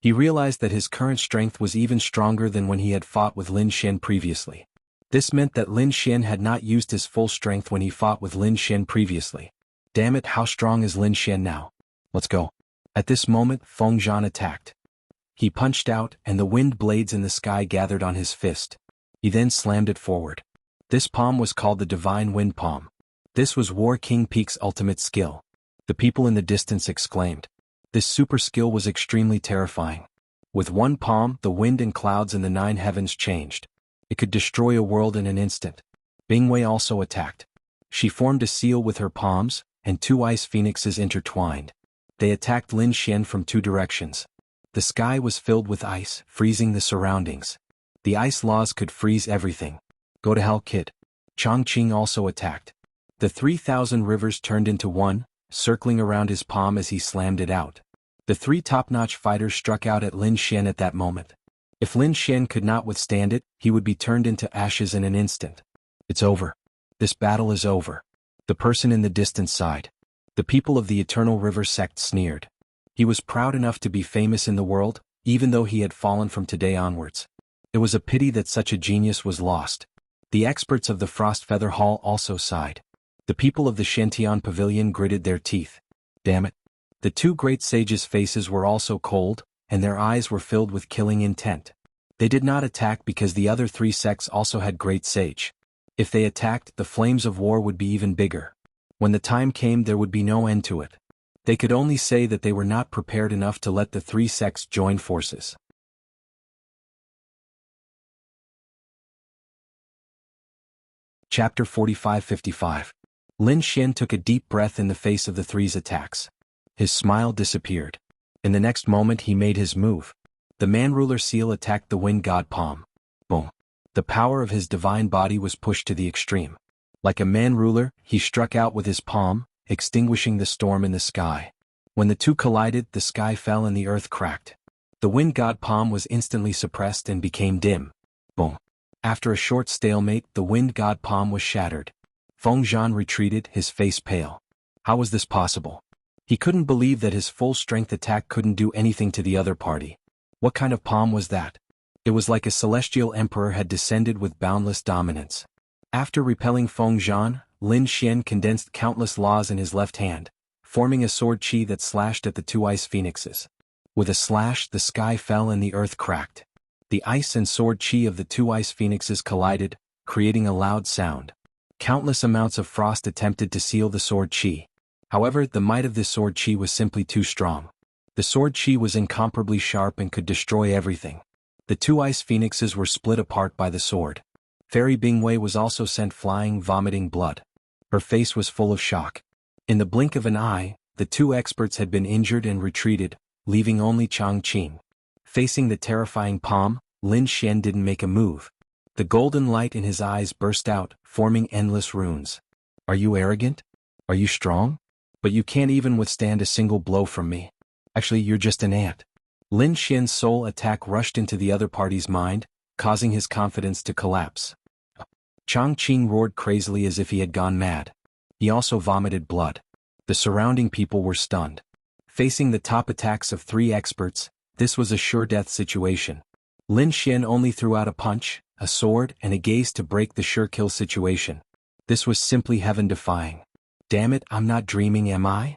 He realized that his current strength was even stronger than when he had fought with Lin Xian previously. This meant that Lin Xian had not used his full strength when he fought with Lin Xian previously. Damn it, how strong is Lin Xian now? Let's go. At this moment, Feng Zhan attacked. He punched out, and the wind blades in the sky gathered on his fist. He then slammed it forward. This palm was called the Divine Wind Palm. This was War King Peak's ultimate skill. The people in the distance exclaimed. This super skill was extremely terrifying. With one palm, the wind and clouds in the 9 heavens changed. It could destroy a world in an instant. Bing Wei also attacked. She formed a seal with her palms, and 2 ice phoenixes intertwined. They attacked Lin Xian from 2 directions. The sky was filled with ice, freezing the surroundings. The ice laws could freeze everything. Go to hell, kid. Chang Qing also attacked. The 3,000 rivers turned into one, circling around his palm as he slammed it out. The 3 top-notch fighters struck out at Lin Xian at that moment. If Lin Xian could not withstand it, he would be turned into ashes in an instant. It's over. This battle is over. The person in the distance sighed. The people of the Eternal River sect sneered. He was proud enough to be famous in the world, even though he had fallen from today onwards. It was a pity that such a genius was lost. The experts of the Frost Feather Hall also sighed. The people of the Shantian Pavilion gritted their teeth. Damn it. The two great sages' faces were also cold, and their eyes were filled with killing intent. They did not attack because the other three sects also had great sage. If they attacked, the flames of war would be even bigger. When the time came, there would be no end to it. They could only say that they were not prepared enough to let the three sects join forces. Chapter 45-55. Lin Xian took a deep breath in the face of the three's attacks. His smile disappeared. In the next moment he made his move. The man-ruler seal attacked the wind god palm. Boom. The power of his divine body was pushed to the extreme. Like a man-ruler, he struck out with his palm, extinguishing the storm in the sky. When the two collided, the sky fell and the earth cracked. The wind god palm was instantly suppressed and became dim. Boom. After a short stalemate, the wind god palm was shattered. Feng Zhan retreated, his face pale. How was this possible? He couldn't believe that his full-strength attack couldn't do anything to the other party. What kind of palm was that? It was like a celestial emperor had descended with boundless dominance. After repelling Feng Zhan, Lin Xian condensed countless laws in his left hand, forming a sword chi that slashed at the two ice phoenixes. With a slash, the sky fell and the earth cracked. The ice and sword chi of the two ice phoenixes collided, creating a loud sound. Countless amounts of frost attempted to seal the sword chi. However, the might of this sword chi was simply too strong. The sword chi was incomparably sharp and could destroy everything. The two ice phoenixes were split apart by the sword. Fairy Bingwei was also sent flying, vomiting blood. Her face was full of shock. In the blink of an eye, the two experts had been injured and retreated, leaving only Chang Qing. Facing the terrifying palm, Lin Xian didn't make a move. The golden light in his eyes burst out, forming endless runes. Are you arrogant? Are you strong? But you can't even withstand a single blow from me. Actually, you're just an ant. Lin Xian's soul attack rushed into the other party's mind, causing his confidence to collapse. Chang Qing roared crazily as if he had gone mad. He also vomited blood. The surrounding people were stunned. Facing the top attacks of three experts, this was a sure-death situation. Lin Xian only threw out a punch, a sword, and a gaze to break the sure-kill situation. This was simply heaven-defying. Damn it, I'm not dreaming, am I?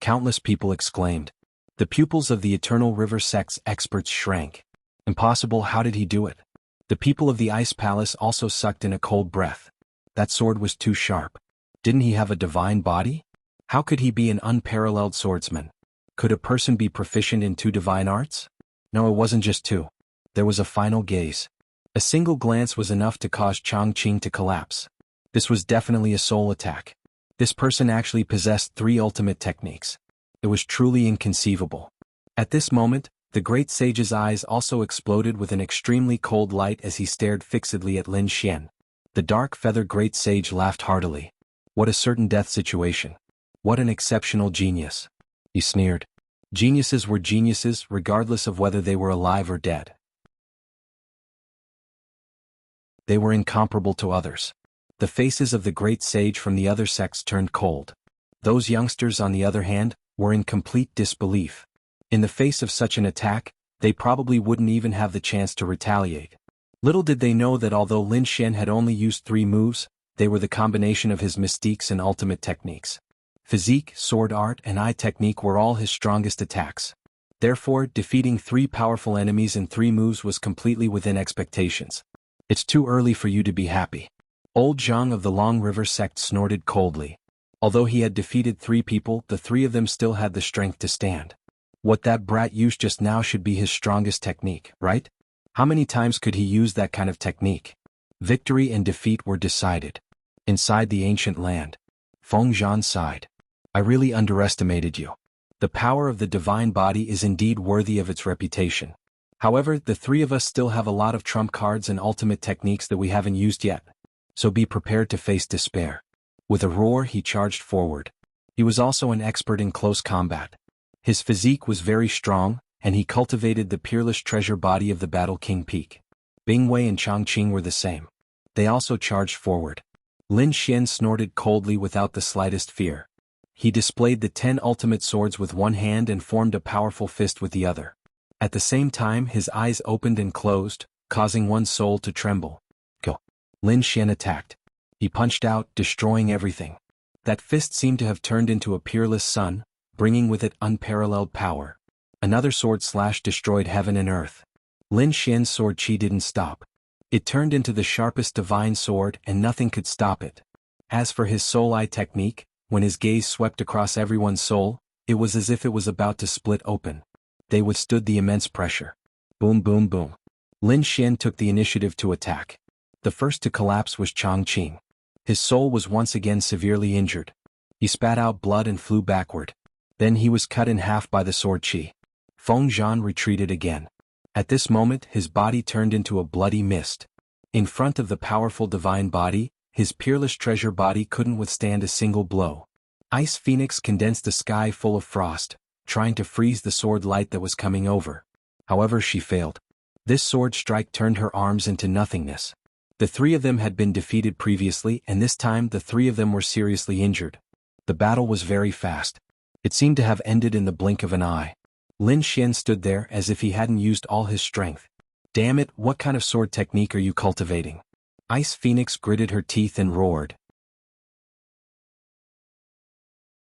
Countless people exclaimed. The pupils of the Eternal River sect's experts shrank. Impossible, how did he do it? The people of the Ice Palace also sucked in a cold breath. That sword was too sharp. Didn't he have a divine body? How could he be an unparalleled swordsman? Could a person be proficient in two divine arts? No, it wasn't just two. There was a final gaze. A single glance was enough to cause Chang Qing to collapse. This was definitely a soul attack. This person actually possessed three ultimate techniques. It was truly inconceivable. At this moment, the great sage's eyes also exploded with an extremely cold light as he stared fixedly at Lin Xian. The dark feather great sage laughed heartily. What a certain death situation. What an exceptional genius. He sneered. Geniuses were geniuses regardless of whether they were alive or dead. They were incomparable to others. The faces of the great sage from the other sects turned cold. Those youngsters, on the other hand, were in complete disbelief. In the face of such an attack, they probably wouldn't even have the chance to retaliate. Little did they know that although Lin Xian had only used 3 moves, they were the combination of his mystiques and ultimate techniques. Physique, sword art, and eye technique were all his strongest attacks. Therefore, defeating 3 powerful enemies in 3 moves was completely within expectations. It's too early for you to be happy. Old Jiang of the Long River sect snorted coldly. Although he had defeated 3 people, the 3 of them still had the strength to stand. What that brat used just now should be his strongest technique, right? How many times could he use that kind of technique? Victory and defeat were decided. Inside the ancient land, Feng Zhan sighed. I really underestimated you. The power of the divine body is indeed worthy of its reputation. However, the 3 of us still have a lot of trump cards and ultimate techniques that we haven't used yet. So be prepared to face despair. With a roar, he charged forward. He was also an expert in close combat. His physique was very strong, and he cultivated the peerless treasure body of the Battle King Peak. Bing Wei and Changqing were the same. They also charged forward. Lin Xian snorted coldly without the slightest fear. He displayed the 10 ultimate swords with one hand and formed a powerful fist with the other. At the same time his eyes opened and closed, causing one's soul to tremble. Go. Lin Xian attacked. He punched out, destroying everything. That fist seemed to have turned into a peerless sun, bringing with it unparalleled power. Another sword slash destroyed heaven and earth. Lin Xian's sword chi didn't stop. It turned into the sharpest divine sword and nothing could stop it. As for his soul eye technique, when his gaze swept across everyone's soul, it was as if it was about to split open. They withstood the immense pressure. Boom boom boom. Lin Xian took the initiative to attack. The first to collapse was Changqing. His soul was once again severely injured. He spat out blood and flew backward. Then he was cut in half by the sword chi. Feng Zhan retreated again. At this moment his body turned into a bloody mist. In front of the powerful divine body, his peerless treasure body couldn't withstand a single blow. Ice Phoenix condensed a sky full of frost, trying to freeze the sword light that was coming over. However, she failed. This sword strike turned her arms into nothingness. The three of them had been defeated previously and this time the three of them were seriously injured. The battle was very fast. It seemed to have ended in the blink of an eye. Lin Xian stood there as if he hadn't used all his strength. Damn it, what kind of sword technique are you cultivating? Ice Phoenix gritted her teeth and roared.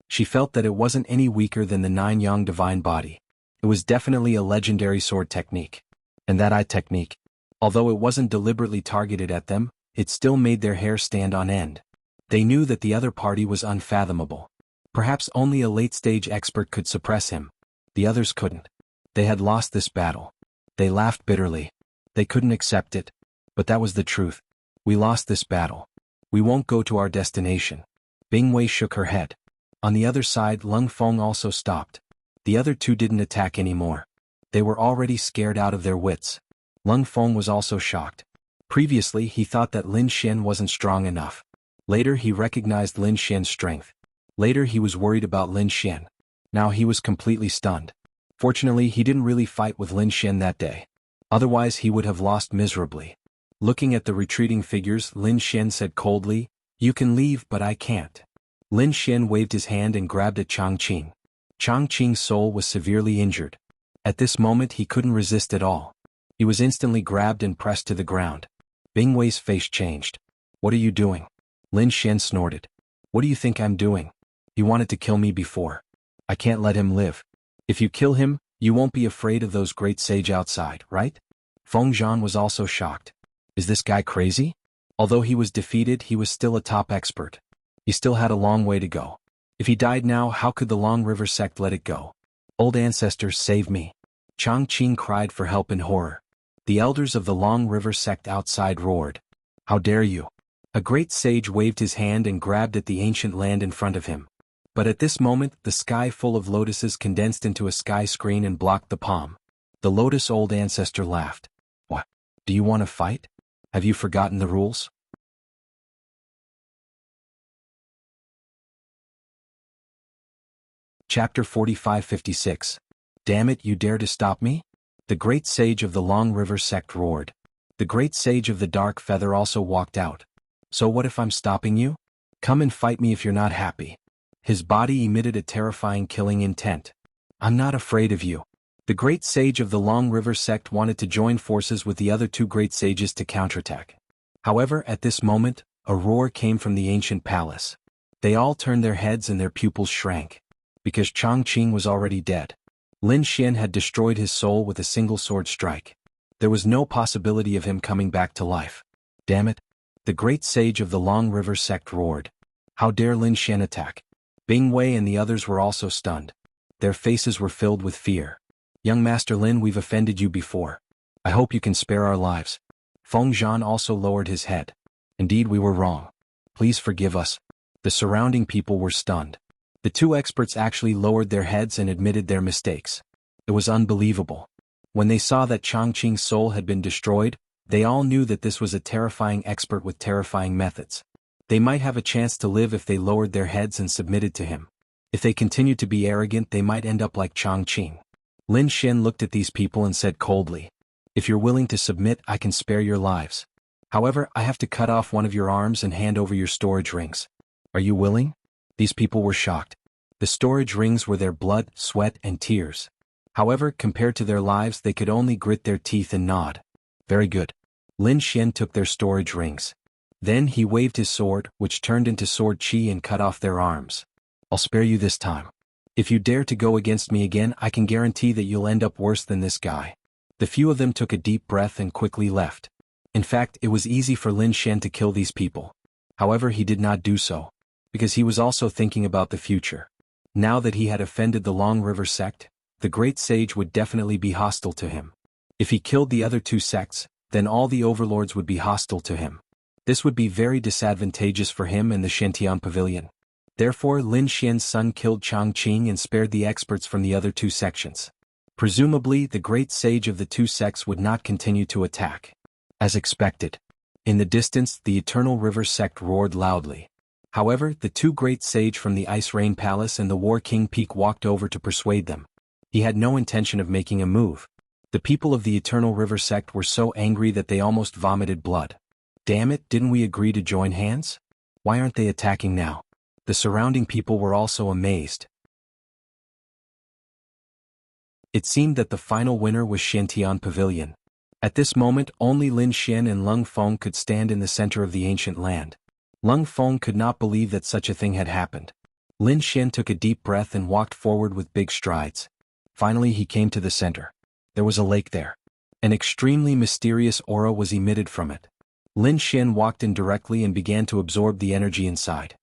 She felt that it wasn't any weaker than the 9-yang divine body. It was definitely a legendary sword technique. And that eye technique, although it wasn't deliberately targeted at them, it still made their hair stand on end. They knew that the other party was unfathomable. Perhaps only a late-stage expert could suppress him. The others couldn't. They had lost this battle. They laughed bitterly. They couldn't accept it. But that was the truth. We lost this battle. We won't go to our destination. Bing Wei shook her head. On the other side, Lung Feng also stopped. The other two didn't attack anymore. They were already scared out of their wits. Lung Feng was also shocked. Previously he thought that Lin Xian wasn't strong enough. Later he recognized Lin Xian's strength. Later he was worried about Lin Xian. Now he was completely stunned. Fortunately he didn't really fight with Lin Xian that day. Otherwise he would have lost miserably. Looking at the retreating figures, Lin Xian said coldly, "You can leave but I can't." Lin Xian waved his hand and grabbed at Changqing. Changqing's soul was severely injured. At this moment he couldn't resist at all. He was instantly grabbed and pressed to the ground. Bing Wei's face changed. "What are you doing?" Lin Xian snorted. "What do you think I'm doing? He wanted to kill me before. I can't let him live. If you kill him, you won't be afraid of those great sage outside, right?" Feng Zhan was also shocked. Is this guy crazy? Although he was defeated, he was still a top expert. He still had a long way to go. If he died now, how could the Long River sect let it go? Old ancestors, save me. Changqing cried for help in horror. The elders of the Long River sect outside roared. How dare you? A great sage waved his hand and grabbed at the ancient land in front of him. But at this moment, the sky full of lotuses condensed into a sky screen and blocked the palm. The lotus old ancestor laughed. What? Do you want to fight? Have you forgotten the rules? Chapter 45-56. Damn it, you dare to stop me? The great sage of the Long River sect roared. The great sage of the Dark Feather also walked out. So what if I'm stopping you? Come and fight me if you're not happy. His body emitted a terrifying killing intent. I'm not afraid of you. The great sage of the Long River sect wanted to join forces with the other two great sages to counterattack. However, at this moment, a roar came from the ancient palace. They all turned their heads and their pupils shrank. Because Changqing was already dead. Lin Xian had destroyed his soul with a single sword strike. There was no possibility of him coming back to life. Damn it. The great sage of the Long River sect roared. How dare Lin Xian attack? Bing Wei and the others were also stunned. Their faces were filled with fear. Young Master Lin, we've offended you before. I hope you can spare our lives. Feng Zhan also lowered his head. Indeed, we were wrong. Please forgive us. The surrounding people were stunned. The two experts actually lowered their heads and admitted their mistakes. It was unbelievable. When they saw that Changqing's soul had been destroyed, they all knew that this was a terrifying expert with terrifying methods. They might have a chance to live if they lowered their heads and submitted to him. If they continued to be arrogant, they might end up like Changqing. Lin Xian looked at these people and said coldly, "If you're willing to submit, I can spare your lives. However, I have to cut off one of your arms and hand over your storage rings. Are you willing?" These people were shocked. The storage rings were their blood, sweat, and tears. However, compared to their lives, they could only grit their teeth and nod. Very good. Lin Xian took their storage rings. Then he waved his sword, which turned into sword chi, and cut off their arms. "I'll spare you this time. If you dare to go against me again, I can guarantee that you'll end up worse than this guy." The few of them took a deep breath and quickly left. In fact, it was easy for Lin Xian to kill these people. However, he did not do so, because he was also thinking about the future. Now that he had offended the Long River sect, the great sage would definitely be hostile to him. If he killed the other two sects, then all the overlords would be hostile to him. This would be very disadvantageous for him and the Shantian Pavilion. Therefore, Lin Xian's son killed Chang Qing and spared the experts from the other two sections. Presumably, the great sage of the two sects would not continue to attack. As expected. In the distance, the Eternal River sect roared loudly. However, the two great sage from the Ice Rain Palace and the War King Peak walked over to persuade them. He had no intention of making a move. The people of the Eternal River sect were so angry that they almost vomited blood. Damn it, didn't we agree to join hands? Why aren't they attacking now? The surrounding people were also amazed. It seemed that the final winner was Shantian Pavilion. At this moment, only Lin Xian and Lung Feng could stand in the center of the ancient land. Lung Feng could not believe that such a thing had happened. Lin Xian took a deep breath and walked forward with big strides. Finally, he came to the center. There was a lake there. An extremely mysterious aura was emitted from it. Lin Xian walked in directly and began to absorb the energy inside.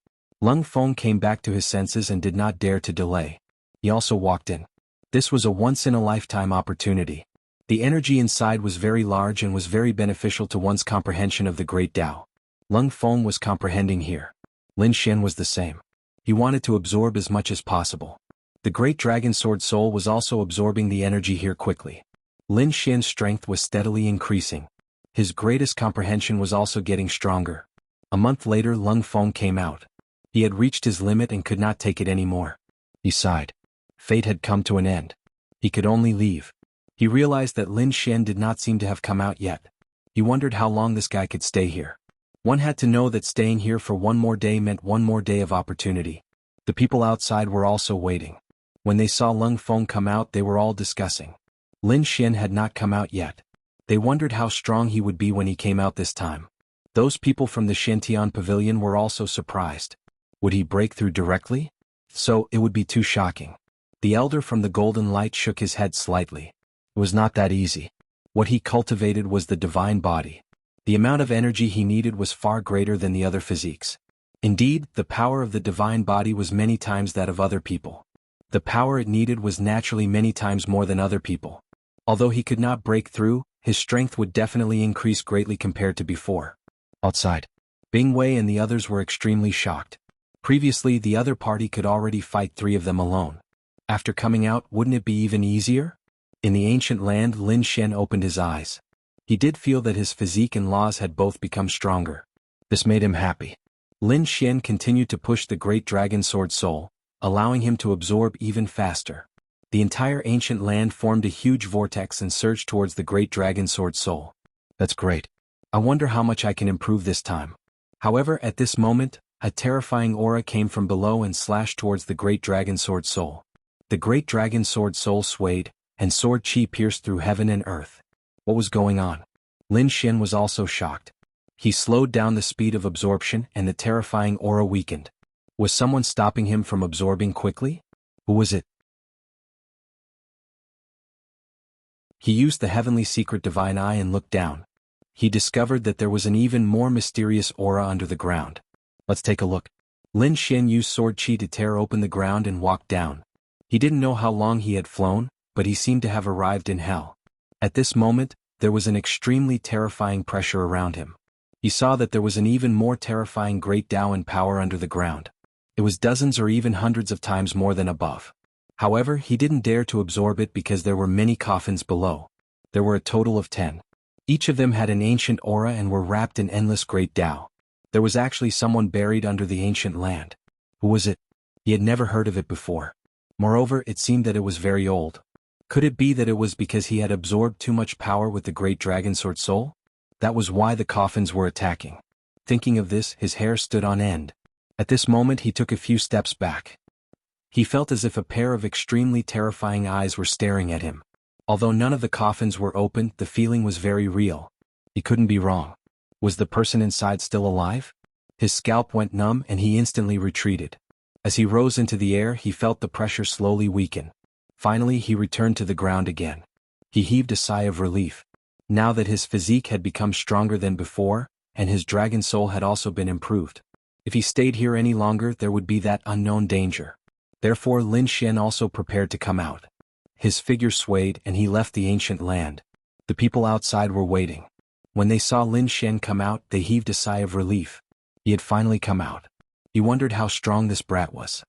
Lung Feng came back to his senses and did not dare to delay. He also walked in. This was a once-in-a-lifetime opportunity. The energy inside was very large and was very beneficial to one's comprehension of the Great Tao. Lung Feng was comprehending here. Lin Xian was the same. He wanted to absorb as much as possible. The Great Dragon Sword Soul was also absorbing the energy here quickly. Lin Xian's strength was steadily increasing. His greatest comprehension was also getting stronger. A month later, Lung Feng came out. He had reached his limit and could not take it anymore. He sighed. Fate had come to an end. He could only leave. He realized that Lin Xian did not seem to have come out yet. He wondered how long this guy could stay here. One had to know that staying here for one more day meant one more day of opportunity. The people outside were also waiting. When they saw Lung Feng come out, they were all discussing. Lin Xian had not come out yet. They wondered how strong he would be when he came out this time. Those people from the Shantian Pavilion were also surprised. Would he break through directly? So, it would be too shocking. The elder from the Golden Light shook his head slightly. It was not that easy. What he cultivated was the divine body. The amount of energy he needed was far greater than the other physiques. Indeed, the power of the divine body was many times that of other people. The power it needed was naturally many times more than other people. Although he could not break through, his strength would definitely increase greatly compared to before. Outside, Bing Wei and the others were extremely shocked. Previously, the other party could already fight 3 of them alone. After coming out, wouldn't it be even easier? In the ancient land, Lin Xian opened his eyes. He did feel that his physique and laws had both become stronger. This made him happy. Lin Xian continued to push the Great Dragon Sword Soul, allowing him to absorb even faster. The entire ancient land formed a huge vortex and surged towards the Great Dragon Sword Soul. That's great. I wonder how much I can improve this time. However, at this moment, a terrifying aura came from below and slashed towards the Great Dragon Sword Soul. The Great Dragon Sword Soul swayed, and sword chi pierced through heaven and earth. What was going on? Lin Xian was also shocked. He slowed down the speed of absorption and the terrifying aura weakened. Was someone stopping him from absorbing quickly? Who was it? He used the heavenly secret divine eye and looked down. He discovered that there was an even more mysterious aura under the ground. Let's take a look. Lin Xian used sword chi to tear open the ground and walked down. He didn't know how long he had flown, but he seemed to have arrived in hell. At this moment, there was an extremely terrifying pressure around him. He saw that there was an even more terrifying great Tao and power under the ground. It was dozens or even hundreds of times more than above. However, he didn't dare to absorb it because there were many coffins below. There were a total of 10. Each of them had an ancient aura and were wrapped in endless great Tao. There was actually someone buried under the ancient land. Who was it? He had never heard of it before. Moreover, it seemed that it was very old. Could it be that it was because he had absorbed too much power with the great dragon sword soul? That was why the coffins were attacking. Thinking of this, his hair stood on end. At this moment he took a few steps back. He felt as if a pair of extremely terrifying eyes were staring at him. Although none of the coffins were open, the feeling was very real. He couldn't be wrong. Was the person inside still alive? His scalp went numb and he instantly retreated. As he rose into the air, he felt the pressure slowly weaken. Finally, he returned to the ground again. He heaved a sigh of relief. Now that his physique had become stronger than before, and his dragon soul had also been improved. If he stayed here any longer, there would be that unknown danger. Therefore Lin Xian also prepared to come out. His figure swayed and he left the ancient land. The people outside were waiting. When they saw Lin Xian come out, they heaved a sigh of relief. He had finally come out. He wondered how strong this brat was.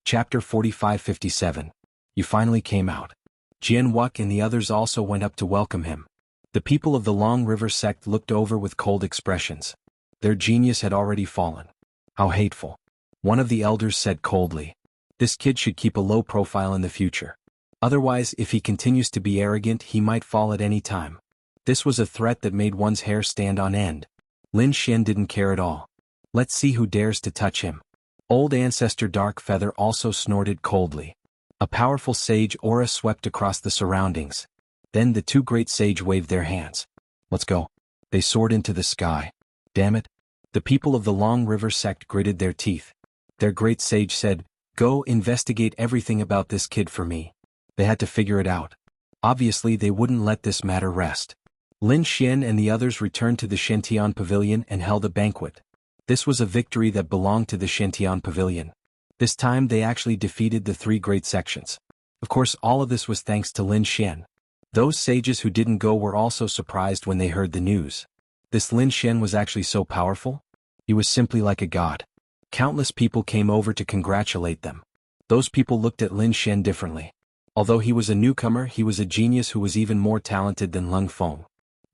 Chapter 45-57. You finally came out. Jianghu and the others also went up to welcome him. The people of the Long River sect looked over with cold expressions. Their genius had already fallen. How hateful. One of the elders said coldly. This kid should keep a low profile in the future. Otherwise, if he continues to be arrogant, he might fall at any time. This was a threat that made one's hair stand on end. Lin Xian didn't care at all. Let's see who dares to touch him. Old Ancestor Dark Feather also snorted coldly. A powerful sage aura swept across the surroundings. Then the two great sage waved their hands. Let's go. They soared into the sky. Damn it. The people of the Long River sect gritted their teeth. Their great sage said, "Go investigate everything about this kid for me." They had to figure it out. Obviously they wouldn't let this matter rest. Lin Xian and the others returned to the Shantian Pavilion and held a banquet. This was a victory that belonged to the Shantian Pavilion. This time they actually defeated the three great sections. Of course all of this was thanks to Lin Xian. Those sages who didn't go were also surprised when they heard the news. This Lin Xian was actually so powerful? He was simply like a god. Countless people came over to congratulate them. Those people looked at Lin Xian differently. Although he was a newcomer, he was a genius who was even more talented than Lung Feng.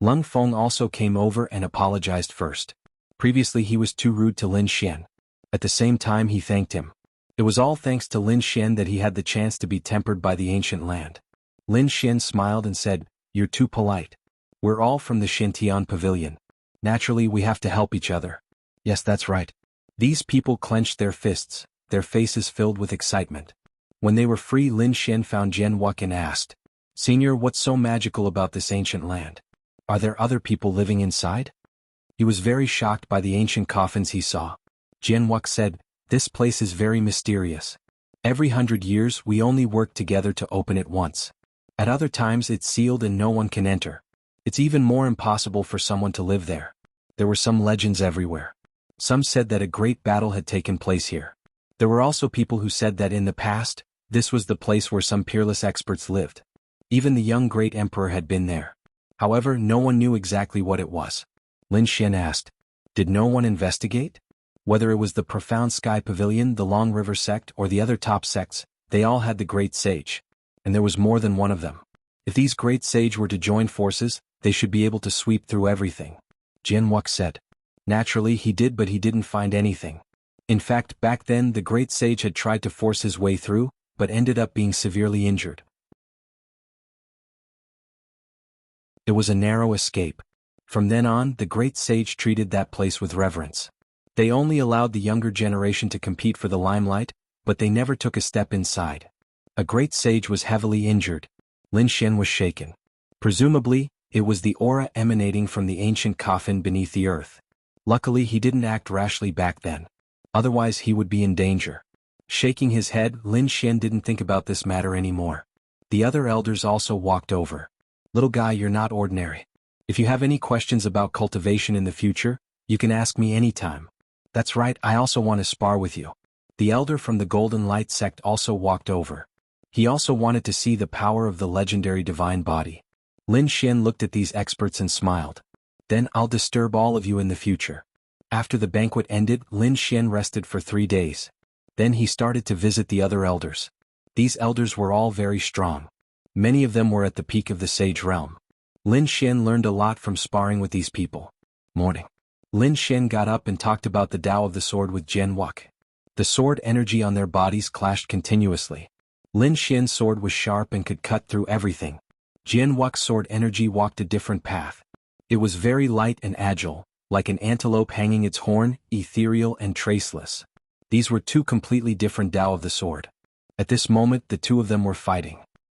Lung Feng also came over and apologized first. Previously he was too rude to Lin Xian. At the same time he thanked him. It was all thanks to Lin Xian that he had the chance to be tempered by the ancient land. Lin Xian smiled and said, "You're too polite. We're all from the Shantian Pavilion. Naturally we have to help each other." Yes, that's right. These people clenched their fists, their faces filled with excitement. When they were free, Lin Xian found Jianghu and asked, "Senior, what's so magical about this ancient land? Are there other people living inside?" He was very shocked by the ancient coffins he saw. Jianghu said, "This place is very mysterious. Every 100 years we only work together to open it once. At other times it's sealed and no one can enter. It's even more impossible for someone to live there." There were some legends everywhere. Some said that a great battle had taken place here. There were also people who said that in the past, this was the place where some peerless experts lived. Even the young great emperor had been there. However, no one knew exactly what it was. Lin Xian asked, "Did no one investigate?" Whether it was the Profound Sky Pavilion, the Long River sect, or the other top sects, they all had the great sage. And there was more than one of them. If these great sage were to join forces, they should be able to sweep through everything. Jianghu said. Naturally he did, but he didn't find anything. In fact, back then the great sage had tried to force his way through, but ended up being severely injured. It was a narrow escape. From then on, the great sage treated that place with reverence. They only allowed the younger generation to compete for the limelight, but they never took a step inside. A great sage was heavily injured. Lin Xian was shaken. Presumably, it was the aura emanating from the ancient coffin beneath the earth. Luckily he didn't act rashly back then. Otherwise he would be in danger. Shaking his head, Lin Xian didn't think about this matter anymore. The other elders also walked over. "Little guy, you're not ordinary. If you have any questions about cultivation in the future, you can ask me anytime." "That's right, I also want to spar with you." The elder from the Golden Light sect also walked over. He also wanted to see the power of the legendary divine body. Lin Xian looked at these experts and smiled. "Then I'll disturb all of you in the future." After the banquet ended, Lin Xian rested for 3 days. Then he started to visit the other elders. These elders were all very strong. Many of them were at the peak of the sage realm. Lin Xian learned a lot from sparring with these people. Morning. Lin Xian got up and talked about the Tao of the sword with Jianghu. The sword energy on their bodies clashed continuously. Lin Xian's sword was sharp and could cut through everything. Jian Wux's sword energy walked a different path. It was very light and agile, like an antelope hanging its horn, ethereal and traceless. These were two completely different Dao of the sword. At this moment the two of them were fighting.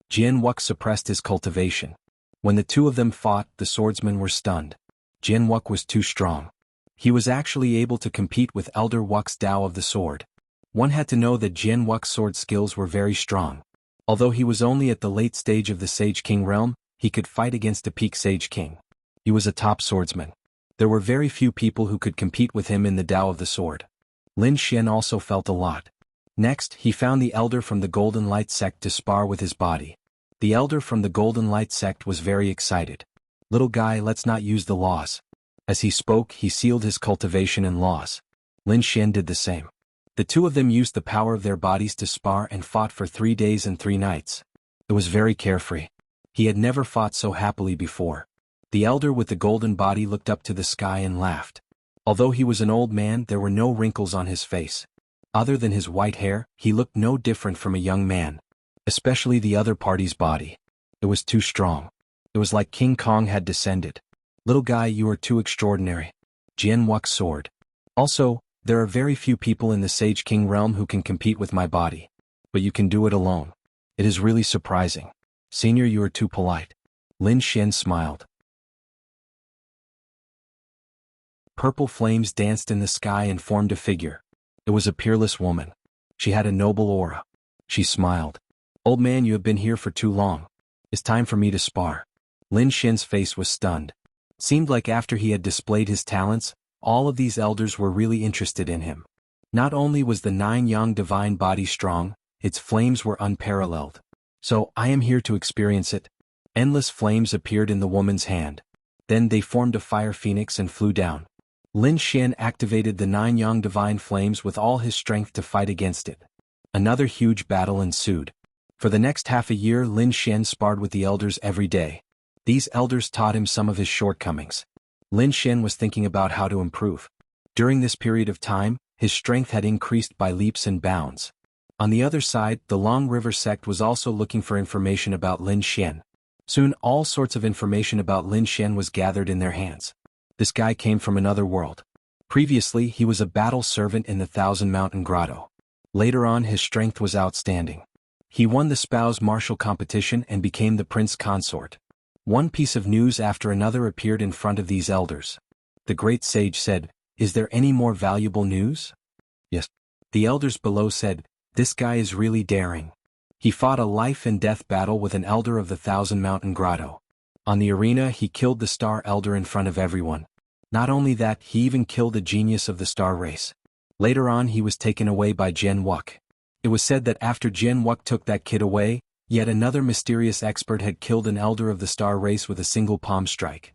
Jian Wux suppressed his cultivation. When the two of them fought, the swordsmen were stunned. Jian Wux was too strong. He was actually able to compete with Elder Wux's Dao of the sword. One had to know that Jian Wux's sword skills were very strong. Although he was only at the late stage of the Sage King realm, he could fight against a peak Sage King. He was a top swordsman. There were very few people who could compete with him in the Dao of the sword. Lin Xian also felt a lot. Next, he found the elder from the Golden Light sect to spar with his body. The elder from the Golden Light sect was very excited. "Little guy, let's not use the laws." As he spoke, he sealed his cultivation and laws. Lin Xian did the same. The two of them used the power of their bodies to spar and fought for 3 days and 3 nights. It was very carefree. He had never fought so happily before. The elder with the golden body looked up to the sky and laughed. Although he was an old man, there were no wrinkles on his face. Other than his white hair, he looked no different from a young man. Especially the other party's body. It was too strong. It was like King Kong had descended. "Little guy, you are too extraordinary." Jian Wux's sword. "Also, there are very few people in the Sage King realm who can compete with my body. But you can do it alone. It is really surprising. Senior, you are too polite." Lin Xian smiled. Purple flames danced in the sky and formed a figure. It was a peerless woman. She had a noble aura. She smiled. "Old man, you have been here for too long. It's time for me to spar." Lin Xian's face was stunned. It seemed like after he had displayed his talents, all of these elders were really interested in him. Not only was the 9 Yang divine body strong, its flames were unparalleled. "So, I am here to experience it." Endless flames appeared in the woman's hand. Then they formed a fire phoenix and flew down. Lin Xian activated the 9 Yang divine flames with all his strength to fight against it. Another huge battle ensued. For the next half a year, Lin Xian sparred with the elders every day. These elders taught him some of his shortcomings. Lin Xian was thinking about how to improve. During this period of time, his strength had increased by leaps and bounds. On the other side, the Long River sect was also looking for information about Lin Xian. Soon all sorts of information about Lin Xian was gathered in their hands. This guy came from another world. Previously, he was a battle servant in the Thousand Mountain Grotto. Later on, his strength was outstanding. He won the spouse martial competition and became the prince consort. One piece of news after another appeared in front of these elders. The great sage said, "Is there any more valuable news?" "Yes." The elders below said, "This guy is really daring. He fought a life and death battle with an elder of the Thousand Mountain Grotto. On the arena, he killed the Star Elder in front of everyone. Not only that, he even killed a genius of the Star race. Later on, he was taken away by Jian Wux. It was said that after Jian Wux took that kid away, yet another mysterious expert had killed an elder of the Star race with a single palm strike."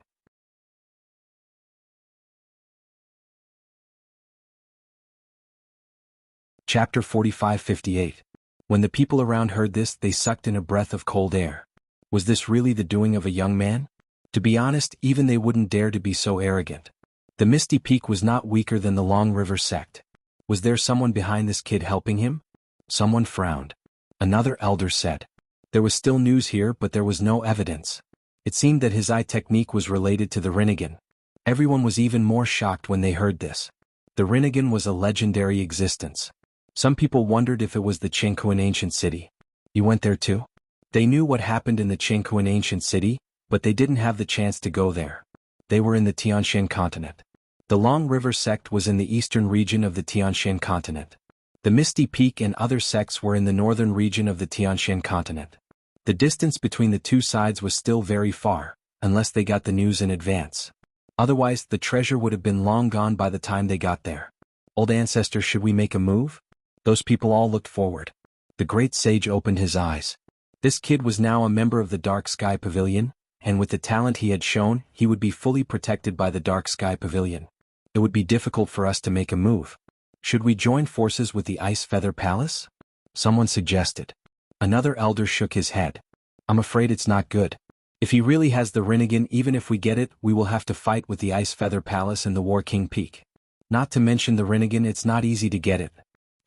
Chapter 45-58. When the people around heard this, they sucked in a breath of cold air. Was this really the doing of a young man? To be honest, even they wouldn't dare to be so arrogant. The Misty Peak was not weaker than the Long River sect. Was there someone behind this kid helping him? Someone frowned. Another elder said. There was still news here, but there was no evidence. It seemed that his eye technique was related to the Rinnegan. Everyone was even more shocked when they heard this. The Rinnegan was a legendary existence. Some people wondered if it was the Jianghu ancient city. You went there too? They knew what happened in the Jianghu ancient city, but they didn't have the chance to go there. They were in the Tianshan continent. The Long River sect was in the eastern region of the Tianshan continent. The Misty Peak and other sects were in the northern region of the Tianshan continent. The distance between the two sides was still very far, unless they got the news in advance. Otherwise, the treasure would have been long gone by the time they got there. Old ancestor, should we make a move? Those people all looked forward. The great sage opened his eyes. This kid was now a member of the Dark Sky Pavilion, and with the talent he had shown, he would be fully protected by the Dark Sky Pavilion. It would be difficult for us to make a move. Should we join forces with the Ice Feather Palace? Someone suggested. Another elder shook his head. I'm afraid it's not good. If he really has the Rinnegan, even if we get it, we will have to fight with the Ice Feather Palace and the War King Peak. Not to mention the Rinnegan, it's not easy to get it.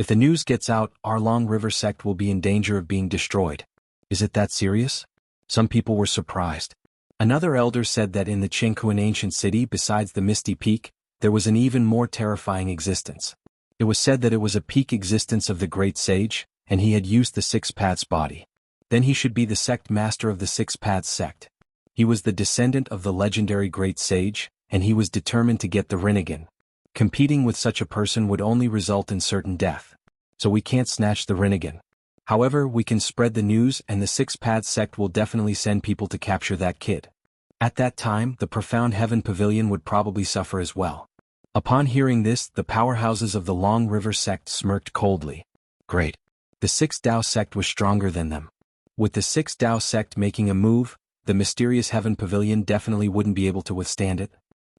If the news gets out, our Long River sect will be in danger of being destroyed. Is it that serious? Some people were surprised. Another elder said that in the Jianghu ancient city, besides the Misty Peak, there was an even more terrifying existence. It was said that it was a peak existence of the great sage, and he had used the Six Paths body. Then he should be the sect master of the Six Paths sect. He was the descendant of the legendary great sage, and he was determined to get the Rinnegan. Competing with such a person would only result in certain death. So we can't snatch the Rinnegan. However, we can spread the news, and the Six Paths sect will definitely send people to capture that kid. At that time, the Profound Heaven Pavilion would probably suffer as well. Upon hearing this, the powerhouses of the Long River sect smirked coldly. Great. The Sixth Tao sect was stronger than them. With the Sixth Tao sect making a move, the mysterious Heaven Pavilion definitely wouldn't be able to withstand it.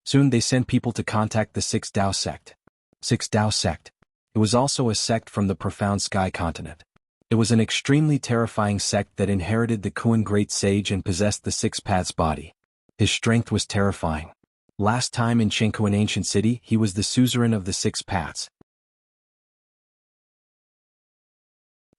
Soon they sent people to contact the Sixth Tao sect. Sixth Tao sect. It was also a sect from the Profound Sky continent. It was an extremely terrifying sect that inherited the Kuan Great Sage and possessed the Six Paths body. His strength was terrifying. Last time in Jianghu an ancient city, he was the suzerain of the Six Paths.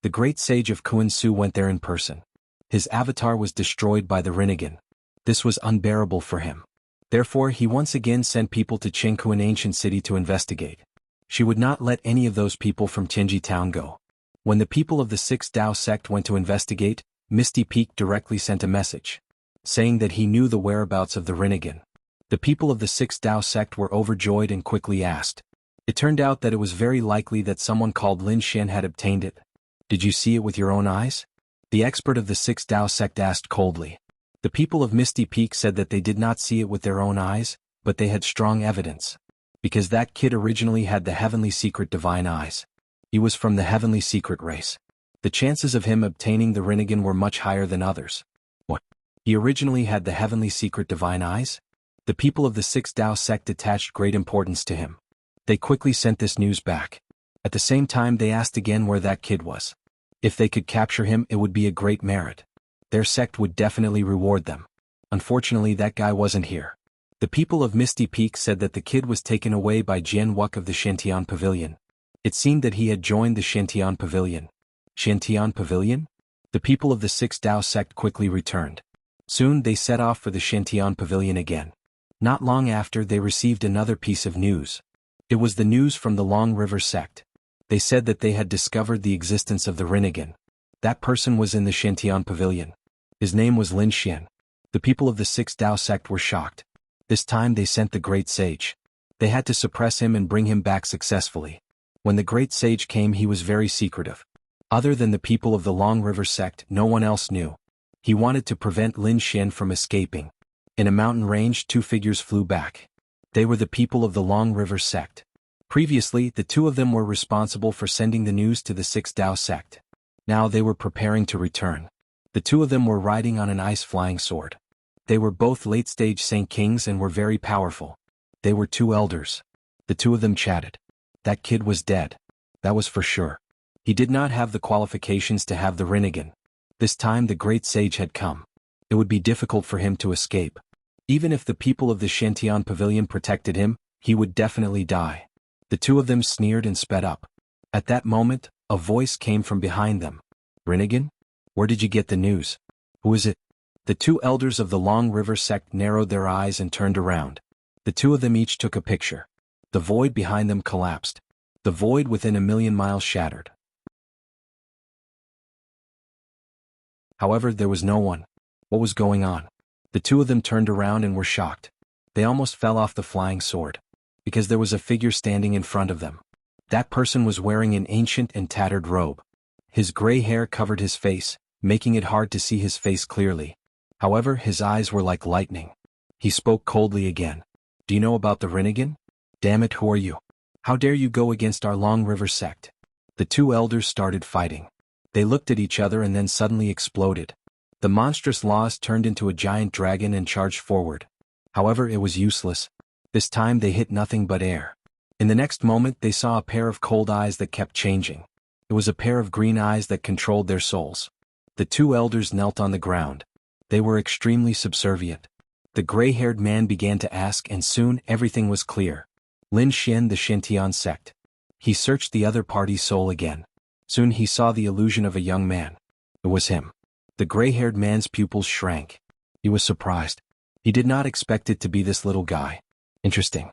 The Great Sage of Kuan Su went there in person. His avatar was destroyed by the Rinnegan. This was unbearable for him. Therefore, he once again sent people to Jianghu an ancient city to investigate. She would not let any of those people from Tianji town go. When the people of the Sixth Tao sect went to investigate, Misty Peak directly sent a message, saying that he knew the whereabouts of the Rinnegan. The people of the Sixth Tao sect were overjoyed and quickly asked. It turned out that it was very likely that someone called Lin Xian had obtained it. Did you see it with your own eyes? The expert of the Sixth Tao sect asked coldly. The people of Misty Peak said that they did not see it with their own eyes, but they had strong evidence. Because that kid originally had the heavenly secret divine eyes. He was from the heavenly secret race. The chances of him obtaining the Rinnegan were much higher than others. What? He originally had the heavenly secret divine eyes? The people of the Sixth Tao sect attached great importance to him. They quickly sent this news back. At the same time they asked again where that kid was. If they could capture him, it would be a great merit. Their sect would definitely reward them. Unfortunately, that guy wasn't here. The people of Misty Peak said that the kid was taken away by Jianhu of the Shantian Pavilion. It seemed that he had joined the Shantian Pavilion. Shantian Pavilion? The people of the Sixth Tao sect quickly returned. Soon they set off for the Shantian Pavilion again. Not long after, they received another piece of news. It was the news from the Long River sect. They said that they had discovered the existence of the Rinnegan. That person was in the Shantian Pavilion. His name was Lin Xian. The people of the Sixth Tao sect were shocked. This time they sent the Great Sage. They had to suppress him and bring him back successfully. When the Great Sage came, he was very secretive. Other than the people of the Long River sect, no one else knew. He wanted to prevent Lin Xian from escaping. In a mountain range, two figures flew back. They were the people of the Long River sect. Previously, the two of them were responsible for sending the news to the Sixth Tao sect. Now they were preparing to return. The two of them were riding on an ice-flying sword. They were both late-stage Saint Kings and were very powerful. They were two elders. The two of them chatted. That kid was dead. That was for sure. He did not have the qualifications to have the Rinnegan. This time the Great Sage had come. It would be difficult for him to escape. Even if the people of the Shantian Pavilion protected him, he would definitely die. The two of them sneered and sped up. At that moment, a voice came from behind them. Rinnegan? Where did you get the news? Who is it? The two elders of the Long River sect narrowed their eyes and turned around. The two of them each took a picture. The void behind them collapsed. The void within 1,000,000 miles shattered. However, there was no one. What was going on? The two of them turned around and were shocked. They almost fell off the flying sword. Because there was a figure standing in front of them. That person was wearing an ancient and tattered robe. His gray hair covered his face, making it hard to see his face clearly. However, his eyes were like lightning. He spoke coldly again. Do you know about the Rinnegan? Damn it, who are you? How dare you go against our Long River sect? The two elders started fighting. They looked at each other and then suddenly exploded. The monstrous laws turned into a giant dragon and charged forward. However, it was useless. This time they hit nothing but air. In the next moment they saw a pair of cold eyes that kept changing. It was a pair of green eyes that controlled their souls. The two elders knelt on the ground. They were extremely subservient. The gray-haired man began to ask, and soon everything was clear. Lin Xian, the Shantian sect. He searched the other party's soul again. Soon he saw the illusion of a young man. It was him. The gray-haired man's pupils shrank. He was surprised. He did not expect it to be this little guy. Interesting.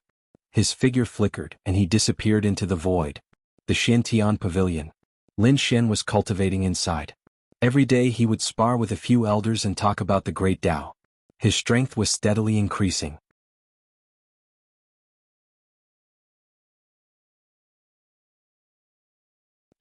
His figure flickered, and he disappeared into the void. The Xintian Pavilion. Lin Xian was cultivating inside. Every day he would spar with a few elders and talk about the great Tao. His strength was steadily increasing.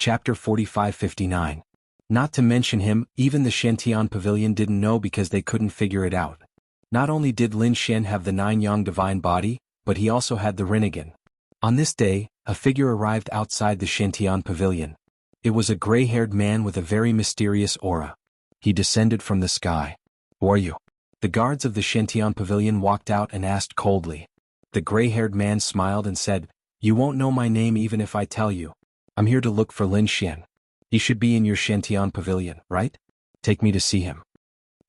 Chapter 45-59. Not to mention him, even the Xintian Pavilion didn't know because they couldn't figure it out. Not only did Lin Xian have the 9-yang divine body, but he also had the Rinnegan. On this day, a figure arrived outside the Xintian Pavilion. It was a gray-haired man with a very mysterious aura. He descended from the sky. Who are you? The guards of the Xintian Pavilion walked out and asked coldly. The gray-haired man smiled and said, "You won't know my name even if I tell you. I'm here to look for Lin Xian. He should be in your Xintian Pavilion, right? Take me to see him."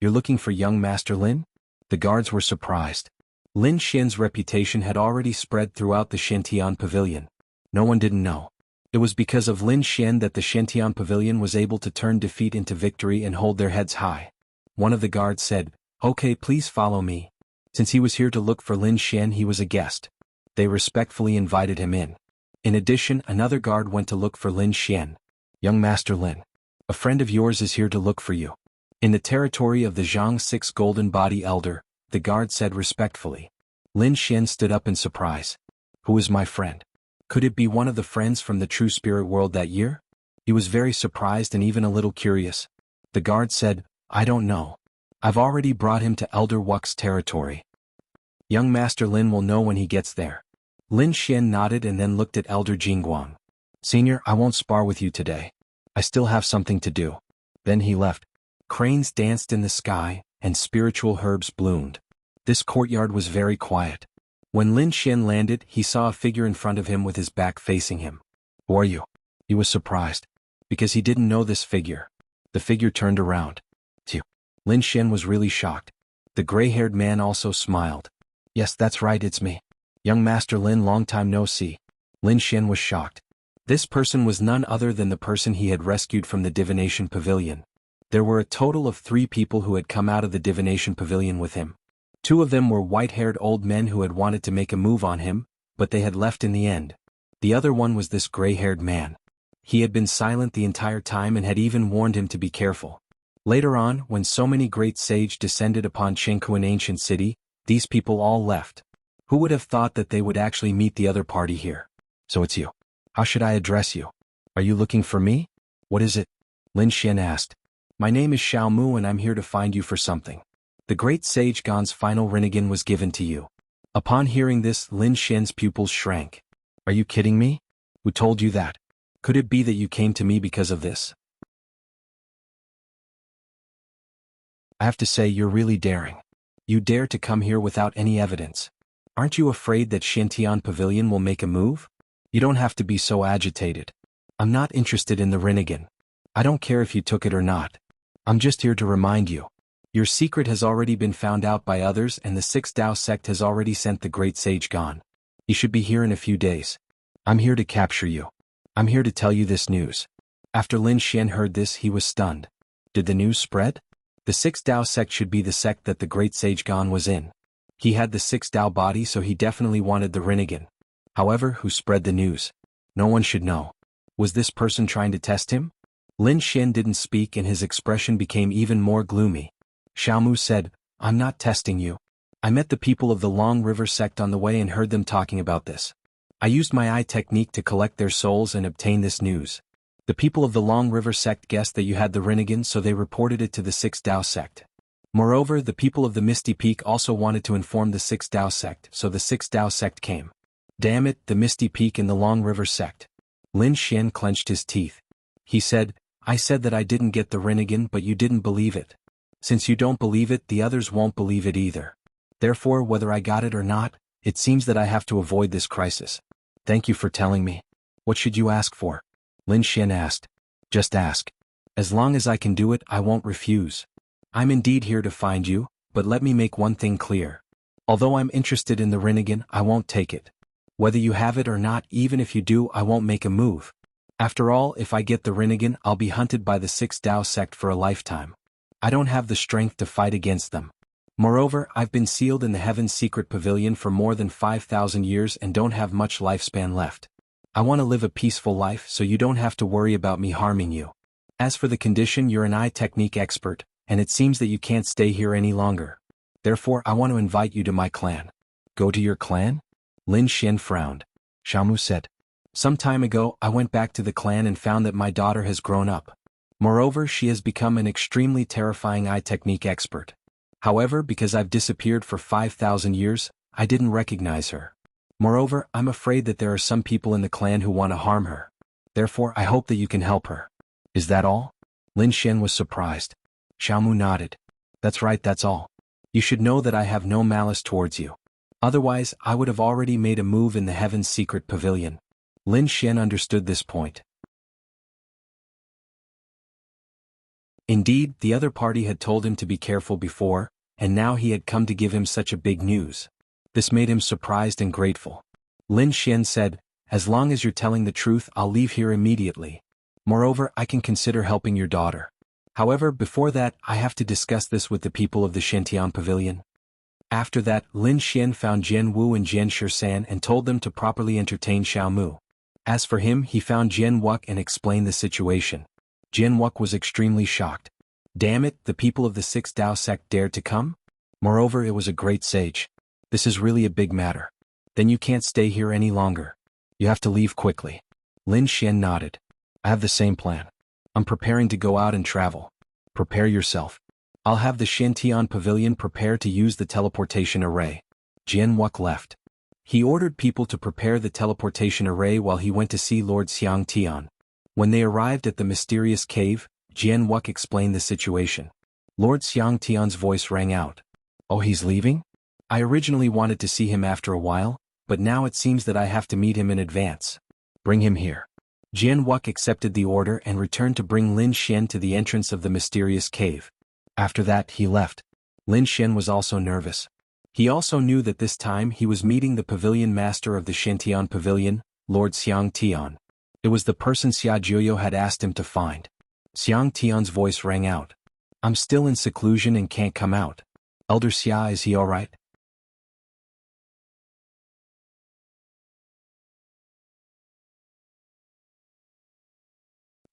"You're looking for young Master Lin?" The guards were surprised. Lin Xian's reputation had already spread throughout the Xintian Pavilion. No one didn't know. It was because of Lin Xian that the Xintian Pavilion was able to turn defeat into victory and hold their heads high. One of the guards said, "Okay, please follow me." Since he was here to look for Lin Xian, he was a guest. They respectfully invited him in. In addition, another guard went to look for Lin Xian. "Young Master Lin, a friend of yours is here to look for you." In the territory of the Jianghu 6 Golden Body Elder, the guard said respectfully. Lin Xian stood up in surprise. "Who is my friend? Could it be one of the friends from the True Spirit world that year?" He was very surprised and even a little curious. The guard said, "I don't know. I've already brought him to Elder Wux's territory. Young Master Lin will know when he gets there." Lin Xian nodded and then looked at Elder Jingguang. "Senior, I won't spar with you today. I still have something to do." Then he left. Cranes danced in the sky, and spiritual herbs bloomed. This courtyard was very quiet. When Lin Xian landed, he saw a figure in front of him with his back facing him. "Who are you?" He was surprised, because he didn't know this figure. The figure turned around. "Phew." Lin Xian was really shocked. The gray-haired man also smiled. "Yes, that's right, it's me. Young Master Lin, long time no see." Lin Xian was shocked. This person was none other than the person he had rescued from the Divination Pavilion. There were a total of 3 people who had come out of the Divination Pavilion with him. 2 of them were white-haired old men who had wanted to make a move on him, but they had left in the end. The other one was this gray-haired man. He had been silent the entire time and had even warned him to be careful. Later on, when so many great sage descended upon Jianghu, an ancient city, these people all left. Who would have thought that they would actually meet the other party here? "So it's you. How should I address you? Are you looking for me?" "What is it?" Lin Xian asked. "My name is Xiaomu and I'm here to find you for something. The great sage Gan's final Rinnegan was given to you." Upon hearing this, Lin Xian's pupils shrank. "Are you kidding me? Who told you that? Could it be that you came to me because of this?" "I have to say you're really daring. You dare to come here without any evidence. Aren't you afraid that Xintian Pavilion will make a move? You don't have to be so agitated. I'm not interested in the Rinnegan. I don't care if you took it or not. I'm just here to remind you. Your secret has already been found out by others and the 6 Tao sect has already sent the great sage Gan. He should be here in a few days. I'm here to capture you. I'm here to tell you this news." After Lin Xian heard this, he was stunned. Did the news spread? The 6 Tao sect should be the sect that the great sage Gan was in. He had the 6 Tao body, so he definitely wanted the Rinnegan. However, who spread the news? No one should know. Was this person trying to test him? Lin Xian didn't speak and his expression became even more gloomy. Xiaomu said, "I'm not testing you. I met the people of the Long River sect on the way and heard them talking about this. I used my eye technique to collect their souls and obtain this news. The people of the Long River sect guessed that you had the Rinnegan, so they reported it to the 6 Tao sect. Moreover, the people of the Misty Peak also wanted to inform the 6 Tao sect, so the 6 Tao sect came. Damn it, the Misty Peak and the Long River sect." Lin Xian clenched his teeth. He said, "I said that I didn't get the Rinnegan, but you didn't believe it. Since you don't believe it, the others won't believe it either. Therefore, whether I got it or not, it seems that I have to avoid this crisis. Thank you for telling me. What should you ask for?" Lin Xian asked. "Just ask. As long as I can do it, I won't refuse. I'm indeed here to find you, but let me make one thing clear. Although I'm interested in the Rinnegan, I won't take it. Whether you have it or not, even if you do, I won't make a move. After all, if I get the Rinnegan, I'll be hunted by the 6 Tao sect for a lifetime. I don't have the strength to fight against them. Moreover, I've been sealed in the Heaven's secret pavilion for more than 5,000 years and don't have much lifespan left. I want to live a peaceful life so you don't have to worry about me harming you. As for the condition, you're an eye technique expert, and it seems that you can't stay here any longer. Therefore, I want to invite you to my clan. Go to your clan? Lin Xian frowned. Xiaomu said. Some time ago, I went back to the clan and found that my daughter has grown up. Moreover, she has become an extremely terrifying eye technique expert. However, because I've disappeared for 5,000 years, I didn't recognize her. Moreover, I'm afraid that there are some people in the clan who want to harm her. Therefore, I hope that you can help her. Is that all? Lin Xian was surprised. Xiaomu nodded. That's right, that's all. You should know that I have no malice towards you. Otherwise, I would have already made a move in the Heaven's secret pavilion. Lin Xian understood this point. Indeed, the other party had told him to be careful before, and now he had come to give him such a big news. This made him surprised and grateful. Lin Xian said, as long as you're telling the truth, I'll leave here immediately. Moreover, I can consider helping your daughter. However, before that, I have to discuss this with the people of the Shantian Pavilion. After that, Lin Xian found Jianghu and Jian Shisan and told them to properly entertain Xiaomu. As for him, he found Jian Wuck and explained the situation. Jian Wuck was extremely shocked. Damn it, the people of the 6 Tao sect dared to come? Moreover, it was a great sage. This is really a big matter. Then you can't stay here any longer. You have to leave quickly. Lin Xian nodded. I have the same plan. I'm preparing to go out and travel. Prepare yourself. I'll have the Shantian Pavilion prepare to use the teleportation array. Jian Wuck left. He ordered people to prepare the teleportation array while he went to see Lord Xiang Tian. When they arrived at the mysterious cave, Jian Wuck explained the situation. Lord Xiang Tian's voice rang out. Oh, he's leaving? I originally wanted to see him after a while, but now it seems that I have to meet him in advance. Bring him here. Jian Wuck accepted the order and returned to bring Lin Xian to the entrance of the mysterious cave. After that, he left. Lin Xian was also nervous. He also knew that this time he was meeting the pavilion master of the Shantian Pavilion, Lord Xiang Tian. It was the person Xia Juyo had asked him to find. Xiang Tian's voice rang out. I'm still in seclusion and can't come out. Elder Xia, is he alright?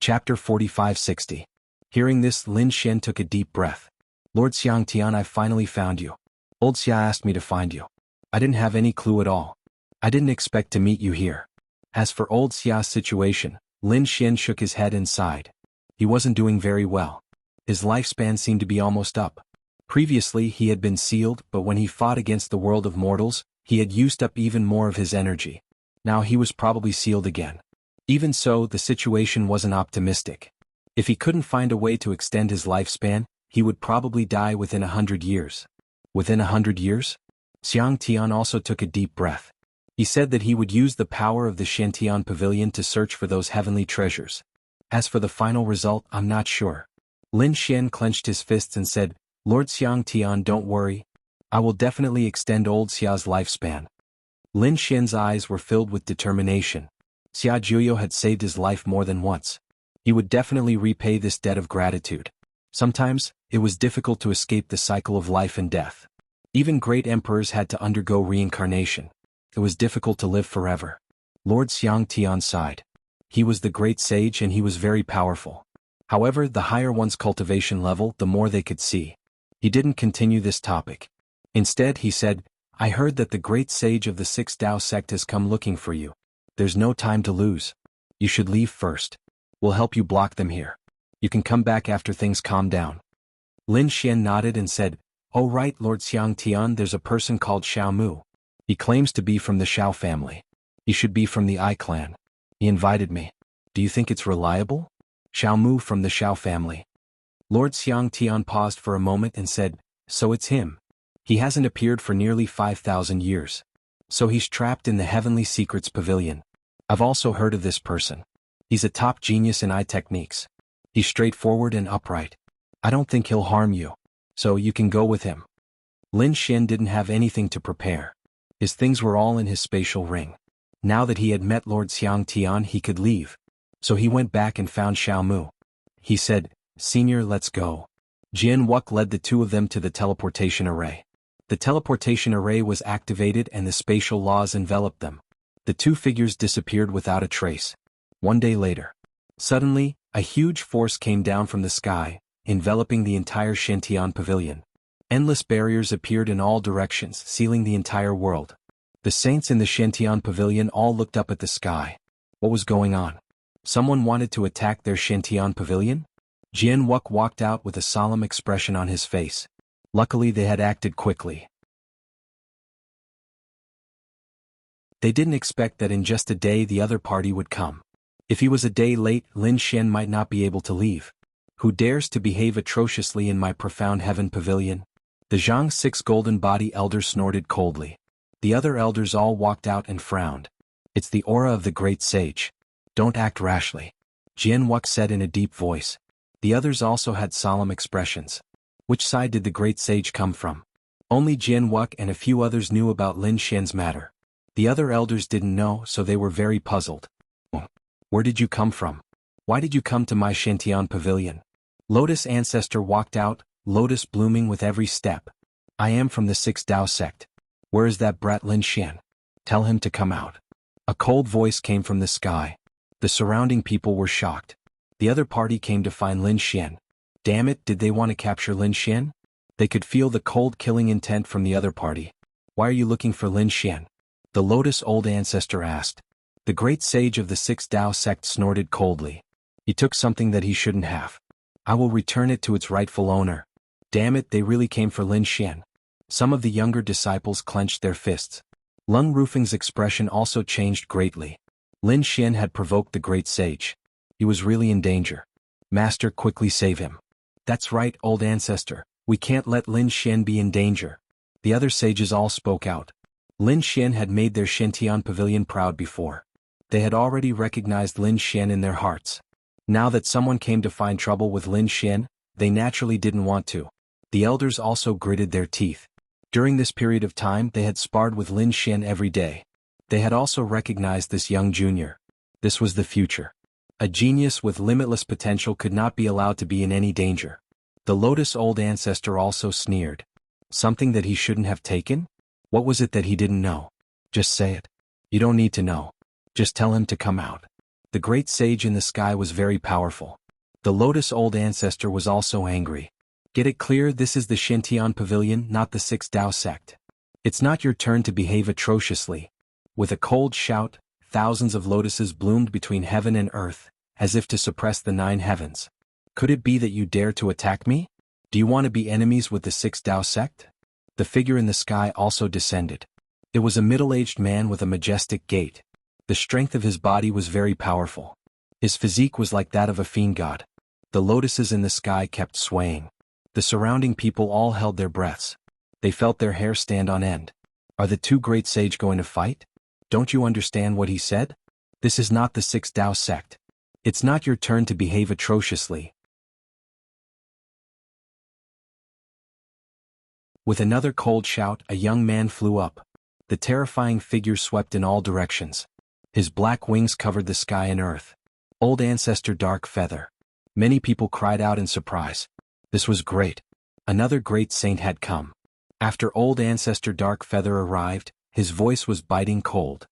Chapter 4560. Hearing this, Lin Xian took a deep breath. Lord Xiang Tian, I finally found you. Old Xia asked me to find you. I didn't have any clue at all. I didn't expect to meet you here. As for old Xia's situation, Lin Xian shook his head and sighed. He wasn't doing very well. His lifespan seemed to be almost up. Previously he had been sealed, but when he fought against the world of mortals, he had used up even more of his energy. Now he was probably sealed again. Even so, the situation wasn't optimistic. If he couldn't find a way to extend his lifespan, he would probably die within 100 years. Within 100 years? Xiang Tian also took a deep breath. He said that he would use the power of the Shantian Pavilion to search for those heavenly treasures. As for the final result, I'm not sure. Lin Xian clenched his fists and said, Lord Xiang Tian, don't worry. I will definitely extend old Xia's lifespan. Lin Xian's eyes were filled with determination. Xia Juyo had saved his life more than once. He would definitely repay this debt of gratitude. Sometimes, it was difficult to escape the cycle of life and death. Even great emperors had to undergo reincarnation. It was difficult to live forever. Lord Xiang Tian sighed. He was the great sage and he was very powerful. However, the higher one's cultivation level, the more they could see. He didn't continue this topic. Instead, he said, I heard that the great sage of the 6 Tao sect has come looking for you. There's no time to lose. You should leave first. We'll help you block them here. You can come back after things calm down. Lin Xian nodded and said, Oh right, Lord Xiang Tian, there's a person called Xiaomu. He claims to be from the Xiao family. He should be from the I clan. He invited me. Do you think it's reliable? Xiaomu from the Xiao family. Lord Xiang Tian paused for a moment and said, So it's him. He hasn't appeared for nearly 5,000 years. So he's trapped in the Heavenly Secrets Pavilion. I've also heard of this person. He's a top genius in eye techniques. He's straightforward and upright. I don't think he'll harm you. So you can go with him. Lin Xian didn't have anything to prepare. His things were all in his spatial ring. Now that he had met Lord Xiangtian, he could leave. So he went back and found Xiaomu. He said, "Senior, let's go." Jianwu led the two of them to the teleportation array. The teleportation array was activated and the spatial laws enveloped them. The two figures disappeared without a trace. One day later. Suddenly, a huge force came down from the sky, enveloping the entire Shantian pavilion. Endless barriers appeared in all directions, sealing the entire world. The saints in the Shantian pavilion all looked up at the sky. What was going on? Someone wanted to attack their Shantian pavilion? Jianwu walked out with a solemn expression on his face. Luckily they had acted quickly. They didn't expect that in just a day the other party would come. If he was a day late, Lin Xian might not be able to leave. Who dares to behave atrociously in my profound heaven pavilion? The Zhang 6 golden body elder snorted coldly. The other elders all walked out and frowned. It's the aura of the great sage. Don't act rashly. Jianwu said in a deep voice. The others also had solemn expressions. Which side did the great sage come from? Only Jianwu and a few others knew about Lin Xian's matter. The other elders didn't know, so they were very puzzled. Where did you come from? Why did you come to my Shantian pavilion? Lotus ancestor walked out, lotus blooming with every step. I am from the 6 Dao sect. Where is that brat Lin Xian? Tell him to come out. A cold voice came from the sky. The surrounding people were shocked. The other party came to find Lin Xian. Damn it, did they want to capture Lin Xian? They could feel the cold killing intent from the other party. Why are you looking for Lin Xian? The lotus old ancestor asked. The great sage of the 6 Dao sect snorted coldly. He took something that he shouldn't have. I will return it to its rightful owner. Damn it, they really came for Lin Xian. Some of the younger disciples clenched their fists. Lung Rufeng's expression also changed greatly. Lin Xian had provoked the great sage. He was really in danger. Master, quickly save him. That's right, old ancestor. We can't let Lin Xian be in danger. The other sages all spoke out. Lin Xian had made their Shantian pavilion proud before. They had already recognized Lin Xian in their hearts. Now that someone came to find trouble with Lin Xian, they naturally didn't want to. The elders also gritted their teeth. During this period of time they had sparred with Lin Xian every day. They had also recognized this young junior. This was the future. A genius with limitless potential could not be allowed to be in any danger. The lotus old ancestor also sneered. Something that he shouldn't have taken? What was it that he didn't know? Just say it. You don't need to know. Just tell him to come out. The great sage in the sky was very powerful. The lotus old ancestor was also angry. Get it clear, this is the Shantian pavilion, not the 6 Dao sect. It's not your turn to behave atrociously. With a cold shout, thousands of lotuses bloomed between heaven and earth, as if to suppress the 9 heavens. Could it be that you dare to attack me? Do you want to be enemies with the 6 Dao sect? The figure in the sky also descended. It was a middle-aged man with a majestic gait. The strength of his body was very powerful. His physique was like that of a fiend god. The lotuses in the sky kept swaying. The surrounding people all held their breaths. They felt their hair stand on end. Are the two great sage going to fight? Don't you understand what he said? This is not the 6 Dao sect. It's not your turn to behave atrociously. With another cold shout, a young man flew up. The terrifying figure swept in all directions. His black wings covered the sky and earth. Old ancestor Dark Feather. Many people cried out in surprise. This was great. Another great saint had come. After old ancestor Dark Feather arrived, his voice was biting cold.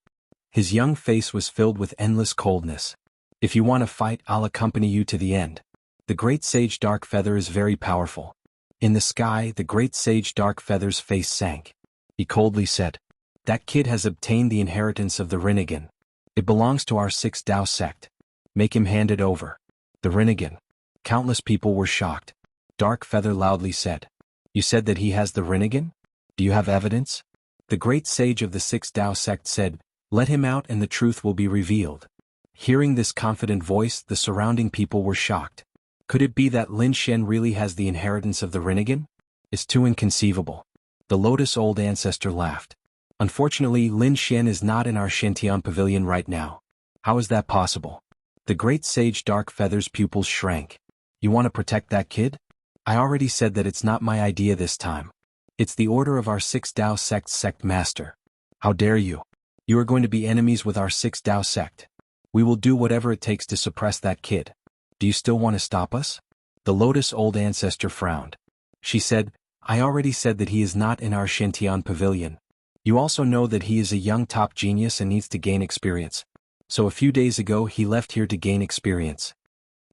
His young face was filled with endless coldness. If you want to fight, I'll accompany you to the end. The great sage Dark Feather is very powerful. In the sky, the great sage Dark Feather's face sank. He coldly said, that kid has obtained the inheritance of the Rinnegan. It belongs to our 6 Dao sect. Make him hand it over. The Rinnegan. Countless people were shocked. Dark Feather loudly said, you said that he has the Rinnegan? Do you have evidence? The great sage of the 6 Dao sect said, let him out and the truth will be revealed. Hearing this confident voice, the surrounding people were shocked. Could it be that Lin Xian really has the inheritance of the Rinnegan? It's too inconceivable. The lotus old ancestor laughed. Unfortunately, Lin Xian is not in our Shantian pavilion right now. How is that possible? The great sage Dark Feather's pupils shrank. You want to protect that kid? I already said that it's not my idea this time. It's the order of our 6 Dao sect master. How dare you? You are going to be enemies with our 6 Dao sect. We will do whatever it takes to suppress that kid. Do you still want to stop us? The Lotus Old Ancestor frowned. She said, I already said that he is not in our Shintian pavilion. You also know that he is a young top genius and needs to gain experience. So a few days ago he left here to gain experience.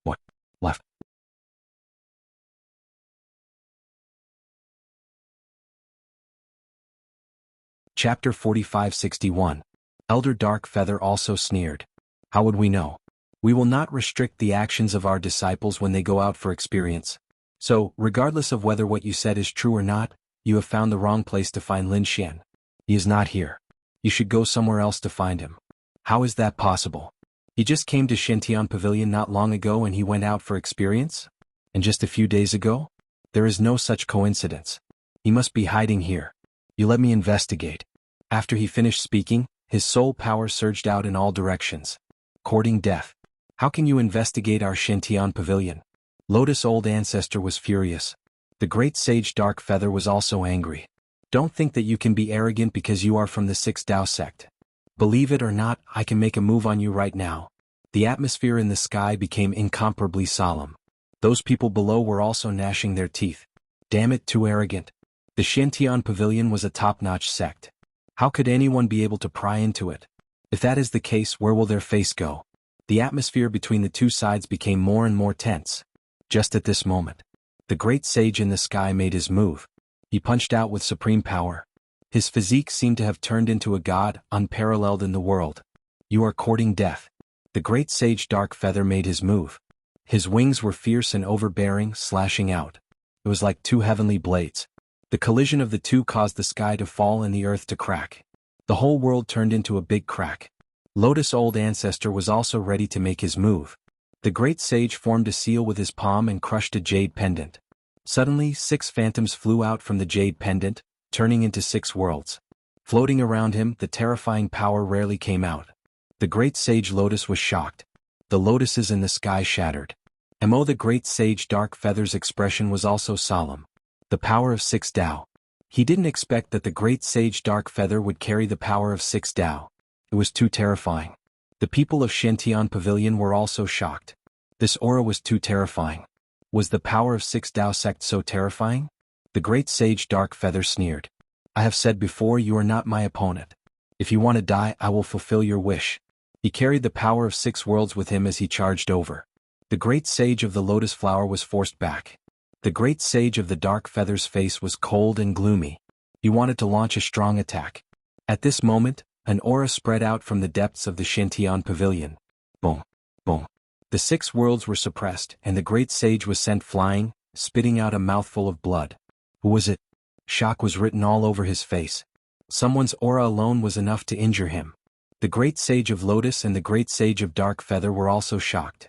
What? Left? Chapter 4561. Elder Dark Feather also sneered. How would we know? We will not restrict the actions of our disciples when they go out for experience. So, regardless of whether what you said is true or not, you have found the wrong place to find Lin Xian. He is not here. You should go somewhere else to find him. How is that possible? He just came to Shintian Pavilion not long ago and he went out for experience? And just a few days ago? There is no such coincidence. He must be hiding here. You let me investigate. After he finished speaking, his soul power surged out in all directions. Courting death. How can you investigate our Shintian Pavilion? Lotus Old Ancestor was furious. The great sage Dark Feather was also angry. Don't think that you can be arrogant because you are from the 6 Dao sect. Believe it or not, I can make a move on you right now. The atmosphere in the sky became incomparably solemn. Those people below were also gnashing their teeth. Damn it, too arrogant. The Shintian Pavilion was a top-notch sect. How could anyone be able to pry into it? If that is the case, where will their face go? The atmosphere between the two sides became more and more tense. Just at this moment, the great sage in the sky made his move. He punched out with supreme power. His physique seemed to have turned into a god, unparalleled in the world. You are courting death. The great sage Dark Feather made his move. His wings were fierce and overbearing, slashing out. It was like two heavenly blades. The collision of the two caused the sky to fall and the earth to crack. The whole world turned into a big crack. Lotus Old Ancestor was also ready to make his move. The great sage formed a seal with his palm and crushed a jade pendant. Suddenly, 6 phantoms flew out from the jade pendant, turning into 6 worlds. Floating around him, the terrifying power rarely came out. The great sage Lotus was shocked. The lotuses in the sky shattered. The great sage Dark Feather's expression was also solemn. The power of 6 Dao. He didn't expect that the great sage Dark Feather would carry the power of 6 Dao. It was too terrifying. The people of Shintian Pavilion were also shocked. This aura was too terrifying. Was the power of 6 Dao sect so terrifying? The great sage Dark Feather sneered. I have said before, you are not my opponent. If you want to die, I will fulfill your wish. He carried the power of 6 worlds with him as he charged over. The great sage of the lotus flower was forced back. The great sage of the Dark Feather's face was cold and gloomy. He wanted to launch a strong attack. At this moment, an aura spread out from the depths of the Shintian Pavilion. Boom, boom. The 6 worlds were suppressed, and the great sage was sent flying, spitting out a mouthful of blood. Who was it? Shock was written all over his face. Someone's aura alone was enough to injure him. The great sage of Lotus and the great sage of Dark Feather were also shocked.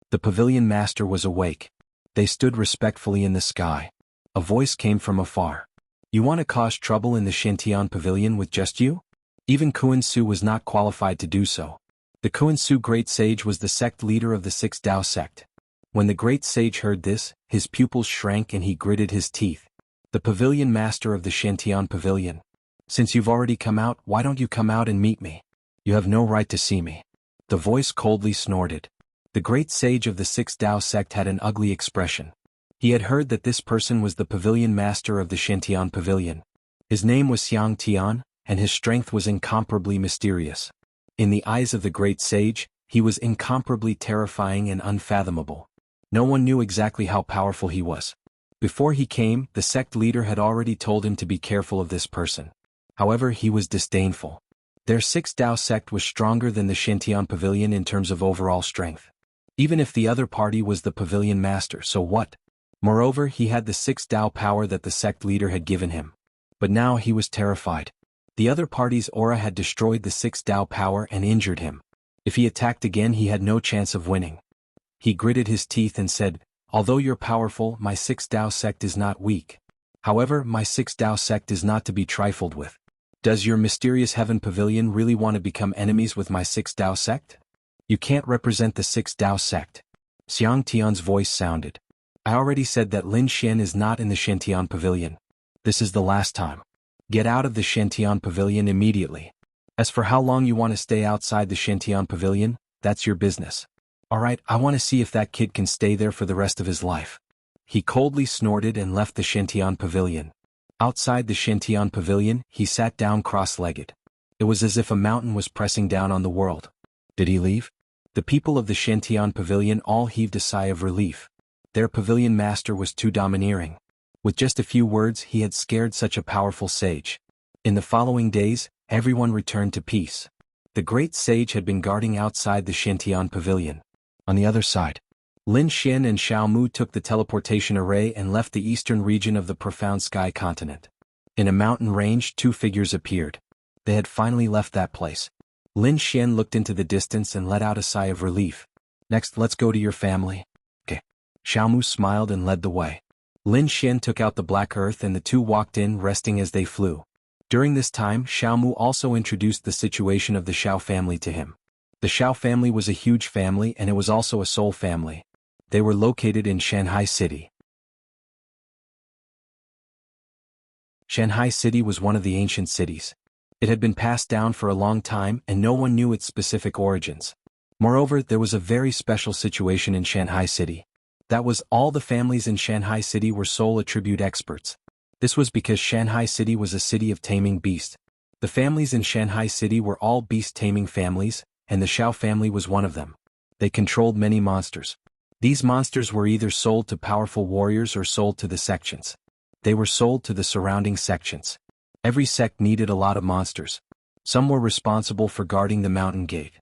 The pavilion master was awake. They stood respectfully in the sky. A voice came from afar. You want to cause trouble in the Shintian Pavilion with just you? Even Kuan Su was not qualified to do so. The Kuan Su great sage was the sect leader of the 6 Dao sect. When the great sage heard this, his pupils shrank and he gritted his teeth. The pavilion master of the Shintian Pavilion. Since you've already come out, why don't you come out and meet me? You have no right to see me. The voice coldly snorted. The great sage of the 6 Dao sect had an ugly expression. He had heard that this person was the pavilion master of the Shintian Pavilion. His name was Xiang Tian, and his strength was incomparably mysterious. In the eyes of the great sage, he was incomparably terrifying and unfathomable. No one knew exactly how powerful he was. Before he came, the sect leader had already told him to be careful of this person. However, he was disdainful. Their 6 Dao sect was stronger than the Shintian Pavilion in terms of overall strength. Even if the other party was the pavilion master, so what? Moreover, he had the 6 Dao power that the sect leader had given him. But now he was terrified. The other party's aura had destroyed the 6 Dao power and injured him. If he attacked again, he had no chance of winning. He gritted his teeth and said, although you're powerful, my 6 Dao sect is not weak. However, my 6 Dao sect is not to be trifled with. Does your mysterious heaven pavilion really want to become enemies with my 6 Dao sect? You can't represent the 6 Dao sect. Xiang Tian's voice sounded. I already said that Lin Xian is not in the Shintian Pavilion. This is the last time. Get out of the Shantian Pavilion immediately. As for how long you want to stay outside the Shantian Pavilion, that's your business. Alright, I want to see if that kid can stay there for the rest of his life. He coldly snorted and left the Shantian Pavilion. Outside the Shantian Pavilion, he sat down cross-legged. It was as if a mountain was pressing down on the world. Did he leave? The people of the Shantian Pavilion all heaved a sigh of relief. Their pavilion master was too domineering. With just a few words he had scared such a powerful sage. In the following days, everyone returned to peace. The great sage had been guarding outside the Shantian Pavilion. On the other side, Lin Xian and Xiao Mu took the teleportation array and left the eastern region of the profound sky continent. In a mountain range, two figures appeared. They had finally left that place. Lin Xian looked into the distance and let out a sigh of relief. Next, let's go to your family. Okay. Xiao Mu smiled and led the way. Lin Xian took out the black earth and the two walked in, resting as they flew. During this time, Xiao Mu also introduced the situation of the Xiao family to him. The Xiao family was a huge family and it was also a soul family. They were located in Shanghai City. Shanghai City was one of the ancient cities. It had been passed down for a long time and no one knew its specific origins. Moreover, there was a very special situation in Shanghai City. That was, all the families in Shanghai City were soul attribute experts. This was because Shanghai City was a city of taming beasts. The families in Shanghai City were all beast-taming families, and the Xiao family was one of them. They controlled many monsters. These monsters were either sold to powerful warriors or sold to the sections. They were sold to the surrounding sections. Every sect needed a lot of monsters. Some were responsible for guarding the mountain gate.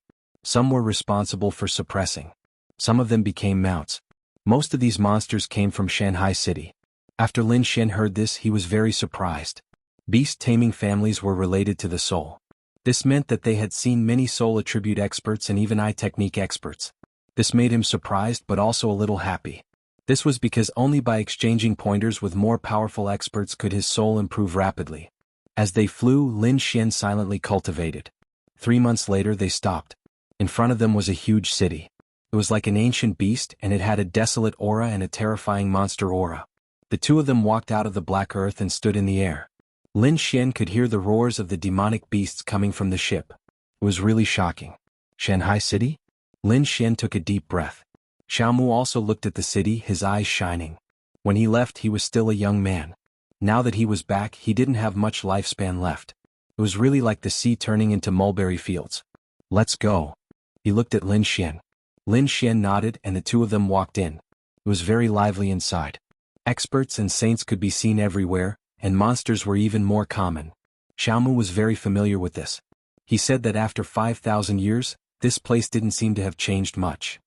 Some were responsible for suppressing. Some of them became mounts. Most of these monsters came from Shanghai City. After Lin Xian heard this, he was very surprised. Beast-taming families were related to the soul. This meant that they had seen many soul attribute experts and even eye technique experts. This made him surprised but also a little happy. This was because only by exchanging pointers with more powerful experts could his soul improve rapidly. As they flew, Lin Xian silently cultivated. 3 months later they stopped. In front of them was a huge city. It was like an ancient beast and it had a desolate aura and a terrifying monster aura. The two of them walked out of the black earth and stood in the air. Lin Xian could hear the roars of the demonic beasts coming from the ship. It was really shocking. Shanghai City? Lin Xian took a deep breath. Xiao Mu also looked at the city, his eyes shining. When he left he was still a young man. Now that he was back he didn't have much lifespan left. It was really like the sea turning into mulberry fields. Let's go. He looked at Lin Xian. Lin Xian nodded and the two of them walked in. It was very lively inside. Experts and saints could be seen everywhere, and monsters were even more common. Xiao Mu was very familiar with this. He said that after 5,000 years, this place didn't seem to have changed much.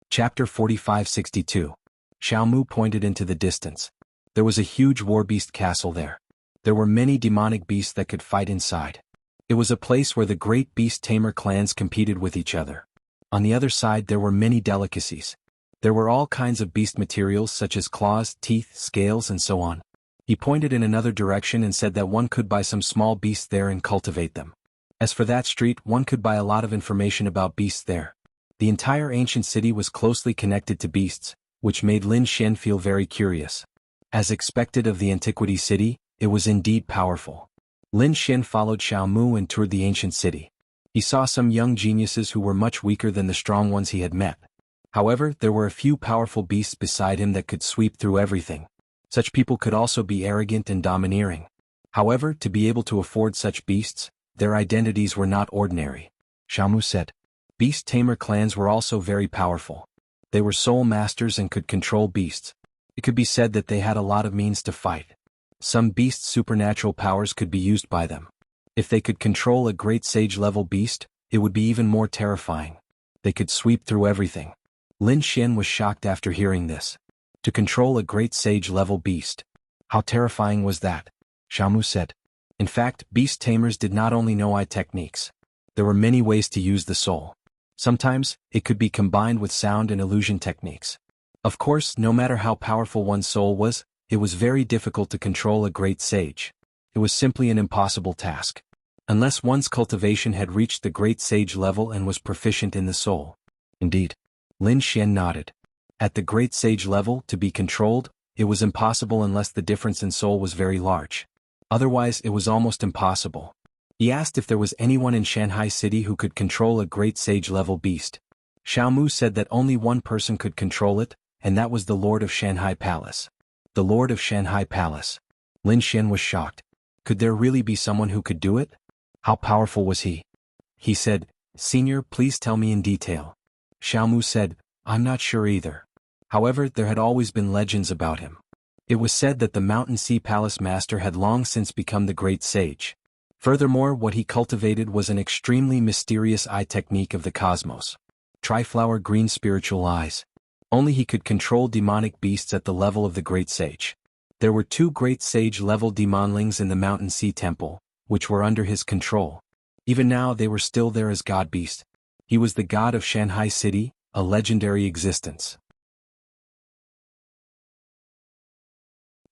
Chapter 4562. Xiao Mu pointed into the distance. There was a huge war beast castle there. There were many demonic beasts that could fight inside. It was a place where the great beast tamer clans competed with each other. On the other side there were many delicacies. There were all kinds of beast materials such as claws, teeth, scales and so on. He pointed in another direction and said that one could buy some small beasts there and cultivate them. As for that street, one could buy a lot of information about beasts there. The entire ancient city was closely connected to beasts, which made Lin Xian feel very curious. As expected of the antiquity city, it was indeed powerful. Lin Xian followed Xiao Mu and toured the ancient city. He saw some young geniuses who were much weaker than the strong ones he had met. However, there were a few powerful beasts beside him that could sweep through everything. Such people could also be arrogant and domineering. However, to be able to afford such beasts, their identities were not ordinary. Xiao Mu said. Beast tamer clans were also very powerful. They were soul masters and could control beasts. It could be said that they had a lot of means to fight. Some beasts' supernatural powers could be used by them. If they could control a great sage-level beast, it would be even more terrifying. They could sweep through everything. Lin Xian was shocked after hearing this. To control a great sage-level beast. How terrifying was that? Xiao Mu said. In fact, beast tamers did not only know eye techniques. There were many ways to use the soul. Sometimes, it could be combined with sound and illusion techniques. Of course, no matter how powerful one's soul was, it was very difficult to control a great sage. It was simply an impossible task. Unless one's cultivation had reached the great sage level and was proficient in the soul. Indeed. Lin Xian nodded. At the great sage level, to be controlled, it was impossible unless the difference in soul was very large. Otherwise, it was almost impossible. He asked if there was anyone in Shanghai City who could control a great sage-level beast. Xiaomu said that only one person could control it, and that was the Lord of Shanghai Palace. The Lord of Shanghai Palace. Lin Xian was shocked. Could there really be someone who could do it? How powerful was he? He said, "Senior, please tell me in detail." Xiaomu said, "I'm not sure either." However, there had always been legends about him. It was said that the Mountain Sea Palace Master had long since become the great sage. Furthermore, what he cultivated was an extremely mysterious eye technique of the cosmos. Triflower green spiritual eyes. Only he could control demonic beasts at the level of the great sage. There were 2 great sage-level demonlings in the Mountain Sea Temple, which were under his control. Even now they were still there as god beast. He was the god of Shanghai City, a legendary existence.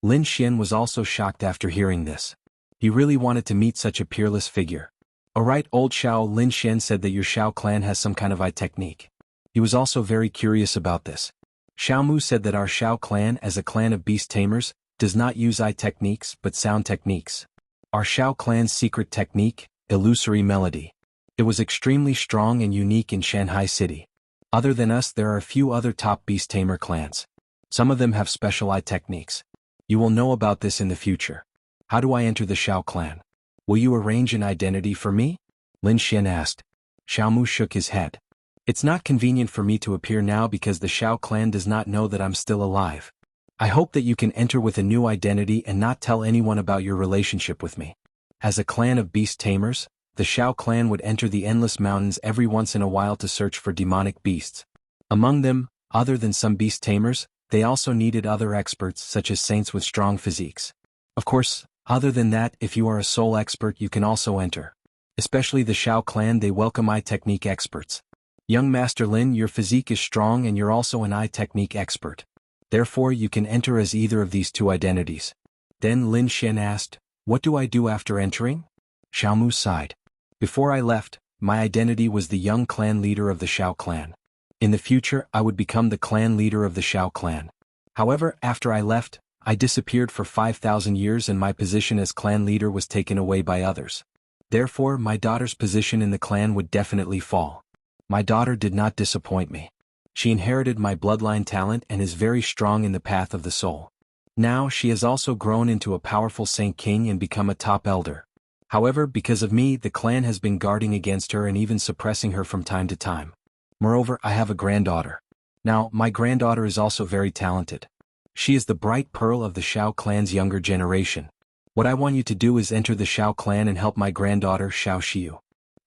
Lin Xian was also shocked after hearing this. He really wanted to meet such a peerless figure. "Alright, old Xiao," Lin Xian said that your Xiao clan has some kind of eye technique. He was also very curious about this. Xiaomu said that our Xiao clan, as a clan of beast tamers, does not use eye techniques but sound techniques. Our Xiao clan's secret technique, illusory melody. It was extremely strong and unique in Shanghai City. Other than us, there are a few other top beast tamer clans. Some of them have special eye techniques. You will know about this in the future. How do I enter the Xiao clan? Will you arrange an identity for me? Lin Xian asked. Xiaomu shook his head. It's not convenient for me to appear now because the Xiao clan does not know that I'm still alive. I hope that you can enter with a new identity and not tell anyone about your relationship with me. As a clan of beast tamers, the Xiao clan would enter the endless mountains every once in a while to search for demonic beasts. Among them, other than some beast tamers, they also needed other experts such as saints with strong physiques. Of course, other than that, if you are a soul expert you can also enter. Especially the Xiao clan, they welcome eye technique experts. Young Master Lin, your physique is strong and you're also an eye technique expert. Therefore you can enter as either of these 2 identities. Then Lin Xian asked, "What do I do after entering?" Xiaomu sighed. "Before I left, my identity was the young clan leader of the Xiao clan. In the future I would become the clan leader of the Xiao clan. However, after I left, I disappeared for 5,000 years and my position as clan leader was taken away by others. Therefore, my daughter's position in the clan would definitely fall. My daughter did not disappoint me. She inherited my bloodline talent and is very strong in the path of the soul. Now she has also grown into a powerful Saint King and become a top elder. However, because of me, the clan has been guarding against her and even suppressing her from time to time. Moreover, I have a granddaughter. Now, my granddaughter is also very talented. She is the bright pearl of the Xiao clan's younger generation. What I want you to do is enter the Xiao clan and help my granddaughter Xiao Xiu.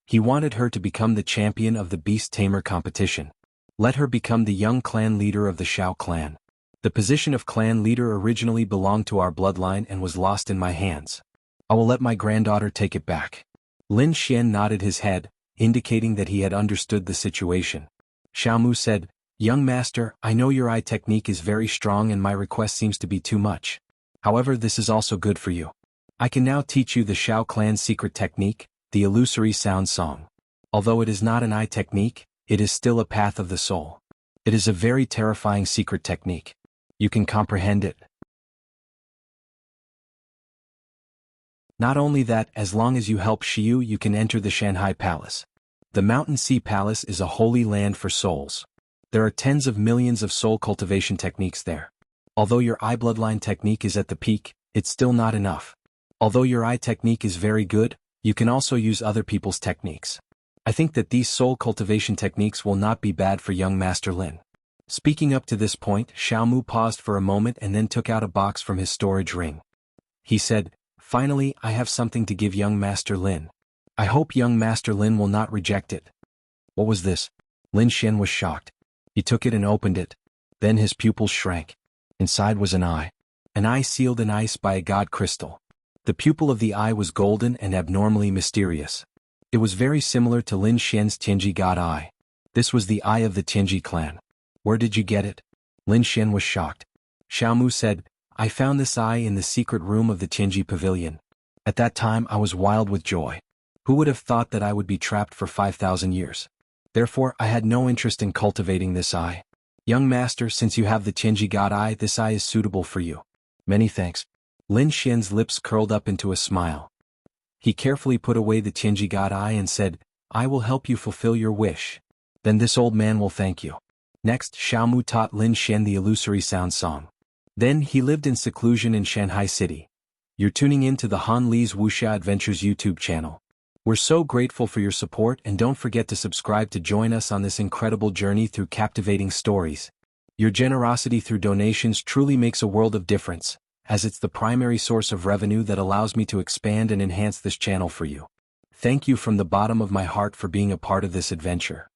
He wanted her to become the champion of the Beast Tamer competition. Let her become the young clan leader of the Xiao clan. The position of clan leader originally belonged to our bloodline and was lost in my hands. I will let my granddaughter take it back." Lin Xian nodded his head, indicating that he had understood the situation. Xiaomu said, "Young master, I know your eye technique is very strong and my request seems to be too much. However, this is also good for you. I can now teach you the Xiao clan's secret technique, the illusory sound song. Although it is not an eye technique, it is still a path of the soul. It is a very terrifying secret technique. You can comprehend it. Not only that, as long as you help Xiu, you can enter the Shanghai Palace. The Mountain Sea Palace is a holy land for souls. There are tens of millions of soul cultivation techniques there. Although your eye bloodline technique is at the peak, it's still not enough. Although your eye technique is very good, you can also use other people's techniques. I think that these soul cultivation techniques will not be bad for young Master Lin." Speaking up to this point, Xiaomu paused for a moment and then took out a box from his storage ring. He said, "Finally, I have something to give young Master Lin. I hope young Master Lin will not reject it." What was this? Lin Xian was shocked. He took it and opened it. Then his pupils shrank. Inside was an eye sealed in ice by a god crystal. The pupil of the eye was golden and abnormally mysterious. It was very similar to Lin Xian's Tianji god eye. This was the eye of the Tianji clan. Where did you get it? Lin Xian was shocked. Xiaomu said, "I found this eye in the secret room of the Tianji pavilion. At that time I was wild with joy. Who would have thought that I would be trapped for 5,000 years? Therefore I had no interest in cultivating this eye. Young master, since you have the Tianji God eye, this eye is suitable for you. Many thanks. Lin Xian's lips curled up into a smile. He carefully put away the Tianji God eye and said, I will help you fulfill your wish. Then this old man will thank you. Next, Xiaomu taught Lin Xian the illusory sound song. Then he lived in seclusion in Shanghai City. You're tuning in to the Han Li's Wuxia Adventures YouTube channel. We're so grateful for your support, and don't forget to subscribe to join us on this incredible journey through captivating stories. Your generosity through donations truly makes a world of difference, as it's the primary source of revenue that allows me to expand and enhance this channel for you. Thank you from the bottom of my heart for being a part of this adventure.